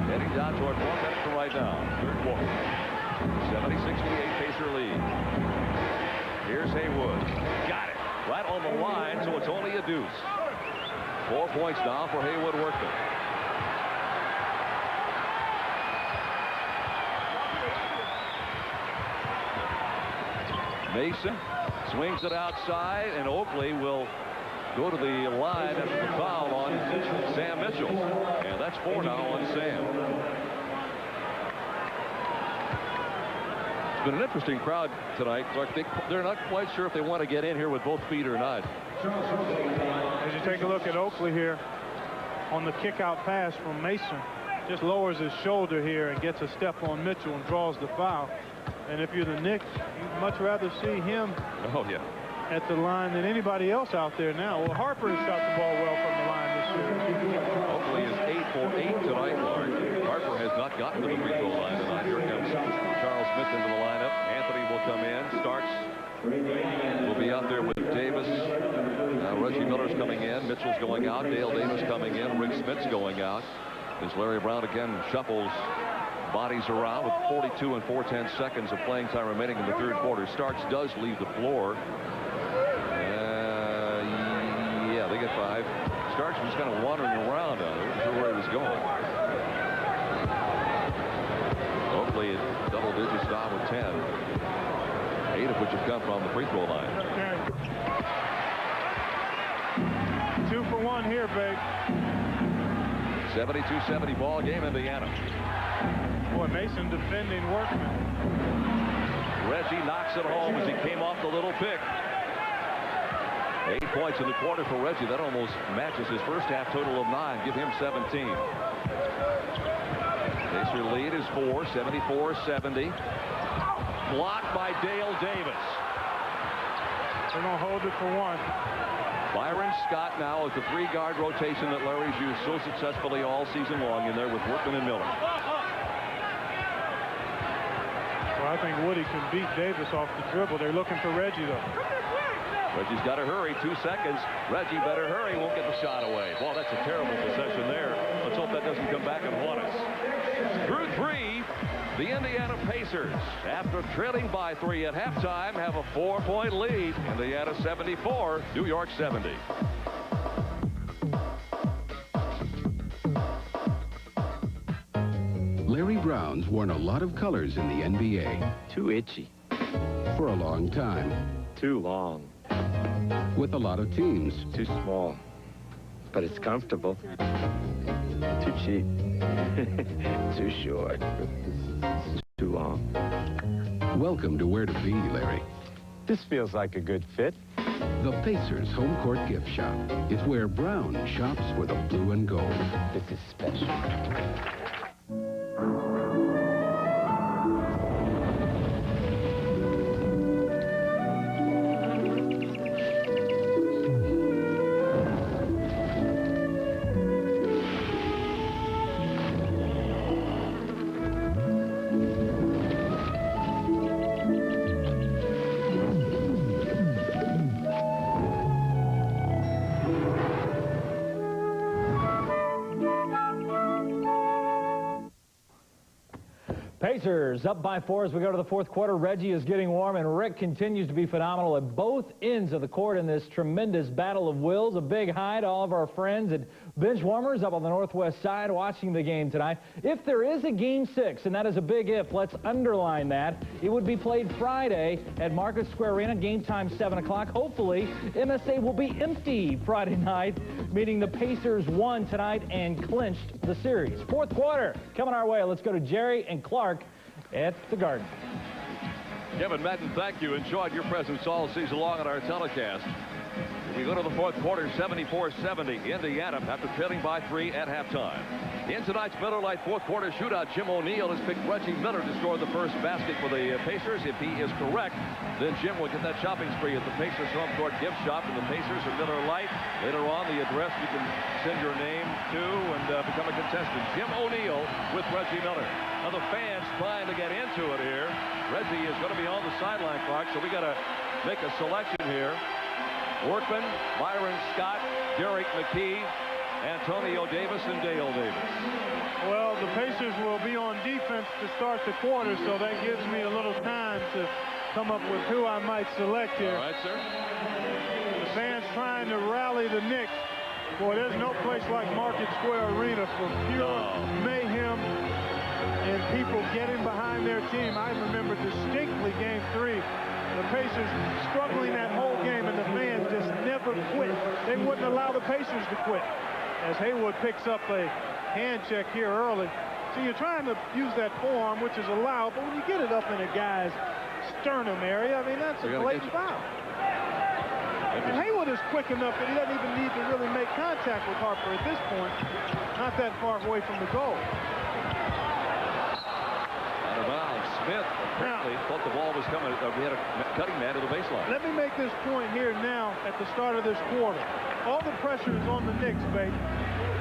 Heading down toward 1 minute from right now. Third quarter. 76-58 Pacer lead. Here's Haywood. Got it. Right on the line, so it's only a deuce. 4 points now for Haywood Workman. Mason swings it outside, and Oakley will go to the line after the foul on Sam Mitchell. And that's 4 now on Sam. It's been an interesting crowd tonight, Clark. They're not quite sure if they want to get in here with both feet or not. As you take a look at Oakley here on the kick-out pass from Mason, just lowers his shoulder here and gets a step on Mitchell and draws the foul. And if you're the Knicks, you'd much rather see him at the line than anybody else out there now. Well, Harper has shot the ball well from the line this year. Oakley is 8 for 8 tonight, Clark. Harper has not gotten to the free throw line tonight. Here comes Charles Smith into the lineup. Anthony will come in. Starks will be out there with Davis. Reggie Miller's coming in. Mitchell's going out. Dale Davis coming in. Rick Smith's going out. As Larry Brown again shuffles bodies around with 42 and 4/10 seconds of playing time remaining in the third quarter. Starks does leave the floor. Yeah, they get 5. Starks was kind of wandering around out there. Wasn't sure where he was going. Oakley at double digits now with 10. 8 of which have come from the free throw line. 2 for 1 here, babe. 72-70 ball game, Indiana. Boy, Mason defending Workman. Reggie knocks it home as he came off the little pick. 8 points in the quarter for Reggie. That almost matches his first half total of 9. Give him 17. Pacer lead is 4, 74-70. Blocked by Dale Davis. They're going to hold it for 1. Byron Scott now is the 3-guard rotation that Larry's used so successfully all season long in there with Workman and Miller. Well, I think Woody can beat Davis off the dribble. They're looking for Reggie, though. Reggie's got to hurry. 2 seconds. Reggie better hurry. Won't get the shot away. Boy, that's a terrible possession there. Let's hope that doesn't come back and haunt us. Through 3, the Indiana Pacers, after trailing by 3 at halftime, have a 4-point lead. Indiana 74, New York 70. Larry Brown's worn a lot of colors in the NBA. Too itchy. For a long time. Too long. With a lot of teams. Too small. But it's comfortable. Too cheap. Too short. Too long. Welcome to Where to Be, Larry. This feels like a good fit. The Pacers Home Court Gift Shop is where Brown shops for the blue and gold. This is special. Pacers up by 4 as we go to the 4th quarter. Reggie is getting warm, and Rick continues to be phenomenal at both ends of the court in this tremendous battle of wills. A big hi to all of our friends at Bench Warmers up on the northwest side watching the game tonight. If there is a Game 6, and that is a big if, let's underline that, it would be played Friday at Market Square Arena. Game time 7 o'clock. Hopefully, MSA will be empty Friday night, meaning the Pacers won tonight and clinched the series. 4th quarter coming our way. Let's go to Jerry and Clark at the Garden. Kevin Madden, thank you. Enjoyed your presence all season long on our telecast. We go to the 4th quarter, 74-70. Indiana after trailing by 3 at halftime. In tonight's Miller Lite 4th quarter shootout, Jim O'Neal has picked Reggie Miller to score the first basket for the Pacers. If he is correct, then Jim will get that shopping spree at the Pacers Home Court Gift Shop. And the Pacers are Miller Lite. Later on, the address you can send your name to and become a contestant. Jim O'Neal with Reggie Miller. Now the fans trying to get into it here. Reggie is going to be on the sideline, Clark, so we got to make a selection here. Workman, Byron Scott, Derek McKee, Antonio Davis, and Dale Davis. Well, the Pacers will be on defense to start the quarter, so that gives me a little time to come up with who I might select here. All right, sir. The fans trying to rally the Knicks. Boy, there's no place like Market Square Arena for pure mayhem and people getting behind their team. I remember distinctly Game 3. The Pacers struggling that whole game, and the fans just never quit. They wouldn't allow the Pacers to quit. As Haywood picks up a hand check here early. So you're trying to use that forearm, which is allowed, but when you get it up in a guy's sternum area, I mean, that's a blatant foul. And Haywood is quick enough that he doesn't even need to really make contact with Harper at this point. Not that far away from the goal. Out of bounds. Smith apparently thought the ball was coming. We had a cutting man to the baseline. Let me make this point here now at the start of this quarter. All the pressure is on the Knicks, baby.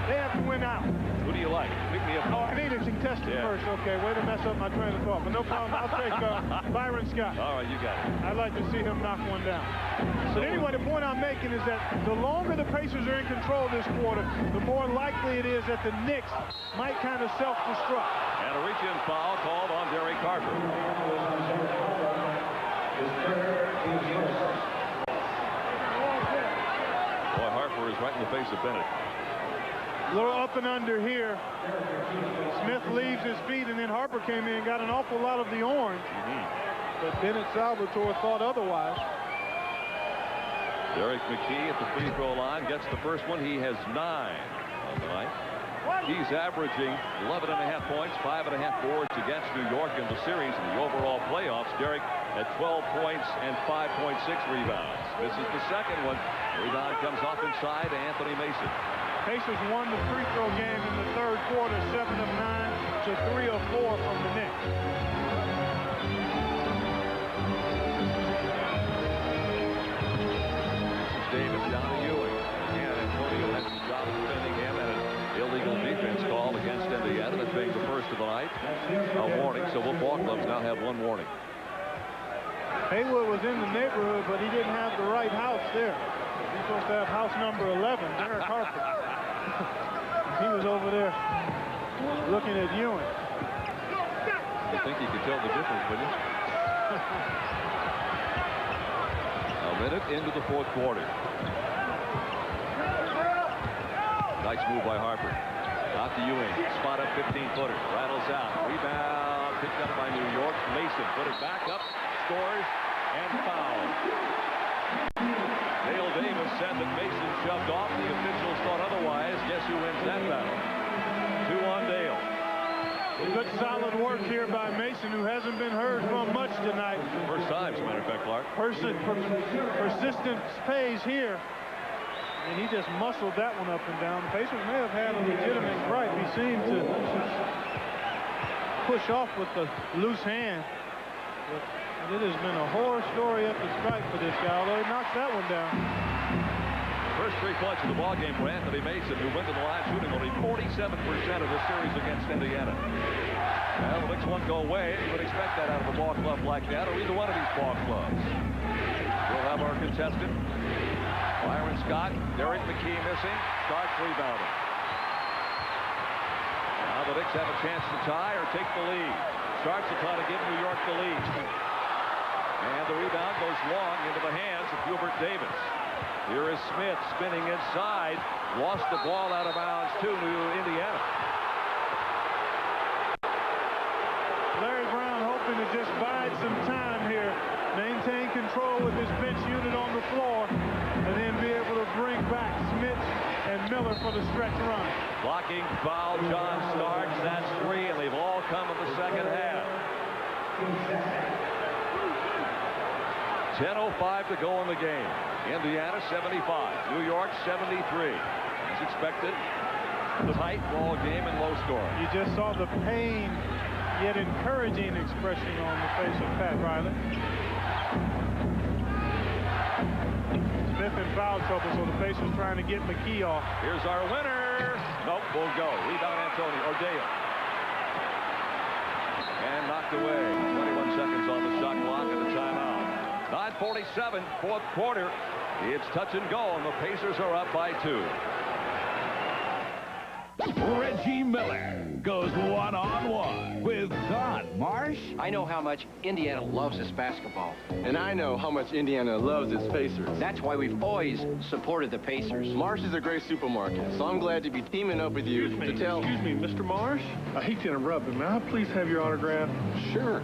They have to win out. Who do you like? Pick me up. Oh, I need a contestant first. Okay, way to mess up my train of thought. But no problem. I'll take Byron Scott. All right, you got it. I'd like to see him knock one down. But anyway, the point I'm making is that the longer the Pacers are in control this quarter, the more likely it is that the Knicks might kind of self-destruct. And a reach-in foul called on Derek Carter. Boy, Harper is right in the face of Bennett. A little up and under here. Smith leaves his feet, and then Harper came in and got an awful lot of the orange. But Bennett Salvatore thought otherwise. Derek McKee at the free throw line gets the first one. He has 9 on the night. He's averaging 11.5 points, 5.5 boards against New York in the series. In the overall playoffs, Derek at 12 points and 5.6 rebounds. This is the second one. Rebound comes off inside to Anthony Mason. Pacers won the free throw game in the 3rd quarter, 7 of 9 to 3 of 4 from the Knicks. This is Davis down to Ewing. of the night. A warning, so both ball clubs now have one warning. Haywood was in the neighborhood, but he didn't have the right house there. He's supposed to have house number 11, Derek Harper. He was over there looking at Ewing. You think you could tell the difference, wouldn't you? A minute into the fourth quarter. Nice move by Harper. Out to Ewing. Spot up 15-footer. Rattles out. Rebound. Picked up by New York. Mason put it back up. Scores and foul. Dale Davis said that Mason shoved off. The officials thought otherwise. Guess who wins that battle? 2 on Dale. Good solid work here by Mason, who hasn't been heard from much tonight. First time, as a matter of fact, Clark. Persistence pays here. And he just muscled that one up and down. The Pacers may have had a legitimate gripe. He seemed to push off with the loose hand. But it has been a horror story up the strike for this guy, although he knocks that one down. First 3 clutch of the ballgame for Anthony Mason, who went to the line shooting only 47% of the series against Indiana. Well, the Knicks won't go away. You would expect that out of a ball club like that, or either one of these ball clubs. We'll have our contestant, Byron Scott. Derek McKee missing. Starks rebounding. Now the Knicks have a chance to tie or take the lead. Starks to try to give New York the lead. And the rebound goes long into the hands of Hubert Davis. Here is Smith spinning inside. Lost the ball out of bounds to Indiana. Larry Brown hoping to just bide some time here. Maintain control with his bench unit on the floor. And then be able to bring back Smith and Miller for the stretch run. Blocking foul, John Starks. That's 3, and they've all come in the second half. 10:05 to go in the game. Indiana 75, New York 73. As expected, the tight ball game and low score. You just saw the pain yet encouraging expression on the face of Pat Riley. Smith in foul trouble, so the Pacers trying to get McKee off. Here's our winner. Nope, won't go. Rebound Antonio or Dale. And knocked away. 21 seconds on the shot clock and a timeout. 9:47, fourth quarter. It's touch and go, and the Pacers are up by 2. Reggie Miller goes one-on-one with Don Marsh. I know how much Indiana loves its basketball. And I know how much Indiana loves its Pacers. That's why we've always supported the Pacers. Marsh is a great supermarket, so I'm glad to be teaming up with you to tell... Excuse me, Mr. Marsh? I hate to interrupt, but may I please have your autograph? Sure.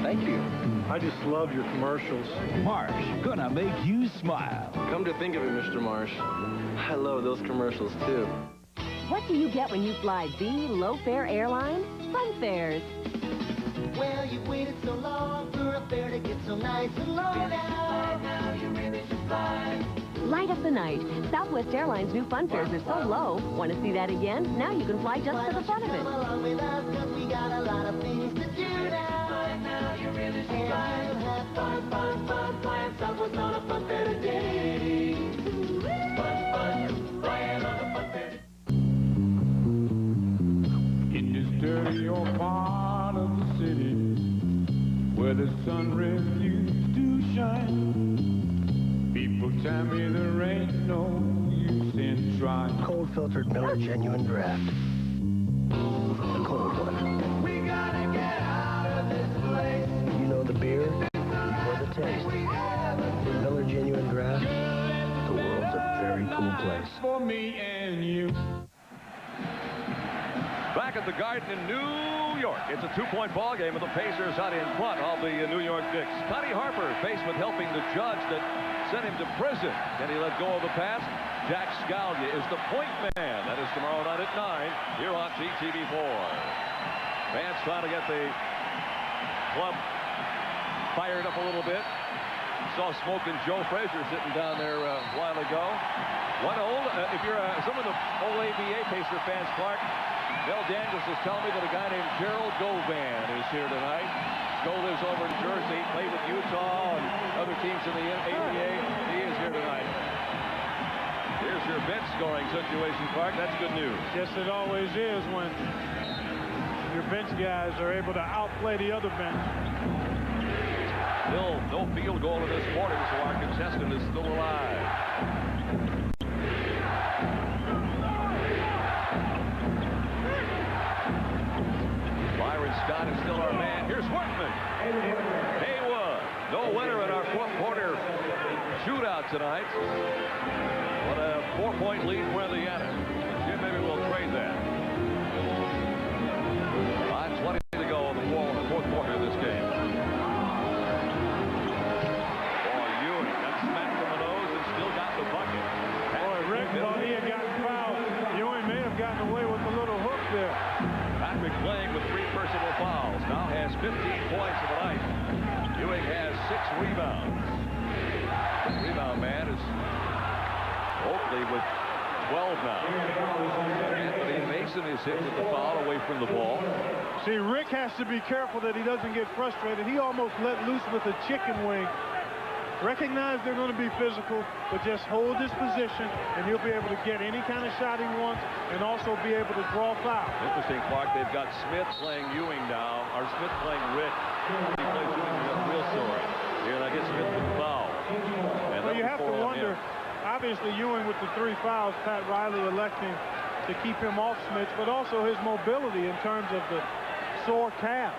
Thank you. I just love your commercials. Marsh, gonna make you smile. Come to think of it, Mr. Marsh, I love those commercials, too. What do you get when you fly B low-fare airlines? Fun fares. Well, you waited so long for a fare to get so nice and low now you really should fly. Light up the night. Southwest Airlines' new fun fares are so low. Want to see that again? Now you can fly just for the fun of it. Come along with us, 'cause we got a lot of things to do now. Now you really should fly. And you'll have fun, fun, fun, flying Southwest on a fun fair today. Fun, fun, flying on a fun fair. In this dirty old part of the city where the sun refused to shine, people tell me there ain't no use in trying. Cold filtered Miller Genuine Draft. The cold one. We gotta get out of this place. You know the beer, you know the taste. With Miller Genuine Draft, the world's a very cool place. For me and you. Back at the Garden in New York. It's a 2-point ball game, and the Pacers out in front of the New York Knicks. Connie Harper faced with helping the judge that sent him to prison. Can he let go of the pass? Jack Scalia is the point man. That is tomorrow night at 9 here on TTV4. Fans trying to get the club fired up a little bit. Saw Smoking Joe Frazier sitting down there a while ago. If you're some of the old ABA Pacer fans, Clark, Bill Daniels is telling me that a guy named Gerald Govan is here tonight. Go lives over in Jersey, played with Utah and other teams in the ABA. He is here tonight. Here's your bench scoring situation, Clark. That's good news. Yes, it always is when bench guys are able to outplay the other bench. Still no field goal in this quarter, so our contestant is still alive. Byron Scott is still our man. Here's Workman. Haywood. No winner in our fourth quarter shootout tonight. What a 4-point lead for Indiana. Jim, maybe we'll trade that. 5:20 to go on the wall in the fourth quarter of this game. Boy, Ewing got smacked in the nose and still got the bucket. Boy, Rick thought he had gotten fouled. Ewing may have gotten away with a little hook there. Patrick playing with 3 personal fouls. Now has 15 points of the night. Ewing has 6 rebounds. The rebound man is Oakley with 12 now. Anthony Mason is hit with the foul away from the ball. See, Rick has to be careful that he doesn't get frustrated. He almost let loose with a chicken wing. Recognize they're going to be physical, but just hold his position, and he'll be able to get any kind of shot he wants and also be able to draw fouls. Interesting, Clark. They've got Smith playing Ewing now, or Smith playing Rick. He plays Ewing for the real story. Here, and I guess Smith with the foul. And well, you have to wonder, obviously Ewing with the 3 fouls, Pat Riley electing to keep him off Smith, but also his mobility in terms of the sore calf.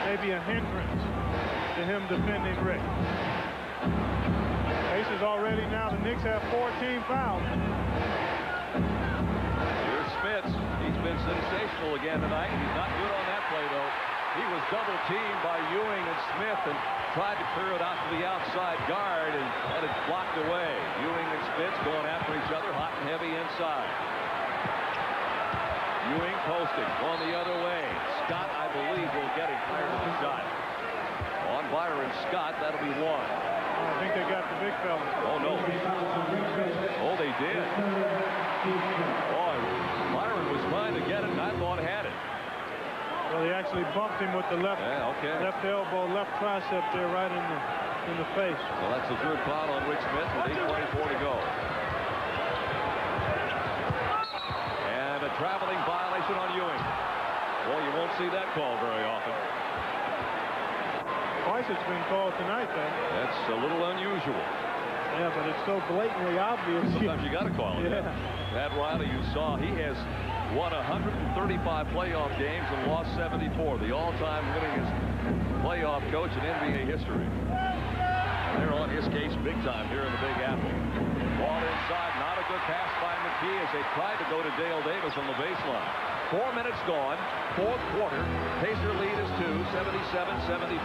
Maybe a hindrance to him defending Rick. Pacers already now, the Knicks have 14 fouls. Here's Smith. He's been sensational again tonight. He's not good on that play, though. He was double teamed by Ewing and Smith and tried to clear it out to the outside guard and had it blocked away. Ewing and Smith going after each other, hot and heavy inside. Ewing posting, going the other way. Scott, I believe, will get it clear to the shot. On Byron Scott, that'll be 1. I think they got the big fella. Oh, no. Oh, they did. Boy, Byron was trying to get it, and I thought had it. Well, he actually bumped him with the left elbow, left tricep there right in the face. Well, that's the 3rd foul on Rick Smith with 8:24 to go. And a traveling violation on Ewing. Well, you won't see that call very often. Twice it's been called tonight, then. That's a little unusual. Yeah, but it's so blatantly obvious. Sometimes you got to call it. Yeah. Pat Riley, you saw, he has won 135 playoff games and lost 74. The all-time winningest playoff coach in NBA history. And they're on his case big time here in the Big Apple. Ball inside, not a good pass by McKee as they tried to go to Dale Davis on the baseline. 4 minutes gone, fourth quarter. Pacer lead is 2, 77-75.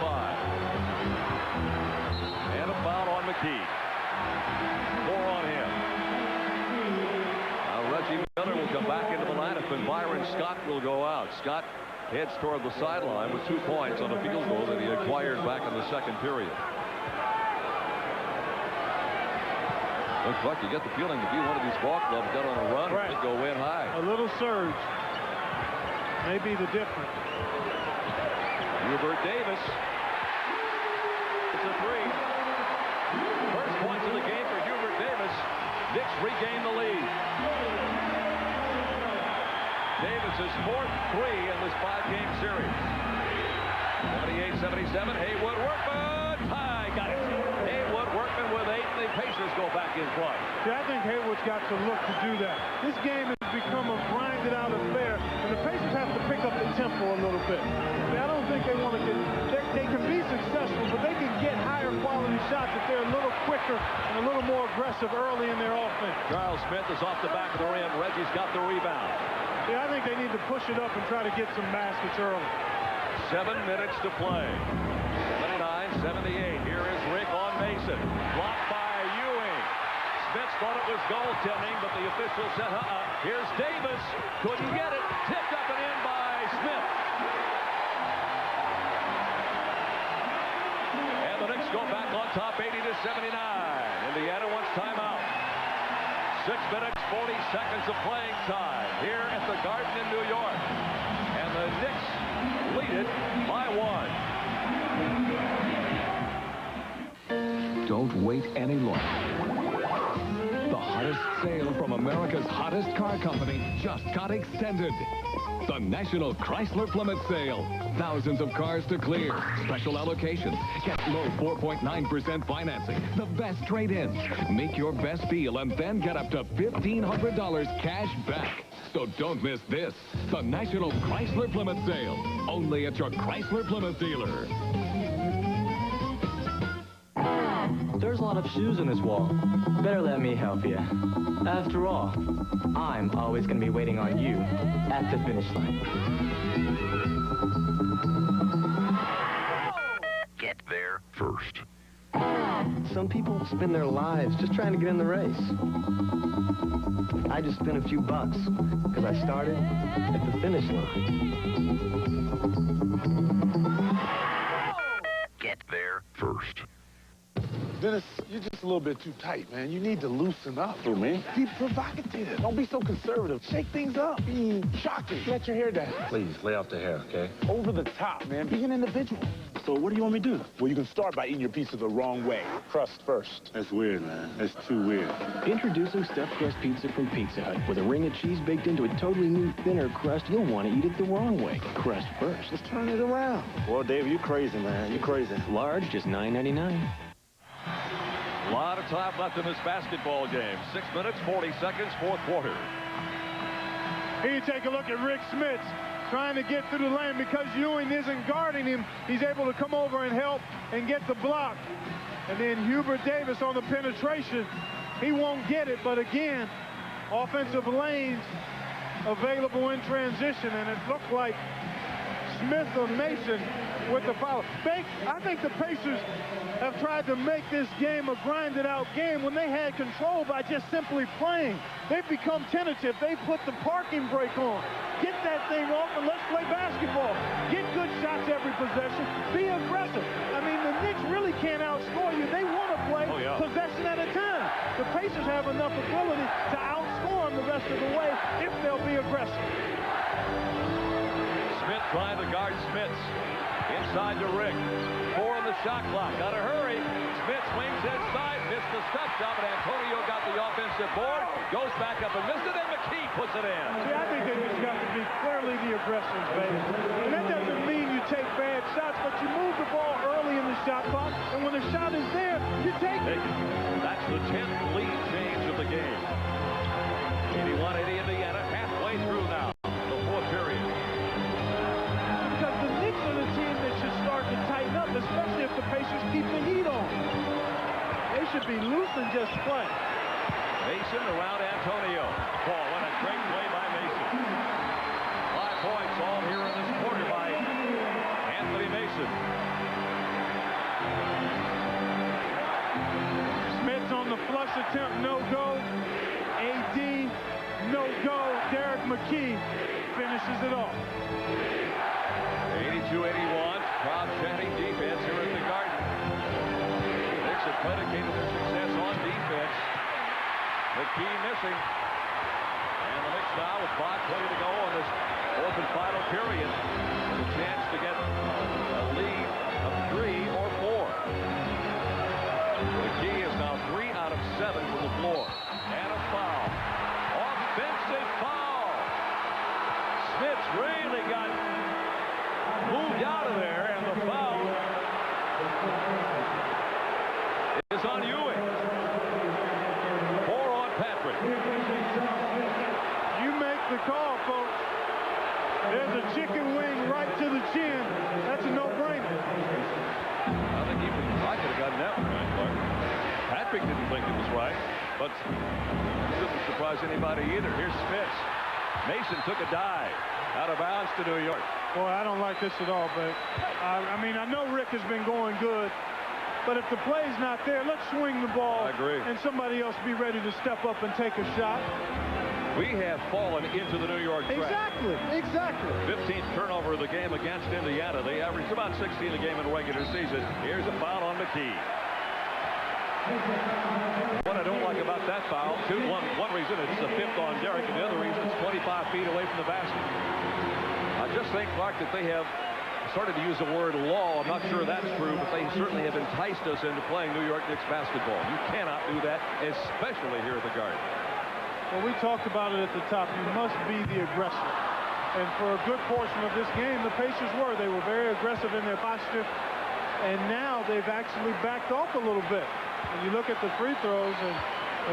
And a foul on McKee. 4 on him. Now Reggie Miller will come back into the lineup and Byron Scott will go out. Scott heads toward the sideline with 2 points on a field goal that he acquired back in the second period. Looks like you get the feeling if you one of these ball clubs got on a run, it could go in high. A little surge may be the difference. Hubert Davis. It's a 3. First points of the game for Hubert Davis. Knicks regain the lead. Davis's 4th 3 in this 5-game series. 78-77. Haywood Workman. Tie. Got it. Haywood Workman with 8. The Pacers go back in front. See, I think Haywood's got to look to do that. This game has become a grinded out affair, and the Pacers have to pick up the tempo a little bit. I don't think they want to get. They can be successful, but they can get higher quality shots if they're a little quicker and a little more aggressive early in their offense. Charles Smith is off the back of the rim. Reggie's got the rebound. Yeah, I think they need to push it up and try to get some baskets early. 7 minutes to play. 79-78. Here is Rick on Mason. Blocked by Ewing. Smith thought it was goaltending, but the official said, Here's Davis. Couldn't get it. Tipped up and in by Smith. And the Knicks go back on top 80-79. Indiana wants timeout. 6 minutes, 40 seconds of playing time here at the Garden in New York. And the Knicks lead it by 1. Don't wait any longer. The hottest sale from America's hottest car company just got extended. The National Chrysler Plymouth Sale. Thousands of cars to clear. Special allocations. Get low 4.9% financing. The best trade-ins. Make your best deal and then get up to $1,500 cash back. So don't miss this. The National Chrysler Plymouth Sale. Only at your Chrysler Plymouth dealer. There's a lot of shoes in this wall. Better let me help you. After all, I'm always going to be waiting on you at the finish line. Get there first. Some people spend their lives just trying to get in the race. I just spent a few bucks because I started at the finish line. Get there first. Dennis, you're just a little bit too tight, man. You need to loosen up. Who, me? Be provocative. Don't be so conservative. Shake things up. Be shocking. Let your hair down. Please, lay off the hair, okay? Over the top, man. Be an individual. So what do you want me to do? Well, you can start by eating your pizza the wrong way. Crust first. That's weird, man. That's too weird. Introducing stuffed crust pizza from Pizza Hut. With a ring of cheese baked into a totally new, thinner crust, you'll want to eat it the wrong way. Crust first. Let's turn it around. Well, Dave, you crazy, man. You crazy. Large, just $9.99. A lot of time left in this basketball game. 6 minutes, 40 seconds, fourth quarter. Here you take a look at Rick Smits trying to get through the lane because Ewing isn't guarding him. He's able to come over and help and get the block. And then Hubert Davis on the penetration. He won't get it, but again, offensive lanes available in transition, and it looked like Smith or Mason with the foul. I think the Pacers have tried to make this game a grinded-out game when they had control by just simply playing. They've become tentative. They put the parking brake on. Get that thing off and let's play basketball. Get good shots every possession. Be aggressive. I mean, the Knicks really can't outscore you. They want to play possession at a time. The Pacers have enough ability to outscore them the rest of the way if they'll be aggressive. Smith trying to guard Smits. Inside to Rick. 4 on the shot clock. Got to hurry. Smith swings inside. Missed the step shot, but Antonio got the offensive board. Goes back up and missed it, and McKee puts it in. See, I think they just got to be clearly the aggressors, baby. And that doesn't mean you take bad shots, but you move the ball early in the shot clock, and when the shot is there, you take it. That's the 10th lead change of the game. 81-80 Indiana, halfway through now. The fourth period. Because the Knicks are the team that should start to tighten up, especially if the Pacers keep the heat on. They should be loose and just play. Mason around Antonio. Ball, what a great play by Mason. 5 points all here in this quarter by Anthony Mason. Smith on the flush attempt, no go. AD, no go. Derek McKee finishes it off. 82-81, crowd chanting defense here at the Garden. The Knicks have predicated their success on defense. McKee missing. And the Knicks now with 5:20 to go on this fourth and final period with a chance to get a lead of 3 or 4. McKee is now 3 out of 7 from the floor. And a foul. Offensive foul. Smith really got moved out of there, and the foul is on Ewing. 4 on Patrick. You make the call, folks. There's a chicken wing right to the chin. That's a no-brainer. I think even I could have gotten that one right, Clark. Patrick didn't think it was right, but it doesn't surprise anybody either. Here's Smith. Mason took a dive out of bounds to New York. Boy, I don't like this at all, but I mean, I know Rick has been going good, but if the play's not there, let's swing the ball. I agree. And somebody else be ready to step up and take a shot. We have fallen into the New York trap. Exactly. 15th turnover of the game against Indiana. They averaged about 16 a game in the regular season. Here's a foul on McKee. What I don't like about that foul, one reason it's the 5th on Derek, and the other reason it's 25 feet away from the basket. I just think, Clark, that they have started to use the word law. I'm not sure that's true, but they certainly have enticed us into playing New York Knicks basketball. You cannot do that, especially here at the Garden. Well, we talked about it at the top. You must be the aggressor. And for a good portion of this game, the Pacers were. They were very aggressive in their posture. And now they've actually backed off a little bit. And you look at the free throws, and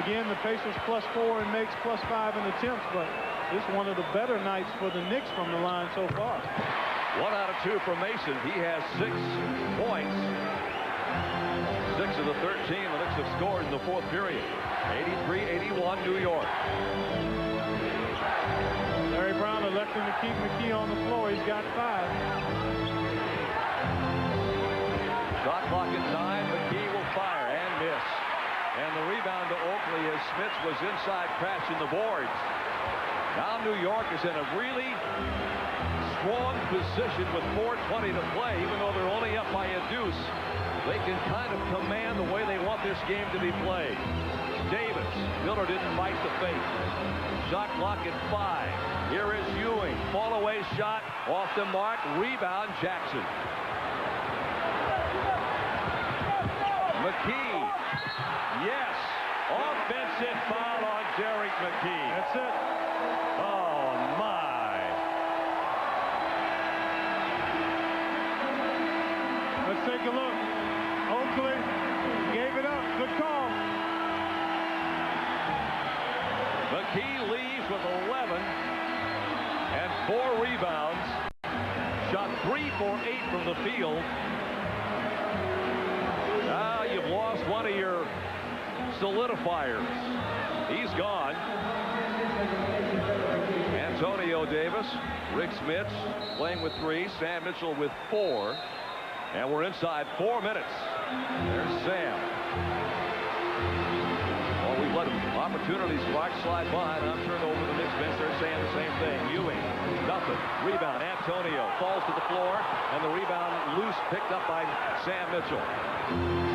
again, the Pacers +4 and makes +5 in attempts. But this is one of the better nights for the Knicks from the line so far. 1 out of 2 for Mason. He has 6 points. 6 of the 13 the Knicks have scored in the fourth period. 83-81 New York. Larry Brown electing to keep McKee on the floor. He's got 5. Shot clock at 9. McKee will fire and miss. And the rebound to Oakley as Smith was inside crashing the boards. Now New York is in a really strong position with 4:20 to play. Even though they're only up by a deuce, they can kind of command the way they want this game to be played. Davis. Miller didn't fight the fake. Shot clock at 5. Here is Ewing. Fall away shot off the mark. Rebound Jackson. McKee. Yes. Offensive foul on Derek McKee. That's it. Oh, my. Let's take a look. Oakley gave it up. Good call. McKee leaves with 11 and 4 rebounds. Shot 3 for 8 from the field. Now you've lost one of your solidifiers. He's gone. Antonio Davis, Rick Smits playing with 3, Sam Mitchell with 4. And we're inside 4 minutes. There's Sam. Well, we've let him opportunities spark slide by, and I'm turned over the Knicks bench. They're saying the same thing. Ewing, nothing. Rebound, Antonio falls to the floor, and the rebound loose, picked up by Sam Mitchell.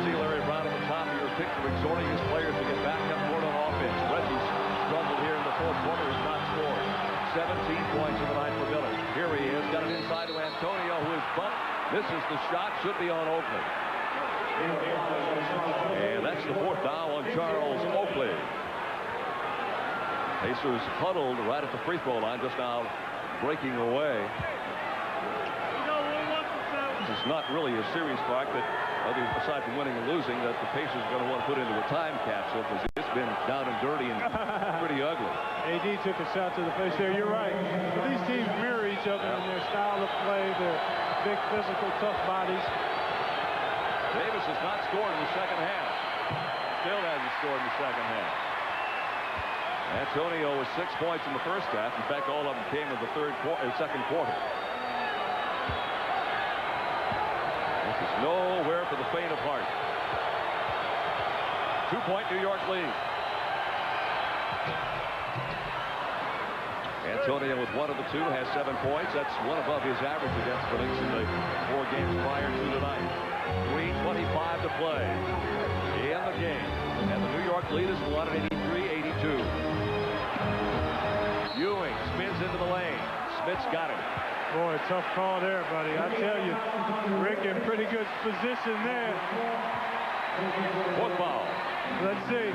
See Larry Brown at the top of your picture exhorting his players to get back up court on offense. Reggie's struggled here in the fourth quarter, has not scored. 17 points in the night for Miller. Here he is, got it inside to Antonio, who is bumped. Misses the shot, should be on Oakley. And that's the 4th foul on Charles Oakley. Pacers huddled right at the free throw line, just now breaking away. This is not really a series fight that, aside from winning and losing, that the Pacers are going to want to put into a time capsule, because it's been down and dirty and pretty ugly. AD took a shot to the face there. You're right. These teams mirror each other in their style of play, their big physical, tough bodies. Davis has not scored in the second half. Still hasn't scored in the second half. Antonio with 6 points in the first half. In fact, all of them came in the second quarter. This is nowhere for the faint of heart. 2-point New York lead. Antonio with 1 of the 2 has 7 points. That's 1 above his average against the Knicks in the 4 games prior to tonight. 3:25 to play in the game. And the New York lead is 183-82. Ewing spins into the lane. Smith's got it. Boy, tough call there, buddy. I tell you, Rick in pretty good position there. 4th foul. Let's see.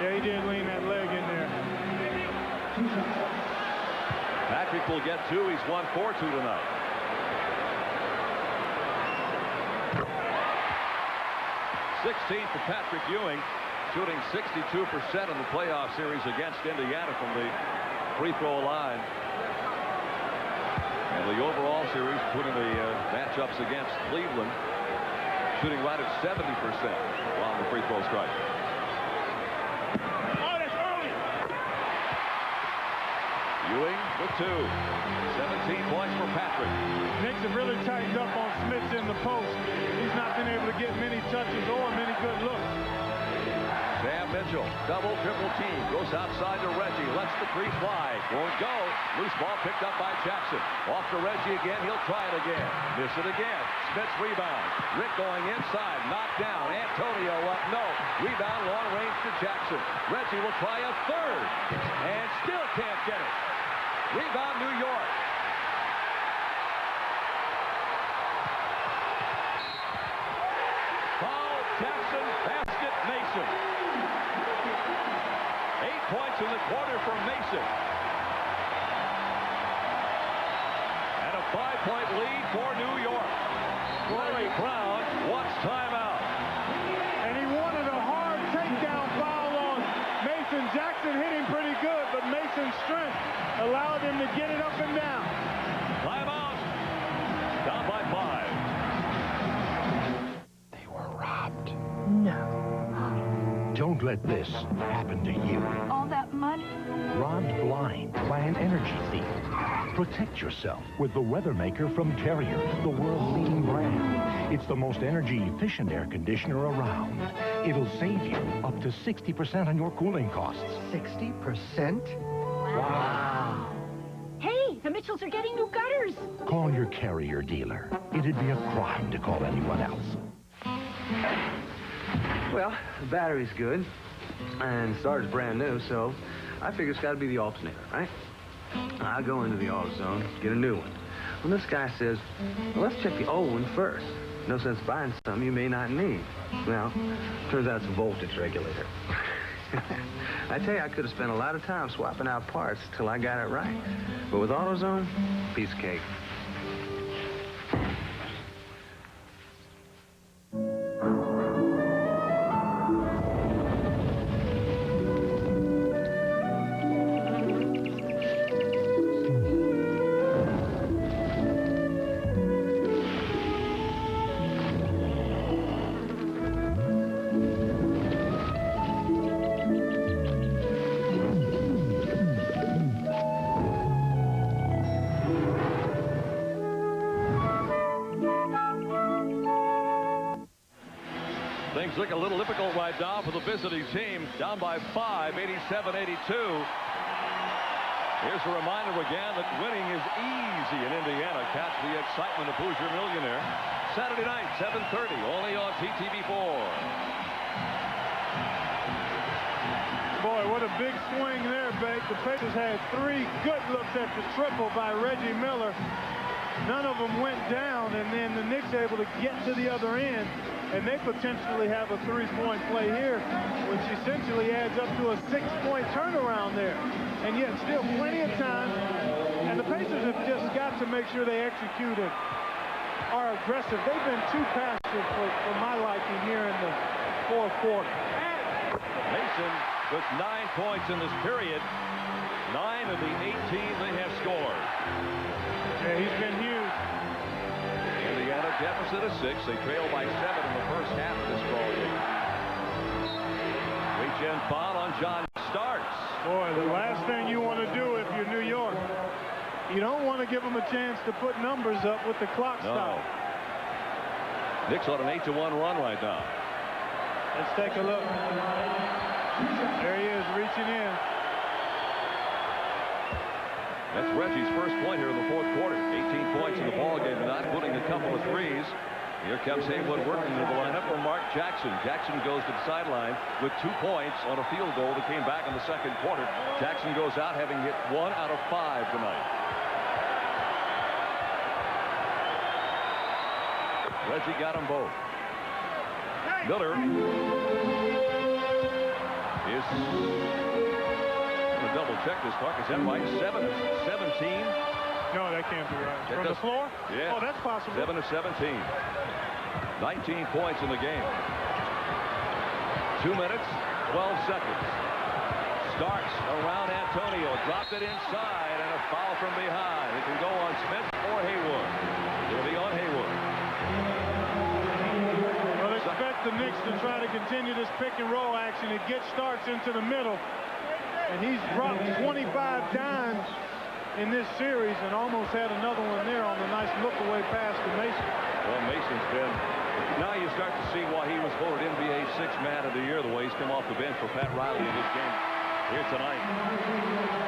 Yeah, he did lean that leg in there. Patrick will get 2. He's won 4-2 tonight. .16 for Patrick Ewing, shooting 62% in the playoff series against Indiana from the free throw line. And the overall series, including the matchups against Cleveland, shooting right at 70% on the free throw strike. Ewing with 2. 17 points for Patrick. Knicks have really tightened up on Smith in the post. He's not been able to get many touches or many good looks. Sam Mitchell, double, triple team, goes outside to Reggie, lets the 3 fly, won't go. Loose ball picked up by Jackson. Off to Reggie again, he'll try it again. Miss it again. Smith's rebound. Rick going inside, knocked down. Antonio up, no. Rebound, long range to Jackson. Reggie will try a 3rd, and still can't get it. Rebound, New York. Foul, Jackson, basket, Mason. 8 points in the quarter for Mason. 5-point lead for New York. Larry Brown wants timeout. And he wanted a hard takedown foul on Mason. Jackson hit him pretty good, but Mason's strength allowed him to get it up and down. Timeout. Down by 5. They were robbed. No. Don't let this happen to you. All that money? Robbed blind by an energy thief. Protect yourself with the Weather Maker from Carrier, the world's leading brand. It's the most energy-efficient air conditioner around. It'll save you up to 60% on your cooling costs. 60%? Wow. Hey, the Mitchells are getting new gutters. Call your Carrier dealer. It'd be a crime to call anyone else. Well, the battery's good, and starter's brand new, so I figure it's got to be the alternator, right? I go into the AutoZone, get a new one. Well, this guy says, well, let's check the old one first. No sense buying something you may not need. Well, turns out it's a voltage regulator. I tell you, I could have spent a lot of time swapping out parts till I got it right. But with AutoZone, piece of cake. Things look a little difficult right now for the visiting team. Down by 5, 87-82. Here's a reminder again that winning is easy in Indiana. Catch the excitement of Hoosier Millionaire. Saturday night, 7:30, only on PTV4. Boy, what a big swing there, Bate. The Pacers had 3 good looks at the triple by Reggie Miller. None of them went down, and then the Knicks able to get to the other end, and they potentially have a 3-point play here, which essentially adds up to a 6-point turnaround there. And yet still plenty of time, and the Pacers have just got to make sure they execute it, are aggressive. They've been too passive for my liking here in the fourth quarter. Mason with 9 points in this period. 9 of the 18 they have scored. Yeah, he's been huge. Indiana deficit of 6. They trail by 7 in the first half of this ball game. Reach-in foul on John Starks. Boy, the last thing you want to do if you're New York, you don't want to give them a chance to put numbers up with the clock stop. Knicks on an 8-1 run right now. Let's take a look. There he is, reaching in. That's Reggie's first point here in the fourth quarter. 18 points in the ballgame tonight, including a couple of threes. Here comes Haywood working into the lineup for Mark Jackson. Jackson goes to the sideline with 2 points on a field goal that came back in the second quarter. Jackson goes out having hit 1 out of 5 tonight. Reggie got them both. Miller is going to double check this talk. Is that right? 7 of 17. No, that can't be right. From the floor? Yeah. Oh, that's possible. 7 of 17. 19 points in the game. 2 minutes, 12 seconds. Starks around Antonio, dropped it inside, and a foul from behind. It can go on Smith or Haywood. It'll be on Haywood. Well, expect the Knicks to try to continue this pick and roll action. It gets Starks into the middle, and he's dropped 25 dimes in this series and almost had another one there on the nice look away pass to Mason. Well, Mason's been, now you start to see why he was voted NBA 6th Man of the Year, the way he's come off the bench for Pat Riley in this game here tonight.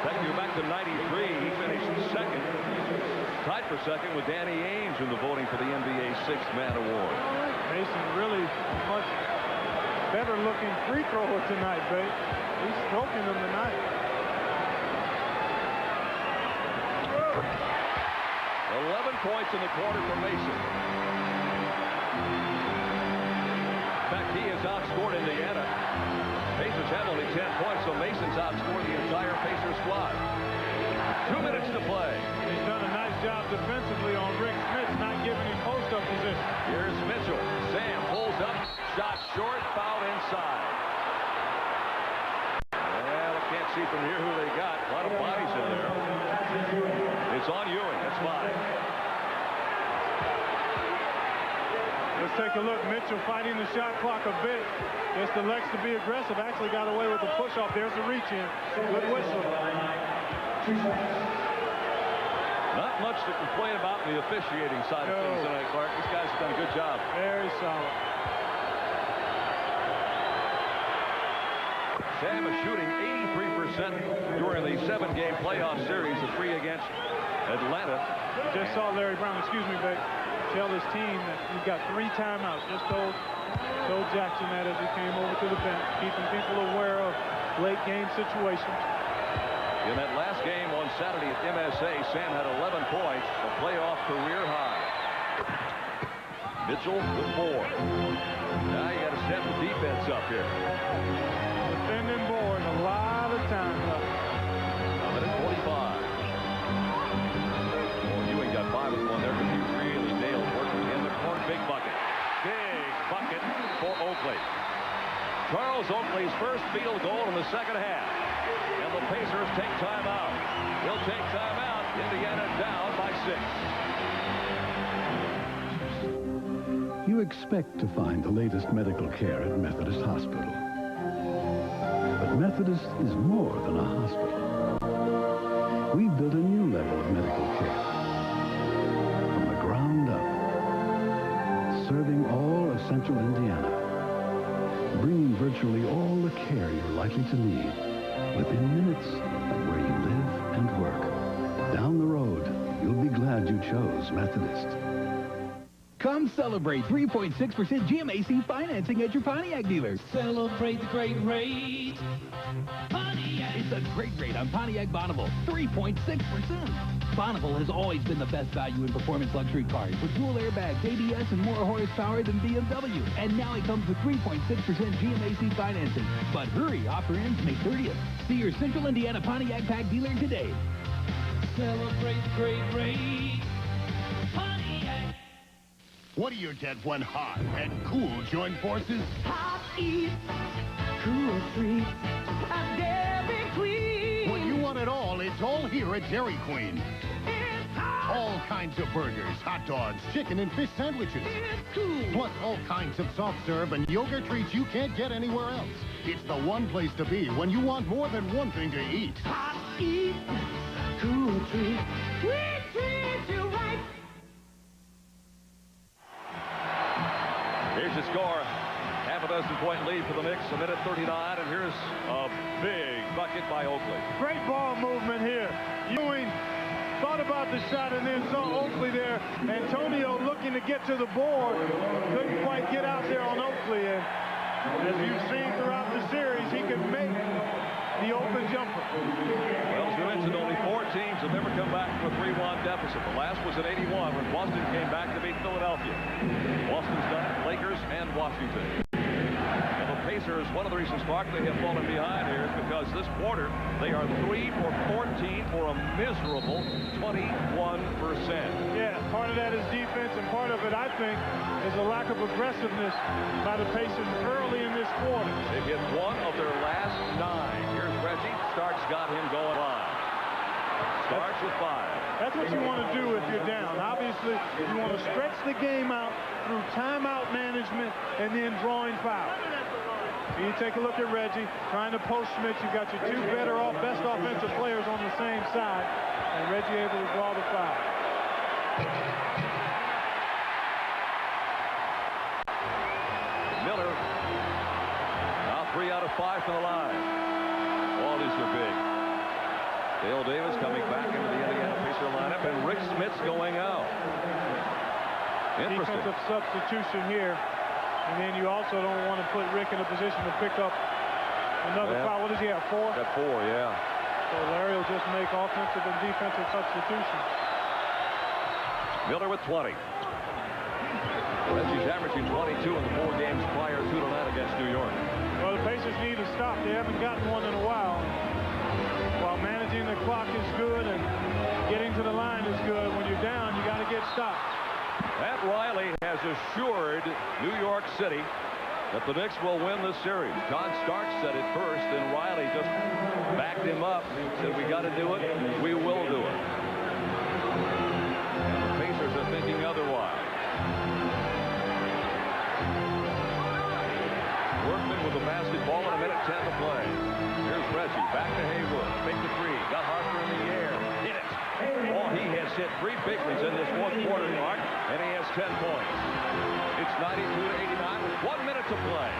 Taking you back to 93, he finished second, tied for second with Danny Ainge in the voting for the NBA 6th Man Award. Mason really much better looking free thrower tonight, babe. He's stroking them tonight. 11 points in the quarter for Mason. fact, he has outscored Indiana. Pacers have only 10 points, so Mason's outscored the entire Pacers squad. 2 minutes to play. He's done a nice job defensively on Rick Smith, not giving him post-up position. Here's Mitchell. Sam pulls up, shot short, foul inside. Well, I can't see from here who they got. A lot of bodies in there. It's on Ewing. That's 5. Let's take a look. Mitchell fighting the shot clock a bit. Just elects to be aggressive. Actually got away with the push-off. There's the reach-in. Good whistle. Not much to complain about in the officiating side of things tonight, Clark. These guys have done a good job. Very solid. Sam is shooting 83% during the 7-game playoff series, the 3 against Atlanta. Just saw Larry Brown, excuse me, but tell his team that he's got 3 timeouts. Just told Jackson that as he came over to the bench, keeping people aware of late game situations. In that last game on Saturday at MSA, Sam had 11 points, a playoff career high. Mitchell with 4. Now you got to step the defense up here. Defending board, a lot of time left. A minute 45. Well, Ewing got 5 with 1 there because he really nailed working in the corner. Big bucket. Big bucket for Oakley. Charles Oakley's first field goal in the second half. And the Pacers take timeout. They'll take timeout. Indiana down by 6. You expect to find the latest medical care at Methodist Hospital. But Methodist is more than a hospital. We've built a new level of medical care. From the ground up. Serving all of central Indiana. Bringing virtually all the care you're likely to need within minutes of where you live and work. Down the road, you'll be glad you chose Methodist. Come celebrate 3.6% GMAC financing at your Pontiac dealer. Celebrate the great rate. Pontiac. It's a great rate on Pontiac Bonneville, 3.6%. Bonneville has always been the best value in performance luxury cars with dual airbags, ABS, and more horsepower than BMW. And now it comes with 3.6% GMAC financing. But hurry, offer ends May 30th. See your Central Indiana Pontiac Pack dealer today. Celebrate the great rate. Pontiac. What do you get when hot and cool join forces? Hot eats, cool treats, a Dairy Queen. When you want it all, it's all here at Dairy Queen. It's hot. All kinds of burgers, hot dogs, chicken and fish sandwiches. It's cool. Plus all kinds of soft serve and yogurt treats you can't get anywhere else. It's the one place to be when you want more than one thing to eat. Hot eats, cool treats, we treat you right. Here's your score. Half a dozen-point lead for the Knicks, a minute 39, and here's a big bucket by Oakley. Great ball movement here. Ewing thought about the shot and then saw Oakley there. Antonio looking to get to the board. Couldn't quite get out there on Oakley. And as you've seen throughout the series, he can make the open jumper. Well, as we mentioned, only 4 teams have ever come back from a 3-1 deficit. The last was in '81 when Boston came back to beat Philadelphia. Boston's done it, Lakers and Washington. And the Pacers, one of the reasons, Clark, they have fallen behind here is because this quarter they are 3 for 14 for a miserable 21%. Yeah, part of that is defense, and part of it, I think, is a lack of aggressiveness by the Pacers early in this quarter. They've hit 1 of their last 9. Here's Reggie. Starks got him going live. Starks with 5. That's what you want to do if you're down. Obviously, you want to stretch the game out through timeout management and then drawing fouls. So you take a look at Reggie, trying to post Smith. You've got your 2 best offensive players on the same side, and Reggie able to draw the foul. Miller, now 3 out of 5 from the line. All these are big. Dale Davis coming back into the Indiana Pacer lineup, and Rick Smith's going out. Interesting. Defensive substitution here, and then you also don't want to put Rick in a position to pick up another foul. What does he have, 4? Got 4, yeah. So Larry will just make offensive and defensive substitutions. Miller with 20. Reggie's averaging 22 in the 4 games prior to tonight against New York. Well, the Pacers need a stop. They haven't gotten one in a while. While managing the clock is good and getting to the line is good, when you're down, you got to get stopped. Pat Riley has assured New York City that the Knicks will win this series. John Stark said it first, and Riley just backed him up. Said, we got to do it. We will do it. And the Pacers are thinking otherwise. Workman with the basketball and 1:10 to play. Here's Reggie. Back to Haywood. Make the three. Got Harper in the air. Hit it. Oh, he has hit 3 big ones in this 4th quarter, Mark, and he has 10 points. It's 92-89 with 1 minute to play.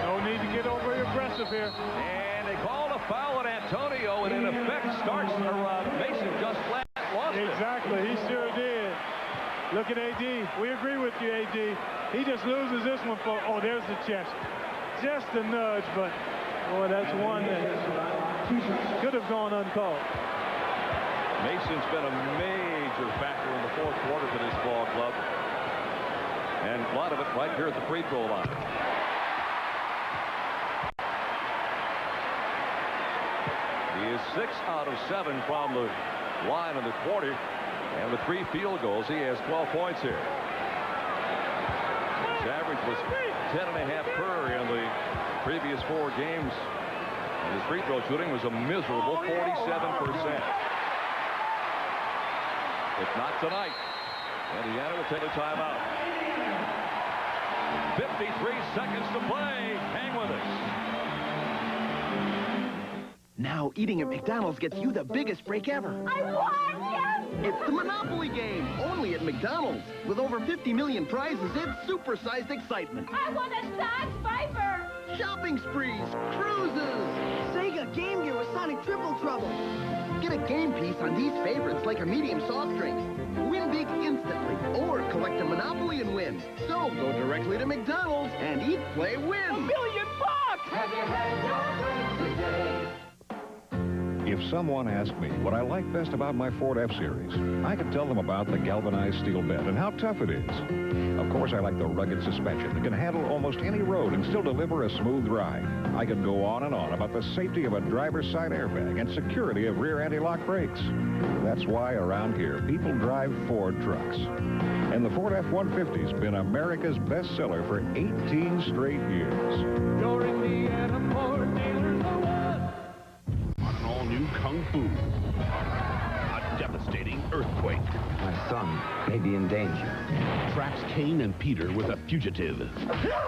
No need to get overly aggressive here. And they called a foul on Antonio, and in effect, Mason just flat lost it. Exactly. He sure did. Look at AD. We agree with you, AD. He just loses this one for, oh, there's the chest. Just a nudge, but, boy, that's one that could have gone uncalled. Mason's been a major factor in the 4th quarter for this ball club. And a lot of it right here at the free throw line. He is 6 out of 7 from the line in the quarter. And with 3 field goals, he has 12 points here. His average was 10.5 per in the previous 4 games. And his free throw shooting was a miserable 47%. If not tonight, Indiana will take a timeout. 53 seconds to play. Hang with us. Now eating at McDonald's gets you the biggest break ever. I won! Yes! It's the Monopoly game, only at McDonald's. With over 50 million prizes, it's supersized excitement. I want a Dodge Viper! Shopping sprees, cruises, Sega Game Gear with Sonic Triple Trouble. Get a game piece on these favorites like a medium soft drink. Win big instantly, or collect a Monopoly and win. So go directly to McDonald's and eat, play, win. $1 million! Have you had your drinks today? If someone asked me what I like best about my Ford F-Series, I could tell them about the galvanized steel bed and how tough it is. Of course, I like the rugged suspension that can handle almost any road and still deliver a smooth ride. I could go on and on about the safety of a driver's side airbag and security of rear anti-lock brakes. That's why around here, people drive Ford trucks. And the Ford F-150's been America's bestseller for 18 straight years. Your Indiana Ford dealers are one. All-new Kung Fu. A devastating earthquake. My son may be in danger. Traps Kane and Peter with a fugitive.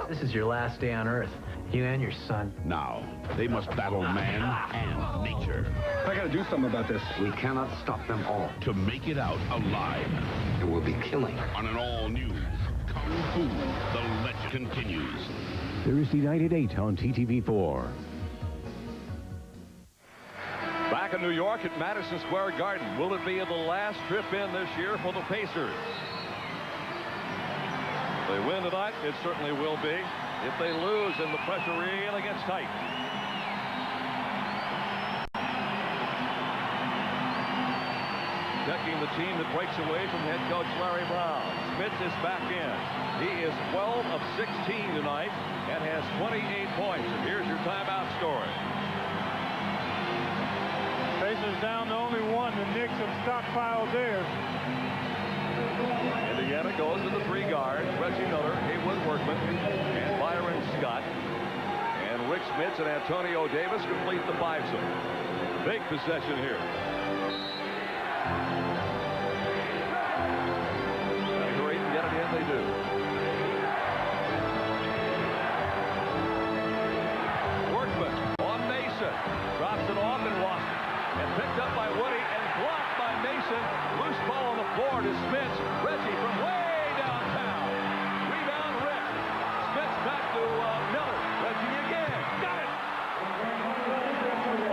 This is your last day on Earth. You and your son. Now, they must battle man and nature. I gotta do something about this. We cannot stop them all. To make it out alive. There will be killing. On an all-new Kung Fu, the legend continues. Thursday night at 8 on TTV4. Back in New York at Madison Square Garden. Will it be the last trip in this year for the Pacers? If they win tonight, it certainly will be. If they lose, then the pressure really gets tight. Checking the team that breaks away from head coach Larry Brown. Spitz is back in. He is 12 of 16 tonight and has 28 points. And here's your timeout story. Pacers down to only 1. The Knicks have stockpiled theirs. Indiana goes to the 3 guards. Reggie Miller, Haywood Workman, and Byron Scott. And Rick Smits and Antonio Davis complete the 5-zone. Big possession here. Gotta hurry and get it in, they do. Workman on Mason. Drops it off and lost it. And picked up by Woody and blocked by Mason. Loose ball on the floor to Smits. Reggie from way downtown. Rebound Rick. Smits back to Miller. Reggie again. Got it.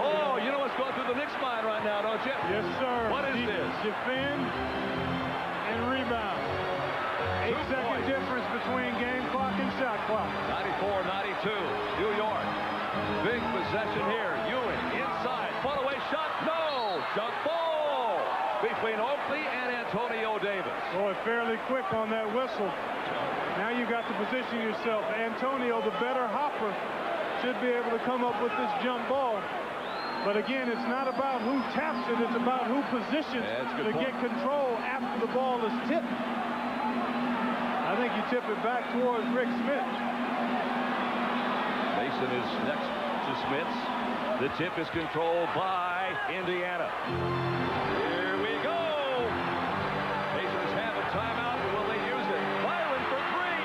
Oh, you know what's going through the Knicks' mind right now, don't you? Yes, sir. What is this? Defend and rebound. 8-second difference between game clock and shot clock. 94-92. New York. Big possession here. Ewing inside. Fall away shot. No. Jump ball. and Antonio Davis. Boy, fairly quick on that whistle. Now you got to position yourself. Antonio, the better hopper, should be able to come up with this jump ball. But again, it's not about who taps it, it's about who positions to get control after the ball is tipped. I think you tip it back towards Rick Smith. Mason is next to Smits. The tip is controlled by Indiana. Here we go. Pacers have a timeout. Will they use it? Byron for three.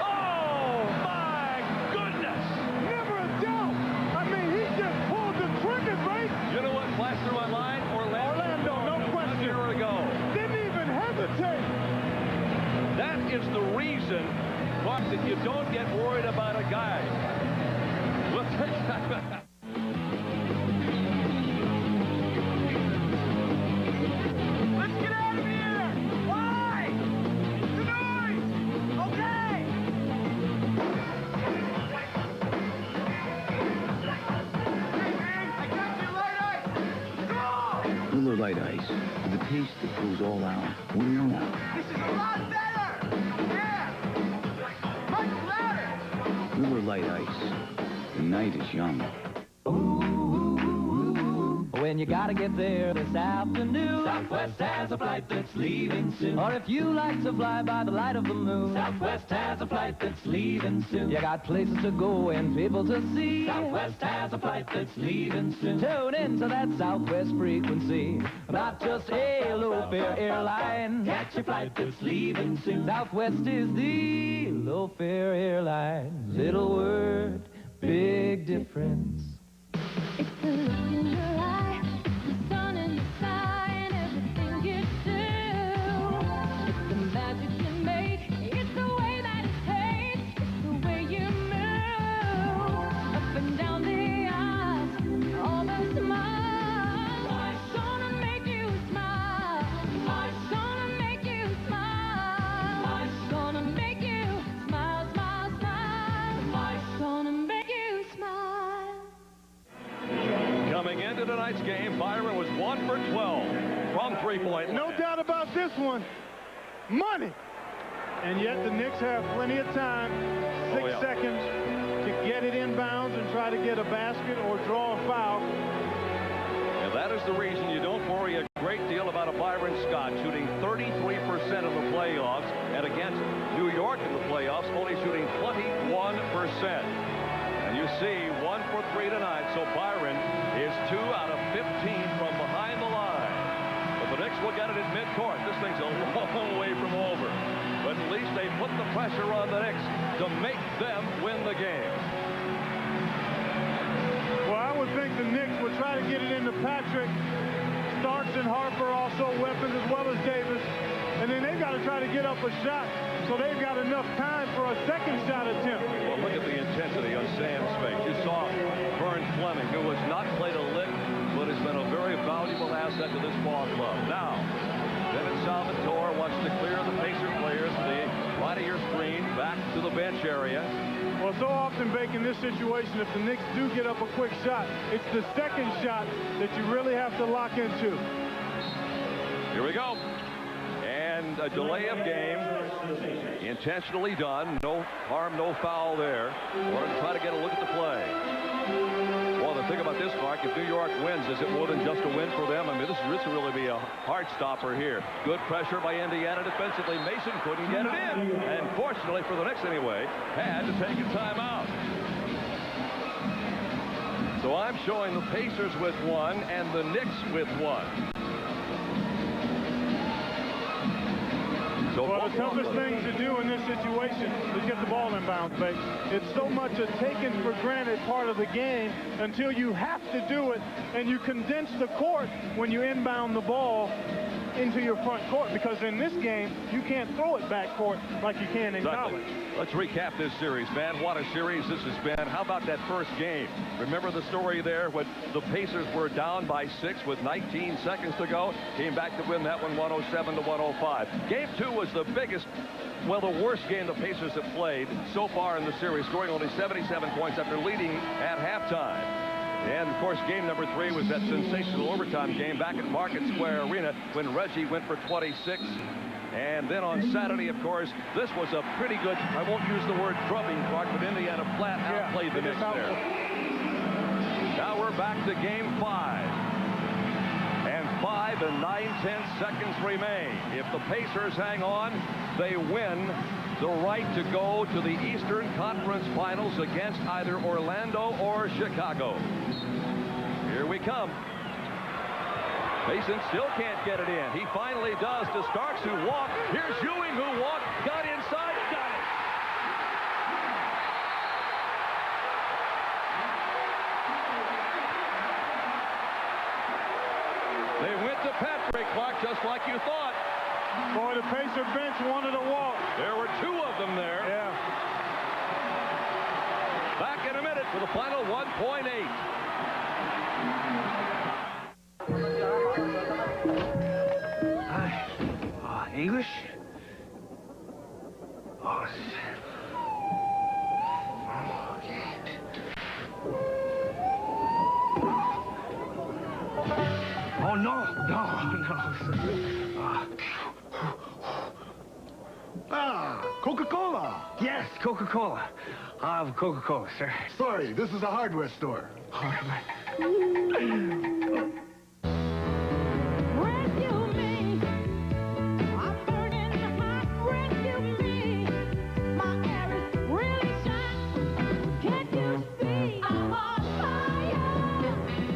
Oh, my goodness. Never a doubt. I mean, he just pulled the trigger, right? You know what flashed through my mind? Orlando, no question. A year ago. Didn't even hesitate. That is the reason, Mark, that you don't get worried about a guy. We'll take that. Let's get out of here! Why? The noise! Okay! I got you, light ice! Go! Miller Light Ice, the taste that goes all out. What do you know? This is a lot better! Yeah! Much louder! Miller Light Ice. The night is young. When you gotta get there this afternoon, Southwest has a flight that's leaving soon. Or if you like to fly by the light of the moon, Southwest has a flight that's leaving soon. You got places to go and people to see. Southwest has a flight that's leaving soon. Tune in to that Southwest frequency. Not just a low-fare airline. Catch a flight that's leaving soon. Southwest is the low-fare airline. Little word, big difference. It's the look in your eye, the sun in your sky, and everything you do. It's the magic you make, it's the way that it tastes, it's the way you move. Up and down the aisles, all the smiles. Life's gonna make you smile. Life's gonna make you smile. Life's gonna make you smile, smile, smile. Life's gonna make you smile. Coming into tonight's game, Byron was 1 for 12 from three-point. No doubt about this one. Money. And yet the Knicks have plenty of time, 6 seconds, to get it inbounds and try to get a basket or draw a foul. And that is the reason you don't worry a great deal about a Byron Scott shooting 33% in the playoffs, and against New York in the playoffs, only shooting 21%. And you see 1 for 3 tonight, so Byron is 2 out of 15 from behind the line. But the Knicks will get it at midcourt. This thing's a long way from over. But at least they put the pressure on the Knicks to make them win the game. Well, I would think the Knicks would try to get it into Patrick. Starks and Harper also weapons as well as Davis. And then they've got to try to get up a shot, so they've got enough time for a second shot attempt. Well, look at the intensity on Sam's face. You saw Vern Fleming, who has not played a lick, but has been a very valuable asset to this ball club. Now, Dennis Salvatore wants to clear the Pacer players to the right of your screen, back to the bench area. Well, so often, Bake, in this situation, if the Knicks do get up a quick shot, it's the second shot that you really have to lock into. Here we go. And a delay of game, intentionally done. No harm, no foul there. We're going to try to get a look at the play. Well, the thing about this, Mark, if New York wins, is it more than just a win for them? I mean, this will really be a heart stopper here. Good pressure by Indiana defensively. Mason couldn't get it in. And fortunately for the Knicks anyway, had to take a timeout. So I'm showing the Pacers with 1 and the Knicks with 1. Well, the toughest thing to do in this situation is get the ball inbounds, Bake. It's so much a taken for granted part of the game until you have to do it, and you condense the court when you inbound the ball into your front court, because in this game, you can't throw it back court like you can in college. Let's recap this series, man. What a series this has been. How about that first game? Remember the story there when the Pacers were down by 6 with 19 seconds to go? Came back to win that one 107-105. Game 2 was the biggest, well, the worst game the Pacers have played so far in the series, scoring only 77 points after leading at halftime. And, of course, game number 3 was that sensational overtime game back at Market Square Arena when Reggie went for 26. And then on Saturday, of course, this was a pretty good, I won't use the word drubbing, Clark, but Indiana flat outplayed the Knicks there. Now we're back to game 5. And 5 and 9/10 seconds remain. If the Pacers hang on, they win the right to go to the Eastern Conference Finals against either Orlando or Chicago. Here we come. Mason still can't get it in. He finally does to Starks, who walked. Here's Ewing, who walked, got inside, got it. They went to Patrick, Clark, just like you thought. Boy, the Pacer bench wanted to walk. There were 2 of them there. Yeah. Back in a minute for the final 1.8. English? Oh, no. Coca-Cola. Yes, Coca-Cola. I'll have Coca-Cola, sir. Sorry, this is a hardware store.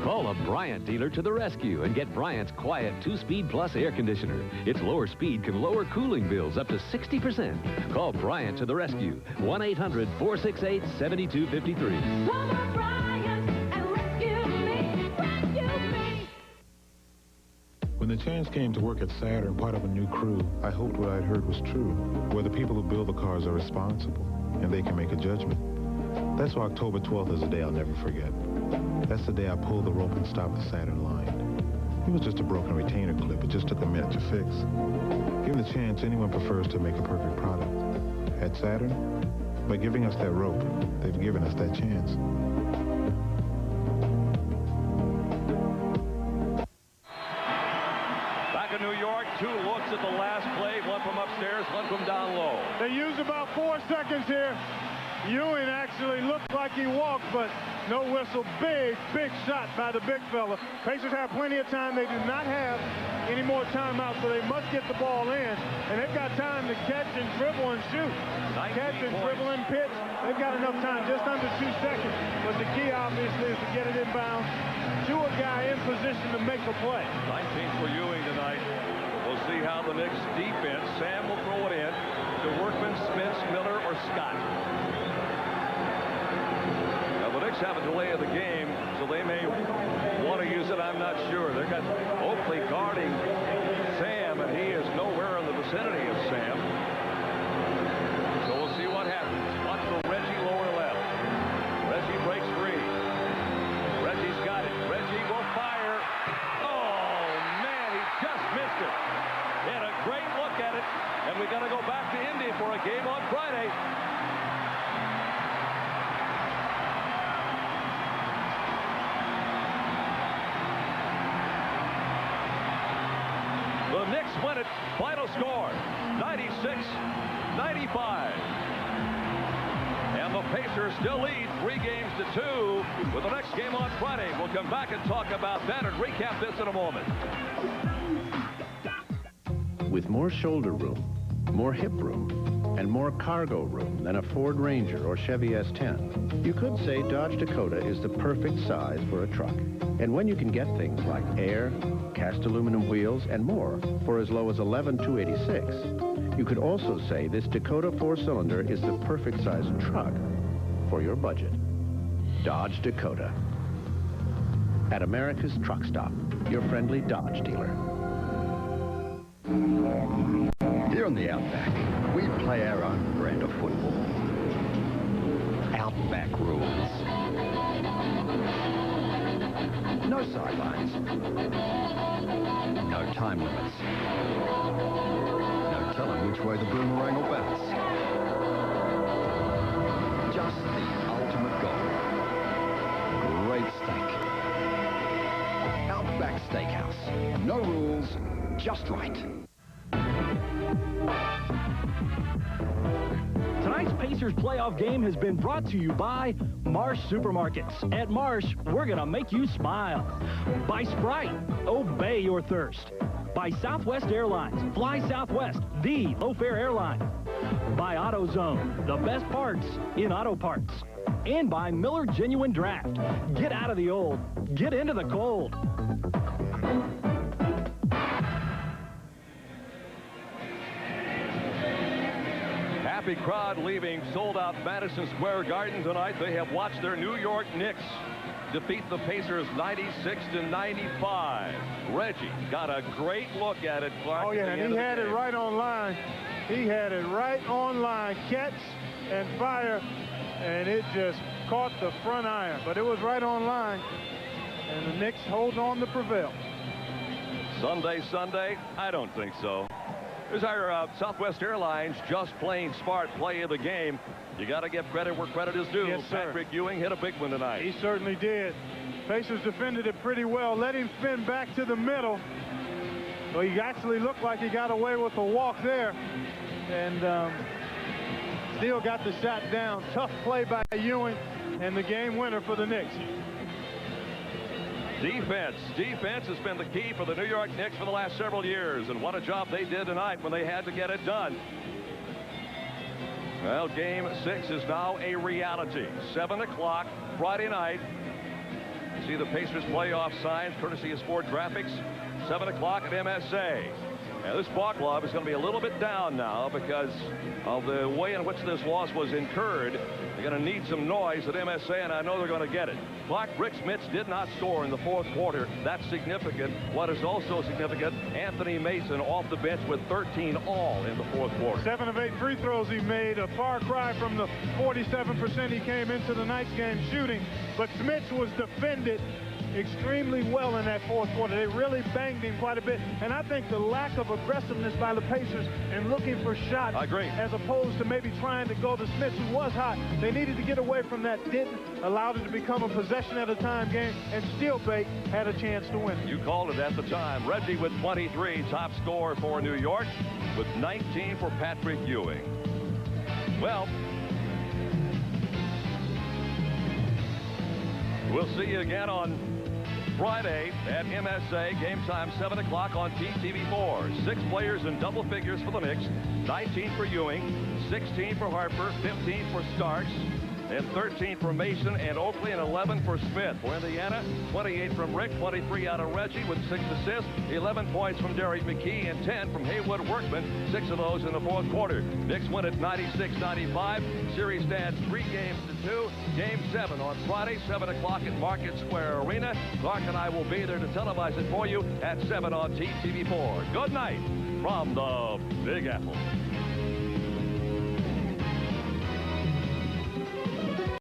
Call a Bryant dealer to the rescue and get Bryant's quiet 2-speed plus air conditioner. Its lower speed can lower cooling bills up to 60%. Call Bryant to the rescue. 1-800-468-7253. Come on, Bryant, and rescue me. When the chance came to work at Saturn, part of a new crew, I hoped what I'd heard was true, where the people who build the cars are responsible, and they can make a judgment. That's why October 12th is a day I'll never forget. That's the day I pulled the rope and stopped the Saturn line. It was just a broken retainer clip. It just took a minute to fix. Given the chance, anyone prefers to make a perfect product. At Saturn, by giving us that rope, they've given us that chance. Back in New York, 2 looks at the last play, one from upstairs, one from down low. They used about 4 seconds here. Ewing actually looked like he walked, but no whistle. Big shot by the big fella. Pacers have plenty of time. They do not have any more timeouts, so they must get the ball in. And they've got time to catch and dribble and shoot. Catch and dribble and pitch. They've got enough time, just under 2 seconds. But the key, obviously, is to get it inbound to a guy in position to make a play. 19 for Ewing tonight. We'll see how the Knicks defense. Sam will throw it in to Workman, Spence, Miller, or Scott. The Knicks have a delay of the game, so they may want to use it. I'm not sure. They've got Oakley guarding Sam, and he is nowhere in the vicinity of Sam. So we'll see what happens. Watch for Reggie lower left. Reggie breaks free. Reggie's got it. Reggie will fire. Oh, man, he just missed it. He had a great look at it, and we got to go back to Indy for a game on Friday. The Knicks win it. Final score, 96-95. And the Pacers still lead 3 games to 2 with the next game on Friday. We'll come back and talk about that and recap this in a moment. With more shoulder room, more hip room, and more cargo room than a Ford Ranger or Chevy S10, you could say Dodge Dakota is the perfect size for a truck. And when you can get things like air, cast aluminum wheels, and more for as low as $11,286, you could also say this Dakota 4-cylinder is the perfect size truck for your budget. Dodge Dakota. At America's Truck Stop, your friendly Dodge dealer. Here in the Outback, we play our own brand of football. Outback rules. No sidelines. No time limits. No telling which way the boomerang will bounce. Just the ultimate goal. Great steak. just right. Tonight's Pacers playoff game has been brought to you by Marsh Supermarkets. At Marsh, we're going to make you smile. By Sprite, obey your thirst. By Southwest Airlines, fly Southwest, the low-fare airline. By AutoZone, the best parts in auto parts. And by Miller Genuine Draft. Get out of the old, get into the cold. Happy crowd leaving sold-out Madison Square Garden tonight. They have watched their New York Knicks defeat the Pacers 96-95. Reggie got a great look at it, Clark. Oh, yeah, and he had it right on line. He had it right on line. Catch and fire, and it just caught the front iron. But it was right on line, and the Knicks hold on to prevail. Sunday? I don't think so. Here's our Southwest Airlines just plain smart play of the game. You got to give credit where credit is due. Yes, sir. Patrick Ewing hit a big one tonight. He certainly did. Pacers defended it pretty well. Let him spin back to the middle. So he actually looked like he got away with a walk there. And still got the shot down. Tough play by Ewing, and the game winner for the Knicks. Defense has been the key for the New York Knicks for the last several years, and what a job they did tonight when they had to get it done. Well, Game 6 is now a reality. 7 o'clock Friday night. You see the Pacers playoff signs courtesy of Sport Graphics. 7 o'clock at MSA. And this ball club is going to be a little bit down now because of the way in which this loss was incurred. They're going to need some noise at MSA, and I know they're going to get it. Clark, Rick Smits did not score in the fourth quarter. That's significant. What is also significant, Anthony Mason off the bench with 13 all in the fourth quarter. 7 of 8 free throws he made. A far cry from the 47% he came into the night's game shooting. But Smits was defended extremely well in that fourth quarter. They really banged him quite a bit. And I think the lack of aggressiveness by the Pacers and looking for shots, as opposed to maybe trying to go to Smits, who was hot, they needed to get away from that, didn't, allowed it to become a possession at a time game, and still Bake had a chance to win. You called it at the time. Reggie with 23, top scorer for New York, with 19 for Patrick Ewing. Well, we'll see you again on Friday at MSA. Game time 7 o'clock on TTV4. 6 players in double figures for the Knicks. 19 for Ewing, 16 for Harper, 15 for Starks, and 13 for Mason and Oakley, and 11 for Smith. For Indiana, 28 from Rick, 23 out of Reggie with 6 assists, 11 points from Derek McKee, and 10 from Haywood Workman, 6 of those in the fourth quarter. Knicks win at 96-95. Series stands 3-2. Game 7 on Friday, 7 o'clock at Market Square Arena. Clark and I will be there to televise it for you at 7 on TTV4. Good night from the Big Apple.